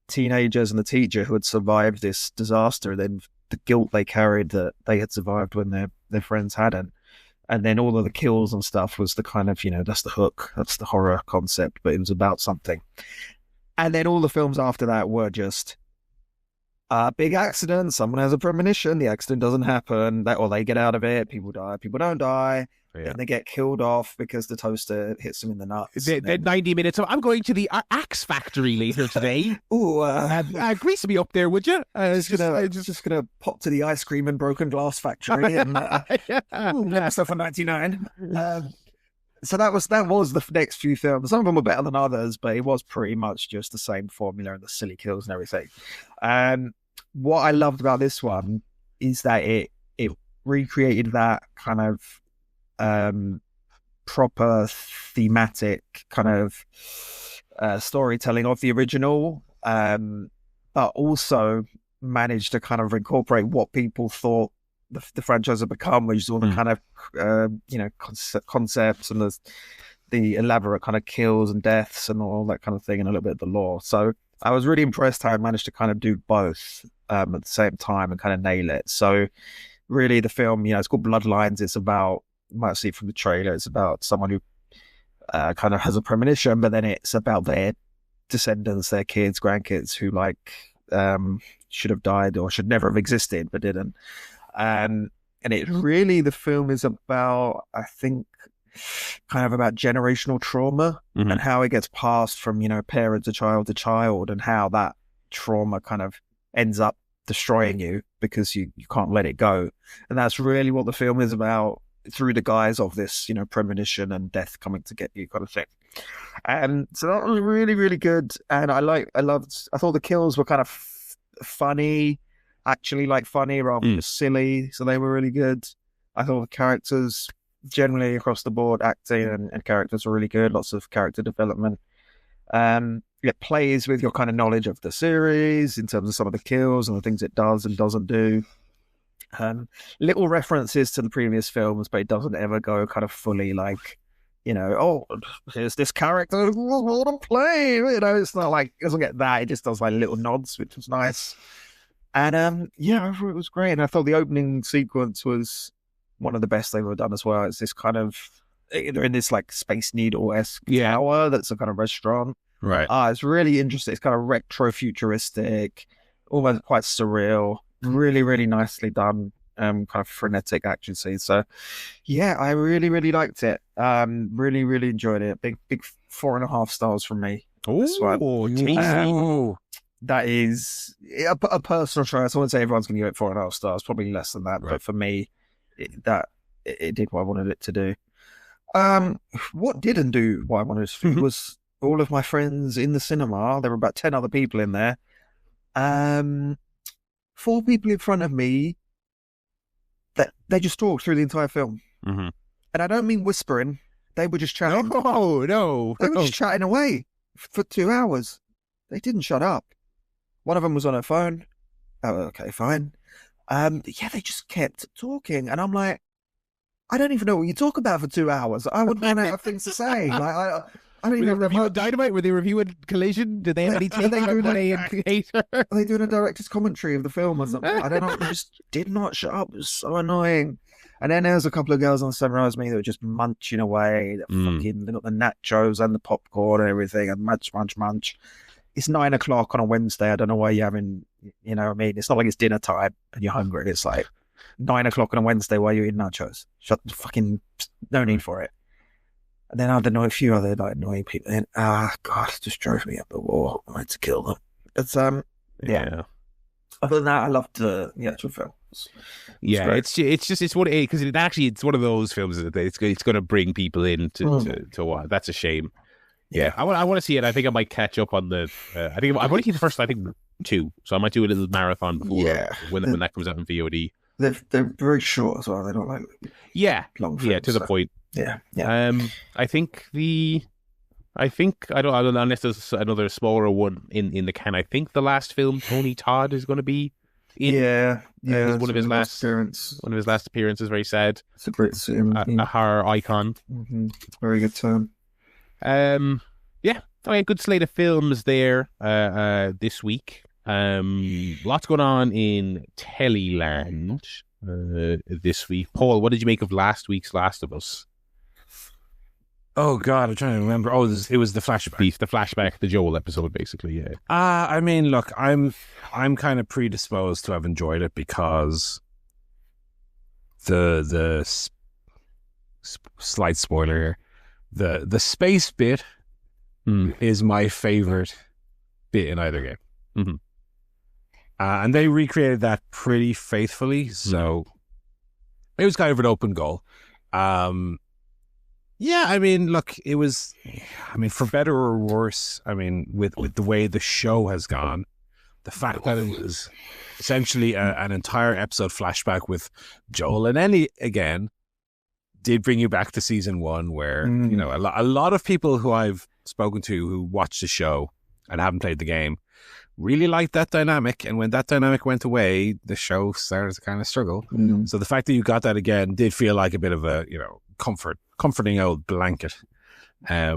C: teenagers and the teacher who had survived this disaster, then the guilt they carried that they had survived when their friends hadn't. And then all of the kills and stuff was the kind of, that's the hook, that's the horror concept, but it was about something. And then all the films after that were just big accident, someone has a premonition, the accident doesn't happen, or they get out of it, people die, people don't die, and they get killed off because the toaster hits them in the nuts.
A: They're 90 minutes of, I'm going to the axe factory later today.
C: Ooh,
A: grease me up there, would you?
C: Just gonna pop to the ice cream and broken glass factory and stuff for 99. So that was the next few films. Some of them were better than others, but it was pretty much just the same formula and the silly kills and everything. What I loved about this one is that it recreated that kind of proper thematic kind of storytelling of the original, but also managed to kind of incorporate what people thought the franchise had become, which is all the kind of concepts and the elaborate kind of kills and deaths and all that kind of thing, and a little bit of the lore. So I was really impressed how I managed to kind of do both at the same time and kind of nail it. So really the film, it's called Bloodlines. It's about, you might see from the trailer, it's about someone who kind of has a premonition, but then it's about their descendants, their kids, grandkids who should have died or should never have existed but didn't. And it really, the film is about, I think, kind of about generational trauma and how it gets passed from, parent to child, and how that trauma kind of ends up destroying you because you can't let it go. And that's really what the film is about, through the guise of this, premonition and death coming to get you kind of thing. And so that was really, really good. And I thought the kills were kind of funny, actually funny rather than just silly. So they were really good. I thought the characters generally across the board, acting and characters were really good. Lots of character development. It plays with your kind of knowledge of the series in terms of some of the kills and the things it does and doesn't do. Little references to the previous films, but it doesn't ever go kind of fully here's this character what I'm playing. It's not it doesn't get that. It just does little nods, which was nice. And I thought it was great. And I thought the opening sequence was one of the best they've ever done as well. It's this kind of, they're in this Space Needle-esque tower that's a kind of restaurant.
B: Right.
C: It's really interesting. It's kind of retro-futuristic, almost quite surreal. Really, really nicely done. Kind of frenetic action scenes. So, yeah, I really, really liked it. Really, really enjoyed it. Big 4.5 stars from me.
A: Oh, tasty.
C: That is a personal choice. I wouldn't say everyone's going to give it 4.5 stars. Probably less than that. Right. But for me, it did what I wanted it to do. What didn't do what I wanted it to do was all of my friends in the cinema. There were about 10 other people in there. 4 people in front of me that they just talked through the entire film. And I don't mean whispering. They were just chatting.
A: Oh, no.
C: They were just chatting away for 2 hours. They didn't shut up. One of them was on her phone. Oh, okay, fine. They just kept talking. And I'm like, I don't even know what you talk about for 2 hours. I would run out of things to say. I don't even
A: review Dynamite. Were they reviewing Collision? Did they have any take on
C: Are they doing a director's commentary of the film or something? I don't know. They just did not shut up. It was so annoying. And then there was a couple of girls on the same row as me that were just munching away. They got the nachos and the popcorn and everything, and munch. It's 9 o'clock on a Wednesday. I don't know why you're having, what I mean? It's not like it's dinner time and you're hungry. It's 9 o'clock on a Wednesday while you're eating nachos. No need for it. And then I don't know a few other annoying people. And God, it just drove me up the wall. I wanted to kill them. It's yeah. Other than that, I loved the actual film.
A: It's one because it's one of those films that it's going to bring people in to watch. That's a shame. Yeah, I want to see it. I think I might catch up on the. I think I've only seen the first. I think 2, so I might do a little marathon before when that comes out in VOD.
C: They're very short as well. They don't long films,
A: to the point.
C: Yeah.
A: I think I don't know unless there's another smaller one in the can. I think the last film Tony Todd is going to be One of his last appearances. Very sad.
C: It's a great scene.
A: A horror icon.
C: Mm-hmm. Very good time.
A: Good slate of films there this week. Lots going on in Teleland this week. Paul, what did you make of last week's Last of Us?
B: Oh God, I'm trying to remember. Oh, it was the flashback.
A: The Joel episode, basically. Yeah.
B: I mean, look, I'm kind of predisposed to have enjoyed it because the slight spoiler here, the space bit is my favorite bit in either game.
A: Mm-hmm.
B: And they recreated that pretty faithfully, so it was kind of an open goal. Yeah, I mean, look, it was, for better or worse, with the way the show has gone, the fact that it was essentially an entire episode flashback with Joel and Ellie again did bring you back to season 1 where, a lot of people who I've spoken to who watched the show and haven't played the game really liked that dynamic, and when that dynamic went away, the show started to kind of struggle.
C: Mm-hmm.
B: So the fact that you got that again did feel like a bit of a, comforting old blanket. I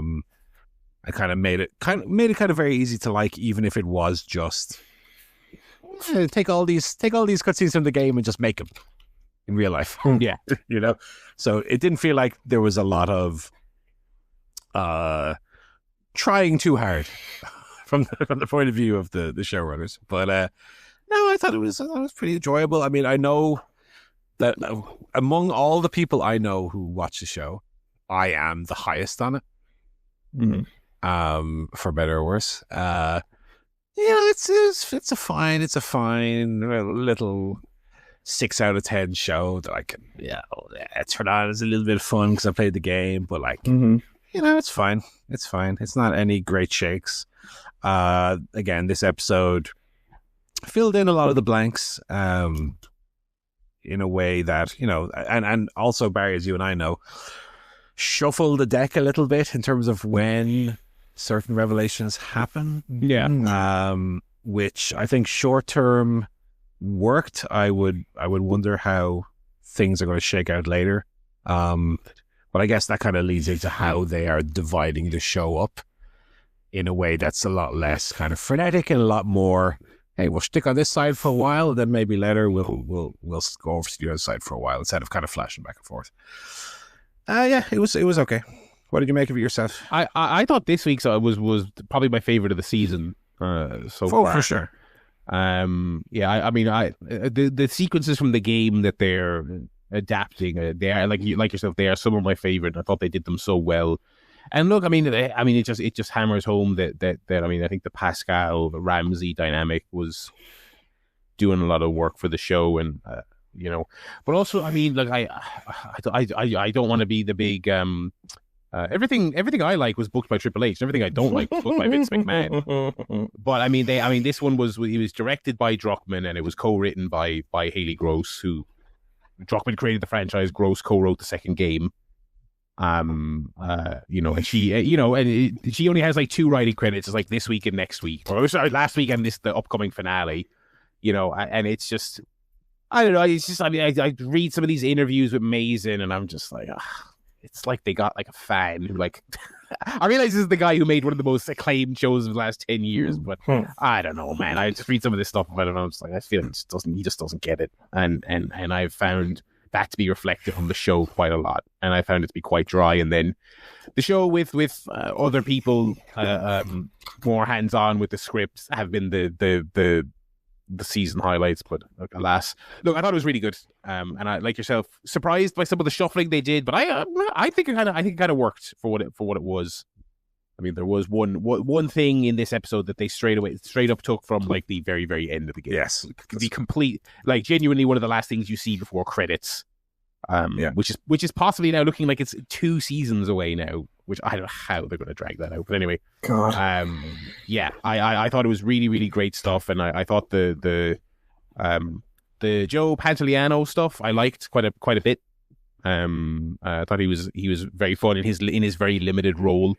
B: kind of made it kind of very easy to like, even if it was just take all these cutscenes from the game and just make them in real life.
A: Yeah,
B: So it didn't feel like there was a lot of trying too hard from the point of view of the showrunners. But no, I thought it was pretty enjoyable. I mean, I know that among all the people I know who watch the show, I am the highest on it.
C: Mm-hmm.
B: For better or worse. It's a fine little 6 out of 10 show that I can turn on as a little bit of fun because I played the game, but it's fine. It's not any great shakes. Again, this episode filled in a lot of the blanks in a way that, and also, Barry, as you and I know, shuffle the deck a little bit in terms of when certain revelations happen.
A: Yeah.
B: Which I think short term worked. I would wonder how things are going to shake out later. But I guess that kind of leads into how they are dividing the show up in a way that's a lot less kind of frenetic and a lot more, hey, we'll stick on this side for a while, and then maybe later we'll go over to the other side for a while instead of kind of flashing back and forth. It was okay. What did you make of it yourself?
A: I thought this week's was probably my favorite of the season so far.
B: For sure.
A: The sequences from the game that they're adapting, they are like yourself. They are some of my favorite. I thought they did them so well. And look, it just hammers home that I think the Pascal Ramsey dynamic was doing a lot of work for the show, and but also, I don't want to be the big everything I like was booked by Triple H, and everything I don't like was booked by Vince McMahon. But this one was directed by Druckmann, and it was co-written by Haley Gross, who Druckmann created the franchise. Gross co-wrote the second game. And she, and she only has like 2 writing credits. It's like this week and next week, or sorry, last week and the upcoming finale. And it's just, I don't know. It's just, I read some of these interviews with Mason, and I'm just like, it's like they got like a fan who I realize this is the guy who made one of the most acclaimed shows of the last 10 years, but I don't know, man. I just read some of this stuff about it, and I'm just like, I feel like he just doesn't get it, and I've found that to be reflected on the show quite a lot, and I found it to be quite dry. And then the show with other people more hands on with the scripts have been the season highlights. But alas, look, I thought it was really good, and I, like yourself, surprised by some of the shuffling they did, but I think it kind of worked for what it was. I mean, there was one thing in this episode that they straight up took from like the very, very end of the game.
B: Yes,
A: the complete, like, genuinely one of the last things you see before credits. Which is possibly now looking like it's 2 seasons away now, which I don't know how they're going to drag that out. But anyway,
C: God.
A: I thought it was really, really great stuff, and I thought the Joe Pantoliano stuff I liked quite a bit. I thought he was very fun in his very limited role.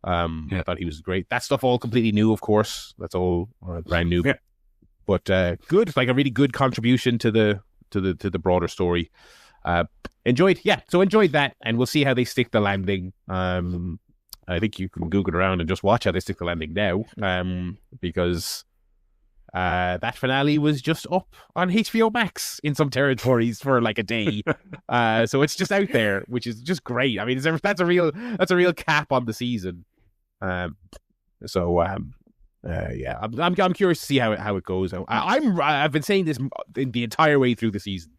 A: I thought he was great. That stuff all completely new, of course. That's all brand new.
B: Yeah.
A: But good, like a really good contribution to the broader story. Enjoyed that, and we'll see how they stick the landing. I think you can Google around and just watch how they stick the landing now, because that finale was just up on HBO Max in some territories for like a day. So it's just out there, which is just great. I mean, that's a real cap on the season. I'm curious to see how it goes. I've been saying this the entire way through the season.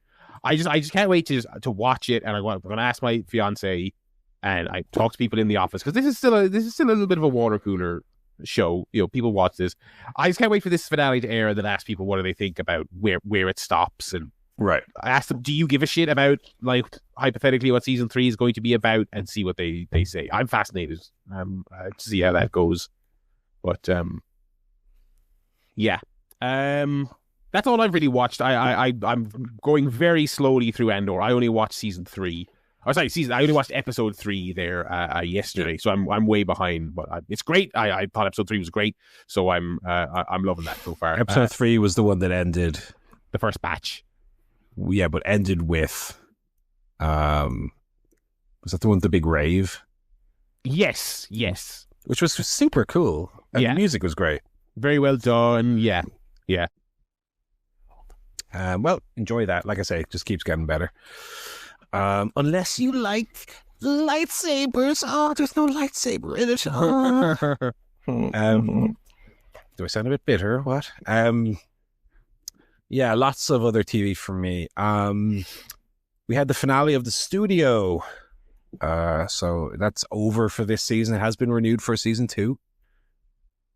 A: I just can't wait to watch it, and I'm going to ask my fiance, and I talk to people in the office, because this is still a little bit of a water cooler show. You know, people watch this. I just can't wait for this finale to air, and then ask people what do they think about where it stops. And
B: right,
A: I ask them, do you give a shit about, like, hypothetically what season 3 is going to be about, and see what they say. I'm fascinated to see how that goes. But that's all I've really watched. I'm going very slowly through Andor. I only watched season 3. I only watched episode 3 there yesterday, so I'm way behind. But it's great. I thought episode 3 was great, so I'm loving that so far.
B: Episode 3 was the one that ended
A: the first batch.
B: Yeah, but ended with was that the one with the big rave?
A: Yes.
B: Which was super cool. And the music was great.
A: Very well done. Yeah.
B: Well, enjoy that. Like I say, it just keeps getting better. Unless you like lightsabers. Oh, there's no lightsaber in it. Do I sound a bit bitter? What? Yeah, lots of other TV for me. We had the finale of The Studio. So that's over for this season. It has been renewed for season 2.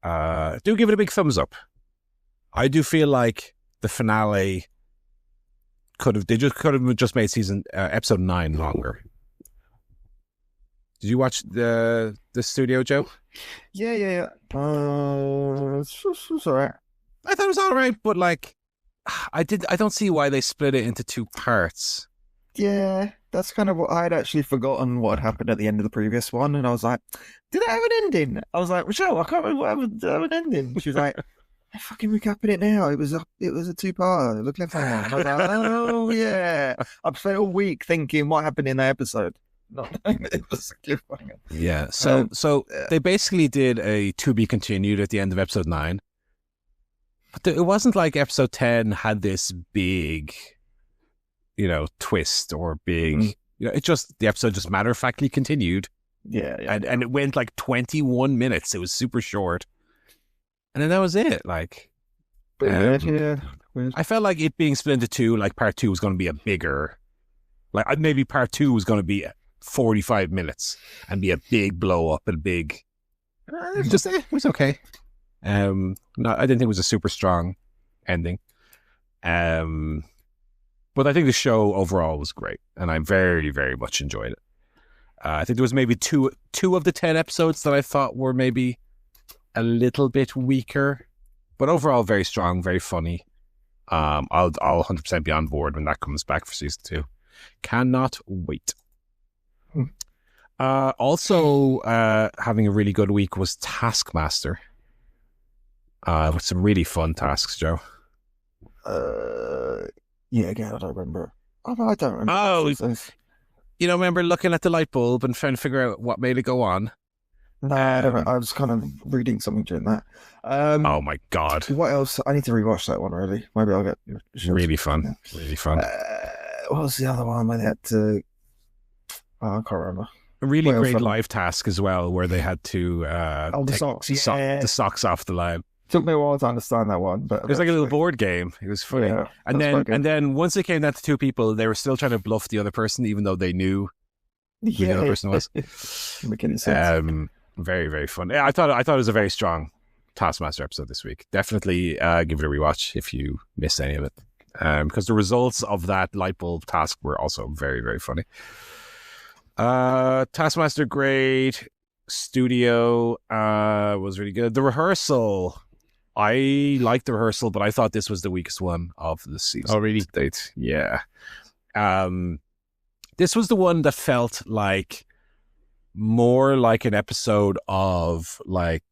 B: Do give it a big thumbs up. I do feel like the finale could have just made episode 9 longer. Did you watch the Studio, Joe?
C: Yeah. It's all right.
B: I thought it was all right, but like, I don't see why they split it into 2 parts.
C: Yeah, that's kind of what I'd actually forgotten what happened at the end of the previous one, and I was like, did it have an ending? I was like, Rochelle, I can't remember what happened. Did it have an ending? She was like, I'm fucking recapping it now. It was a 2-parter. It looked like one. I was like, oh yeah. I've spent a week thinking what happened in that episode. Not knowing it was a cliffhanger.
B: Yeah. So they basically did a to be continued at the end of episode 9. But it wasn't like episode 10 had this big, twist or big. It just, the episode just matter of factly continued.
C: Yeah.
B: And it went like 21 minutes. It was super short. And then that was it. Like,
C: yeah.
B: I felt like it being split into 2, like part 2 was going to be a bigger, like maybe part 2 was going to be 45 minutes and be a big blow up and big. It was okay. No, I didn't think it was a super strong ending. But I think the show overall was great, and I very, very much enjoyed it. I think there was maybe two of the 10 episodes that I thought were maybe a little bit weaker, but overall very strong, very funny. I'll 100% be on board when that comes back for season 2. Cannot wait. Also, having a really good week was Taskmaster. With some really fun tasks, Joe.
C: Yeah, again, I don't remember. I don't remember.
B: Oh, remember looking at the light bulb and trying to figure out what made it go on?
C: No, I don't know. I was kind of reading something during that.
B: Oh my God.
C: What else? I need to rewatch that one, really. Maybe I'll get...
B: Really fun. Really fun.
C: What was the other one where they had to... I can't remember.
B: A really great live task as well, where they had to
C: the socks,
B: the socks off the line.
C: Took me a while to understand that one, but
B: it was like a little board game. It was funny. Yeah, and then once it came down to 2 people, they were still trying to bluff the other person, even though they knew who the other person was.
C: Making sense.
B: Very, very fun. Yeah, I thought it was a very strong Taskmaster episode this week. Definitely give it a rewatch if you missed any of it, because the results of that light bulb task were also very, very funny. Taskmaster, great. Studio was really good. The Rehearsal, I liked The Rehearsal, but I thought this was the weakest one of the season.
A: Oh, really?
B: To date. Yeah. This was the one that felt like more like an episode of like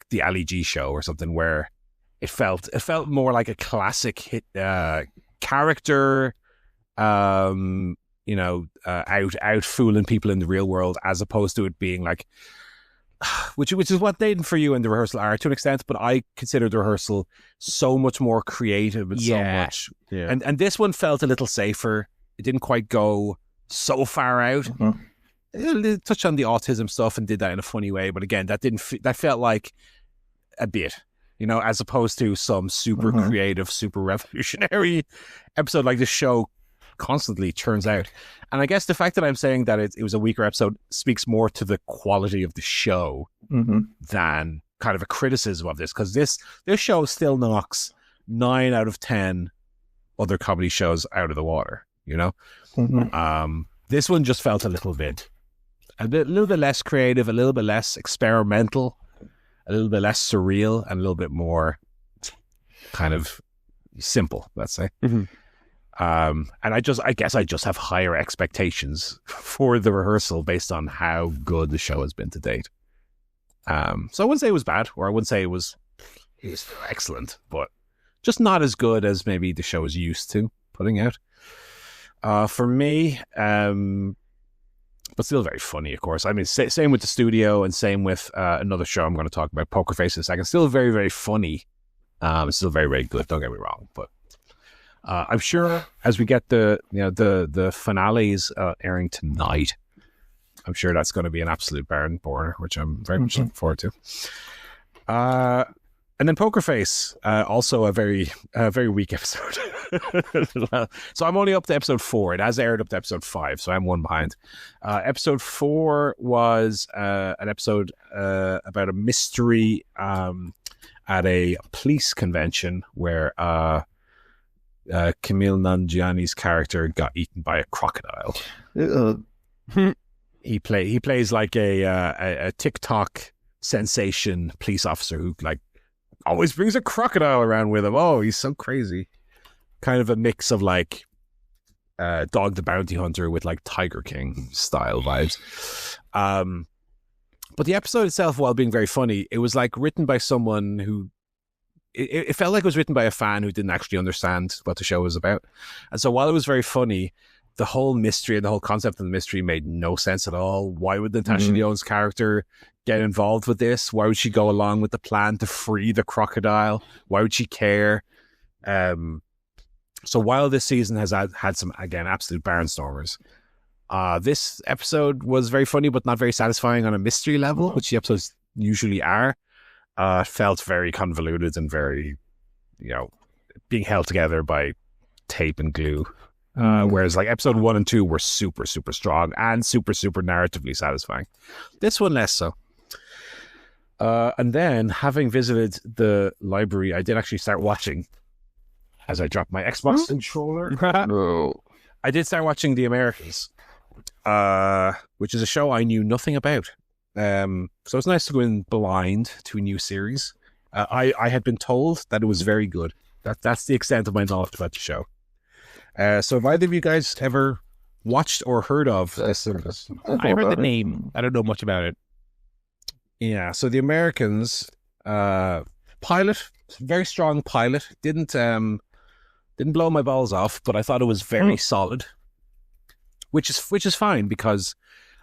B: the Ali G show or something, where It felt more like a classic hit character, out fooling people in the real world, as opposed to it being like, which is what they did for you in the Rehearsal are to an extent, but I consider the Rehearsal so much more creative and so much. Yeah. And this one felt a little safer. It didn't quite go so far out. It touched on the autism stuff and did that in a funny way, but again, that felt like a bit, as opposed to some super creative, super revolutionary episode like this show constantly turns out. And I guess the fact that I'm saying that it was a weaker episode speaks more to the quality of the show than kind of a criticism of this, because this show still knocks 9 out of 10 other comedy shows out of the water, This one just felt a little bit less creative, a little bit less experimental, a little bit less surreal, and a little bit more kind of simple, let's say. And I guess I just have higher expectations for the Rehearsal based on how good the show has been to date. So I wouldn't say it was bad, or I wouldn't say it was excellent, but just not as good as maybe the show is used to putting out. For me, but still very funny, of course. I mean, same with the studio, and same with another show I'm going to talk about, Poker Face, in a second. Still very, very funny. It's still very, very good. Don't get me wrong, but I'm sure as we get the finales airing tonight, I'm sure that's going to be an absolute barn burner, which I'm very much looking forward to. And then Poker Face, also a very weak episode. So I'm only up to episode 4. It has aired up to episode 5, so I'm one behind. Episode 4 was an episode about a mystery at a police convention where Camille Nanjiani's character got eaten by a crocodile. He plays like a TikTok sensation police officer who like always brings a crocodile around with him. Oh, he's so crazy. Kind of a mix of like Dog the Bounty Hunter with like Tiger King style vibes. But the episode itself, while being very funny, it was like written by someone who it felt like it was written by a fan who didn't actually understand what the show was about. And so while it was very funny, the whole mystery and the whole concept of the mystery made no sense at all. Why would Natasha Lyonne's character get involved with this? Why would she go along with the plan to free the crocodile? Why would she care? So while this season has had some, again, absolute barnstormers, this episode was very funny but not very satisfying on a mystery level, which the episodes usually are. Felt very convoluted and very, being held together by tape and glue. Whereas like episode 1 and 2 were super, super strong and super, super narratively satisfying. This one less so. And then, having visited the library, I did actually start watching, as I dropped my Xbox controller. I did start watching The Americans, which is a show I knew nothing about. So it's nice to go in blind to a new series. I had been told that it was very good. That's the extent of my knowledge about the show. So have either of you guys ever watched or heard of this service?
A: I heard the name. I don't know much about it.
B: Yeah, so The Americans, pilot, very strong pilot. Didn't blow my balls off, but I thought it was very solid, which is fine, because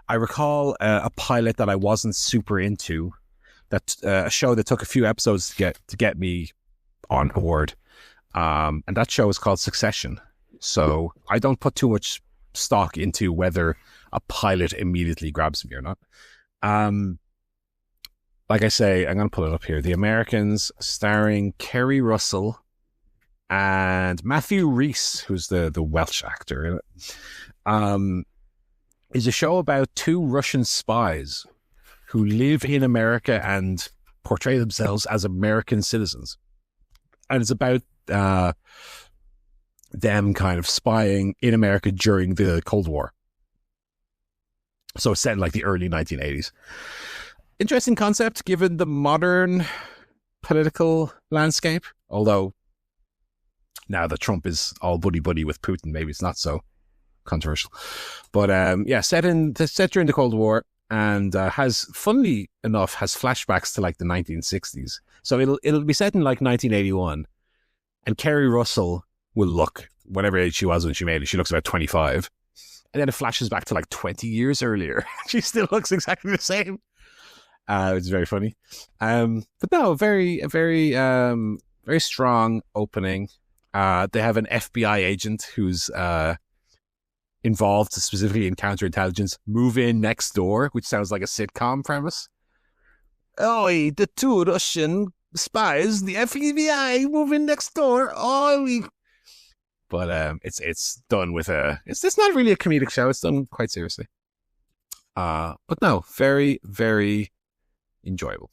B: I recall a pilot that I wasn't super into, that a show that took a few episodes to get me on board, and that show is called Succession. So I don't put too much stock into whether a pilot immediately grabs me or not. Like I say, I'm going to pull it up here. The Americans, starring Kerry Russell and Matthew Rhys, who's the Welsh actor in it, is a show about 2 Russian spies who live in America and portray themselves as American citizens. And it's about them kind of spying in America during the Cold War. So it's set in like the early 1980s. Interesting concept given the modern political landscape. Although now that Trump is all buddy-buddy with Putin, maybe it's not so controversial. But set during the Cold War. and has, funnily enough, has flashbacks to like the 1960s. So it'll be set in like 1981, and Kerry Russell will look, whatever age she was when she made it, she looks about 25. And then it flashes back to like 20 years earlier. She still looks exactly the same. It's very funny. But no, very strong opening. They have an FBI agent who's involved specifically in counterintelligence. Move in next door, which sounds like a sitcom premise. Oh, the two Russian spies, the FBI, move in next door. But it's done with it's not really a comedic show. It's done quite seriously. But no, very, very enjoyable.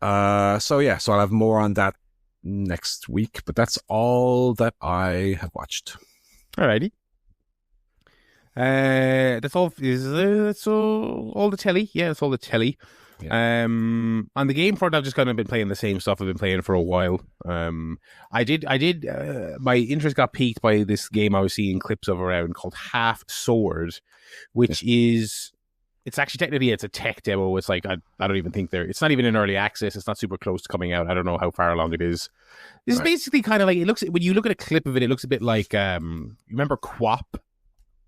B: So I'll have more on that next week, but that's all that I have watched.
A: Alrighty. That's all. That's all the telly. Yeah, that's all the telly. Yeah. On the game front, I've just kind of been playing the same stuff I've been playing for a while. I did. My interest got piqued by this game I was seeing clips of around called Half Sword, which is. It's actually technically it's a tech demo. It's like I don't even think it's not even in early access. It's not super close to coming out. I don't know how far along it is. This is basically kind of like it looks when you look at a clip of it. It looks a bit like you remember Quap,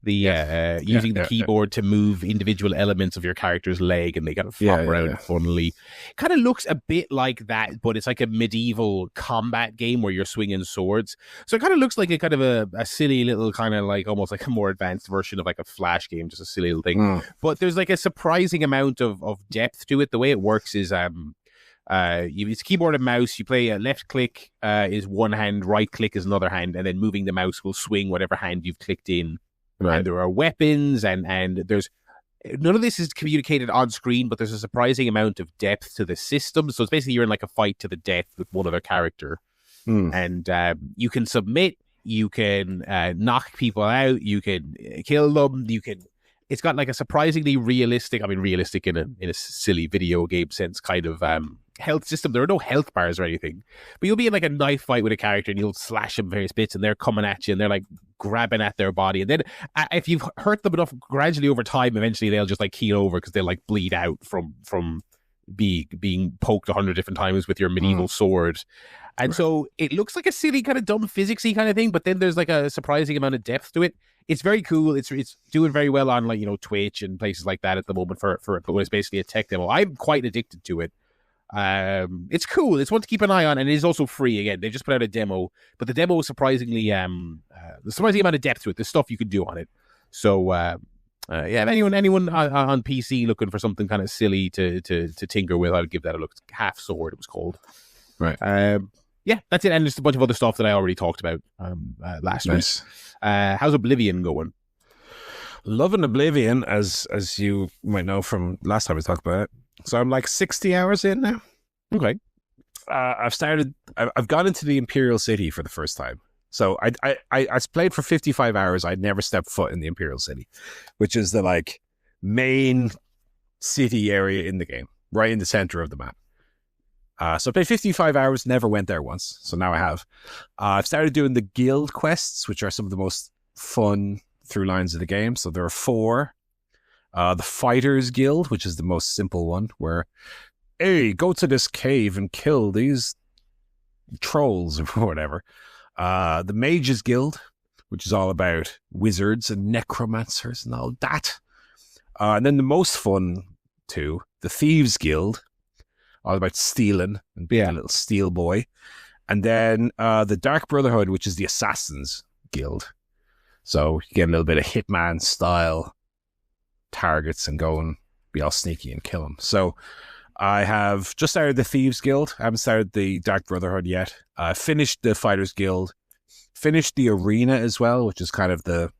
A: using the keyboard to move individual elements of your character's leg, and they kind of flop around funnily. Kind of looks a bit like that, but it's like a medieval combat game where you're swinging swords. So it kind of looks like a kind of a silly little kind of like almost like a more advanced version of like a Flash game, just a silly little thing. But there's like a surprising amount of depth to it. The way it works is it's keyboard and mouse. You play a left click is one hand, right click is another hand, and then moving the mouse will swing whatever hand you've clicked in. Right. And there are weapons, and there's none of this is communicated on screen, but there's a surprising amount of depth to the system. So it's basically you're in like a fight to the death with one other character, and you can submit, you can knock people out, you can kill them, you can. It's got like a surprisingly realistic in a silly video game sense kind of health system. There are no health bars or anything, but you'll be in like a knife fight with a character and you'll slash them various bits and they're coming at you and they're like grabbing at their body, and then if you've hurt them enough, gradually over time eventually they'll just like keel over because they'll like bleed out from being poked 100 different times with your medieval sword. And so it looks like a silly kind of dumb physicsy kind of thing, but then there's like a surprising amount of depth to it. It's very cool. It's doing very well on like Twitch and places like that at the moment for what is basically a tech demo. I'm quite addicted to it. It's cool. It's one to keep an eye on, and it is also free. Again, they just put out a demo, but the demo is surprisingly the surprising amount of depth to it. There's stuff you can do on it. So if anyone on PC looking for something kind of silly to tinker with, I'd give that a look. Half Sword it was called. Right. That's it. And there's a bunch of other stuff that I already talked about last week. How's Oblivion going?
B: Loving Oblivion, as you might know from last time we talked about it. So I'm like 60 hours in now.
A: Okay.
B: I've gone into the Imperial City for the first time. So I played for 55 hours. I'd never stepped foot in the Imperial City, which is the like main city area in the game, right in the center of the map. So I played 55 hours, never went there once. So now I have. I've started doing the guild quests, which are some of the most fun through lines of the game. So there are 4. The Fighters Guild, which is the most simple one, where, hey, go to this cave and kill these trolls or whatever. The Mages Guild, which is all about wizards and necromancers and all that. And then the most fun, too, the Thieves Guild, all about stealing and being a little steel boy. And then the Dark Brotherhood, which is the Assassins Guild. So you get a little bit of Hitman style targets and go and be all sneaky and kill them. So I have just started the Thieves Guild. I haven't started the Dark Brotherhood yet. I finished the Fighters Guild. Finished the Arena as well, which is kind of the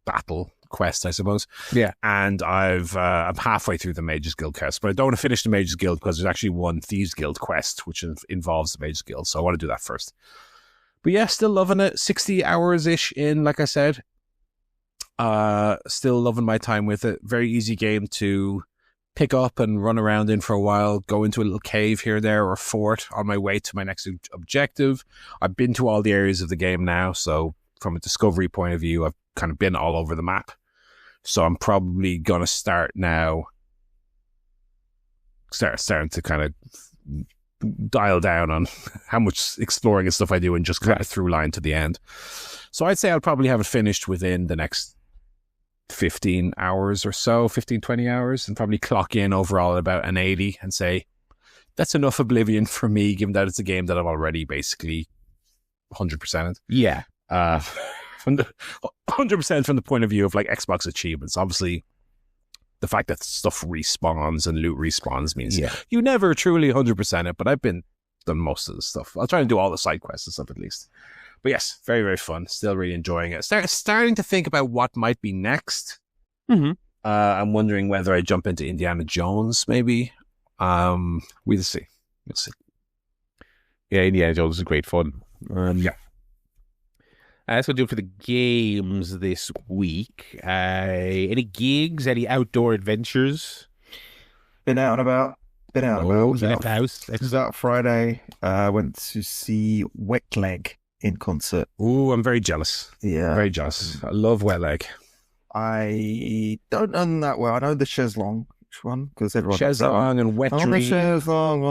B: battle quest, I suppose.
A: Yeah.
B: And I'm halfway through the Mages Guild quest, but I don't want to finish the Mages Guild because there's actually one Thieves Guild quest which involves the Mages Guild, so I want to do that first. But yeah, still loving it. 60 hours-ish in, like I said. Still loving my time with it. Very easy game to pick up and run around in for a while, go into a little cave here, there, or fort on my way to my next objective. I've been to all the areas of the game now, so from a discovery point of view, I've kind of been all over the map. So I'm probably going to start now, starting to kind of dial down on how much exploring and stuff I do and just kind of through line to the end. So I'd say I'll probably have it finished within the next 15 hours or so, 15, 20 hours, and probably clock in overall at about an 80 and say, that's enough Oblivion for me, given that it's a game that I've already basically 100%.
A: Yeah.
B: From the 100% from the point of view of like Xbox achievements. Obviously, the fact that stuff respawns and loot respawns means you never truly 100% it, but I've done most of the stuff. I'll try and do all the side quests and stuff at least. But yes, very, very fun. Still really enjoying it. Starting to think about what might be next.
A: Mm-hmm.
B: I'm wondering whether I jump into Indiana Jones, maybe. We'll see.
A: Yeah, Indiana Jones is great fun.
B: Yeah.
A: That's what I do for the games this week. Any gigs? Any outdoor adventures?
C: Been out and about.
A: Was out the house?
C: It was out Friday. I went to see Wet Leg in concert.
B: Ooh, I'm very jealous.
C: Yeah.
B: Very jealous. I love Wet Leg.
C: I don't know them that well. I know the Cheslong. Which one? Because everyone
B: Cheslong and Wet Dream.
C: So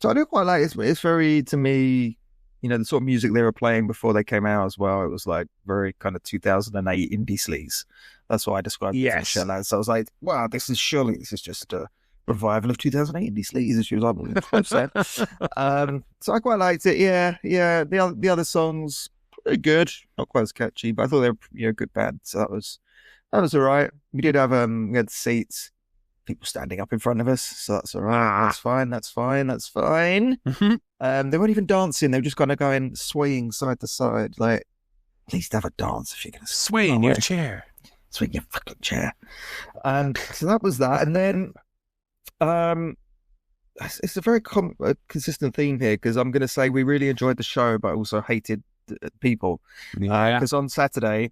C: I do quite like it. It's very, to me, the sort of music they were playing before they came out as well. It was like very kind of 2008 indie sleaze. That's what I described it as. So I was like, wow, this is just a revival of 2008 indie sleaze. And she was like, 100%. So I quite liked it. Yeah. The other songs, pretty good. Not quite as catchy, but I thought they were good band. So that was all right. We did have we had seats, people standing up in front of us, so that's all right. That's fine.
A: Mm-hmm.
C: They weren't even dancing. They were just kind of going swaying side to side. Like, at least have a dance if you're going to
B: sway in your chair.
C: Swing your fucking chair. And so that was that. And then it's a very consistent theme here, because I'm going to say we really enjoyed the show, but also hated people. Because on Saturday,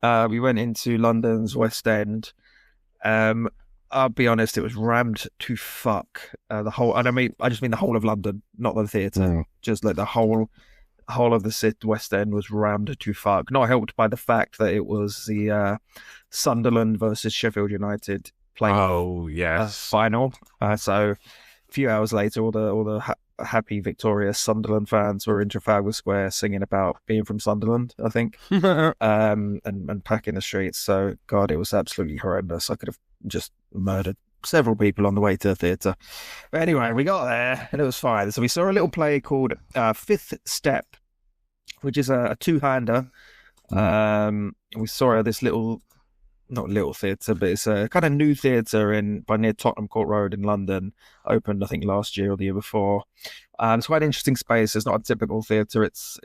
C: we went into London's West End. I'll be honest, it was rammed to fuck. I just mean the whole of London, not the theatre. Just like the whole of the West End was rammed to fuck. Not helped by the fact that it was the Sunderland versus Sheffield United playing final. So a few hours later, all the happy, victorious Sunderland fans were in Trafalgar Square singing about being from Sunderland, I think, and packing the streets. So, God, it was absolutely horrendous. I could have just murdered several people on the way to the theatre. But anyway, we got there and it was fine. So we saw a little play called Fifth Step, which is a two-hander. We saw this not little theatre, but it's a kind of new theatre by near Tottenham Court Road in London. Opened, I think, last year or the year before. It's quite an interesting space. It's not a typical theatre. It's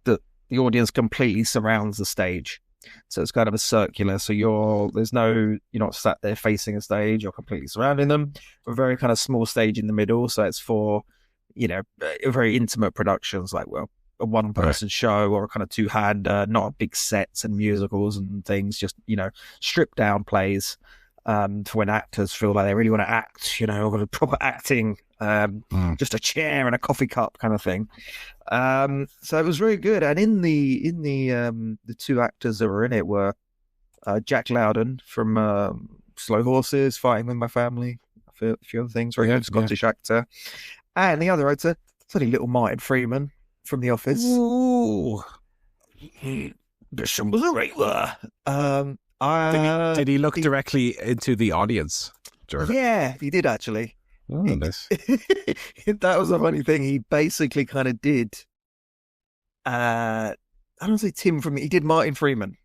C: the audience completely surrounds the stage, so it's kind of a circular. So you're not sat there facing a stage. You're completely surrounding them. A very kind of small stage in the middle. So it's for very intimate productions, like a one-person show or a kind of two-hander, not big sets and musicals and things, just, stripped down plays for when actors feel like they really want to act, or proper acting, just a chair and a coffee cup kind of thing. So it was very good. And in the two actors that were in it were Jack Lowden from Slow Horses, Fighting With My Family, a few other things, very good Scottish actor. And the other actor, bloody little Martin Freeman from The Office.
B: Ooh.
C: This was a regular.
B: Did he look directly into the audience?
C: Yeah, he did actually.
B: Oh, nice.
C: That was a funny thing. He basically kind of did. I don't say Tim he did Martin Freeman,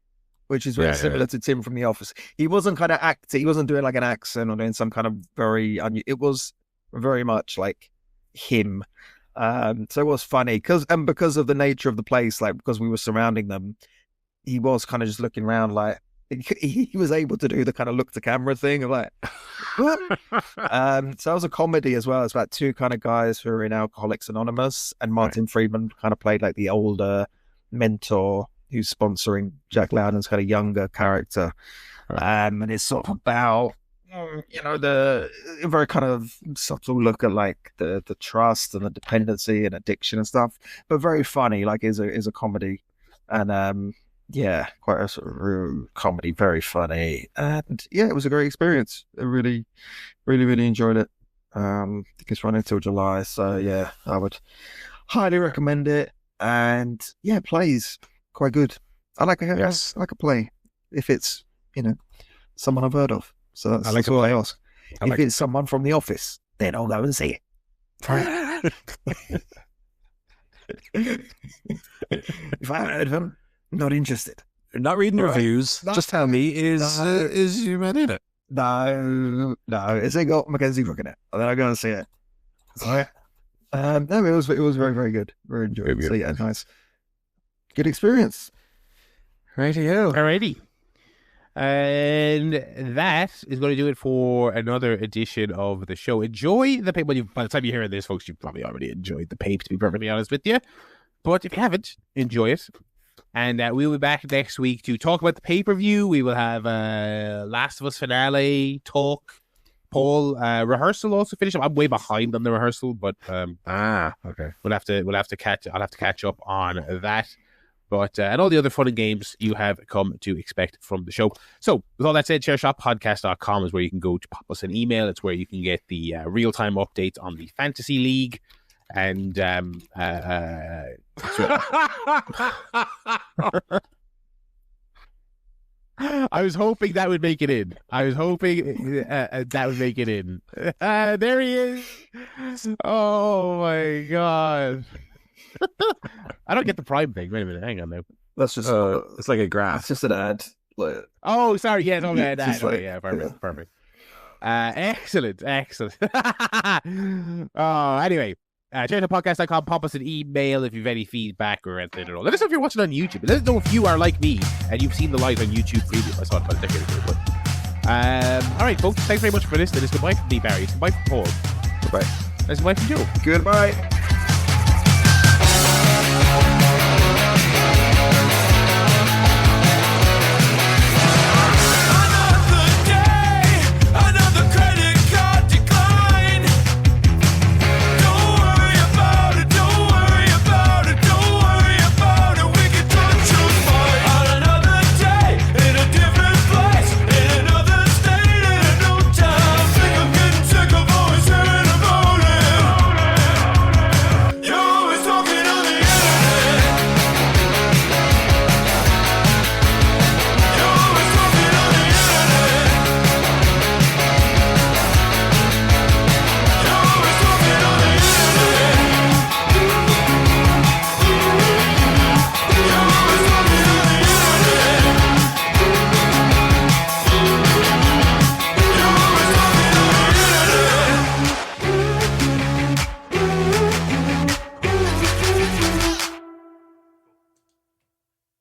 C: which is very similar to Tim from The Office. He wasn't kind of acting. He wasn't doing like an accent or doing some kind of very. It was very much like him. So it was funny because of the nature of the place, like because we were surrounding them, he was kind of just looking around like he was able to do the kind of look to camera thing of like, what? So it was a comedy as well. It's about two kind of guys who are in Alcoholics Anonymous, and Martin Freeman kind of played like the older mentor who's sponsoring Jack Lowden's kind of younger character. And it's sort of about the very kind of subtle look at like the trust and the dependency and addiction and stuff, but very funny, like is a comedy. And yeah, quite a sort of real comedy, very funny, and yeah, it was a great experience. I really, really, really enjoyed it. I think it's running till July, so yeah, I would highly recommend it. And yeah, plays quite good. I like a play if it's someone I've heard of. So that's all I ask. If it's someone from The Office, then I'll go and see it. If I haven't heard of them, not interested.
B: Not reading reviews.
C: No.
B: Just tell me, is you man in it?
C: No, it's got Mackenzie Crook in it. And then I go and see it. So, no, it was very, very good. Very enjoyable. So yeah, nice. Good experience.
B: Righty-o.
A: Alrighty. And that is going to do it for another edition of the show. Enjoy the pape. Well, by the time you hear this, folks, you've probably already enjoyed the pape, to be perfectly honest with you. But if you haven't, enjoy it. And we'll be back next week to talk about the pay-per-view. We will have Last of Us finale talk. Paul, rehearsal also finished up. I'm way behind on the rehearsal, but
B: okay.
A: I'll have to catch up on that. But and all the other fun and games you have come to expect from the show. So, with all that said, ChairShotPodcast.com is where you can go to pop us an email. It's where you can get the real-time updates on the Fantasy League. And I was hoping that would make it in. That would make it in. There he is. Oh, my God. I don't get the Prime thing. Wait a minute. Hang on now.
C: That's just
B: it's like a graph.
C: It's just an ad.
A: Oh, sorry. Yeah, no, that.
C: Like,
A: yeah, perfect. Excellent. Oh, anyway. ChairShotPodcast.com. Pop us an email if you have any feedback or anything at all. Let us know if you're watching on YouTube. Let us know if you are like me and you've seen the live on YouTube preview. I saw it about a decade ago. All right, folks. Thanks very much for listening. It's goodbye from me, Barry. It's goodbye from Paul.
C: Goodbye.
A: It's goodbye from Joe.
C: Goodbye.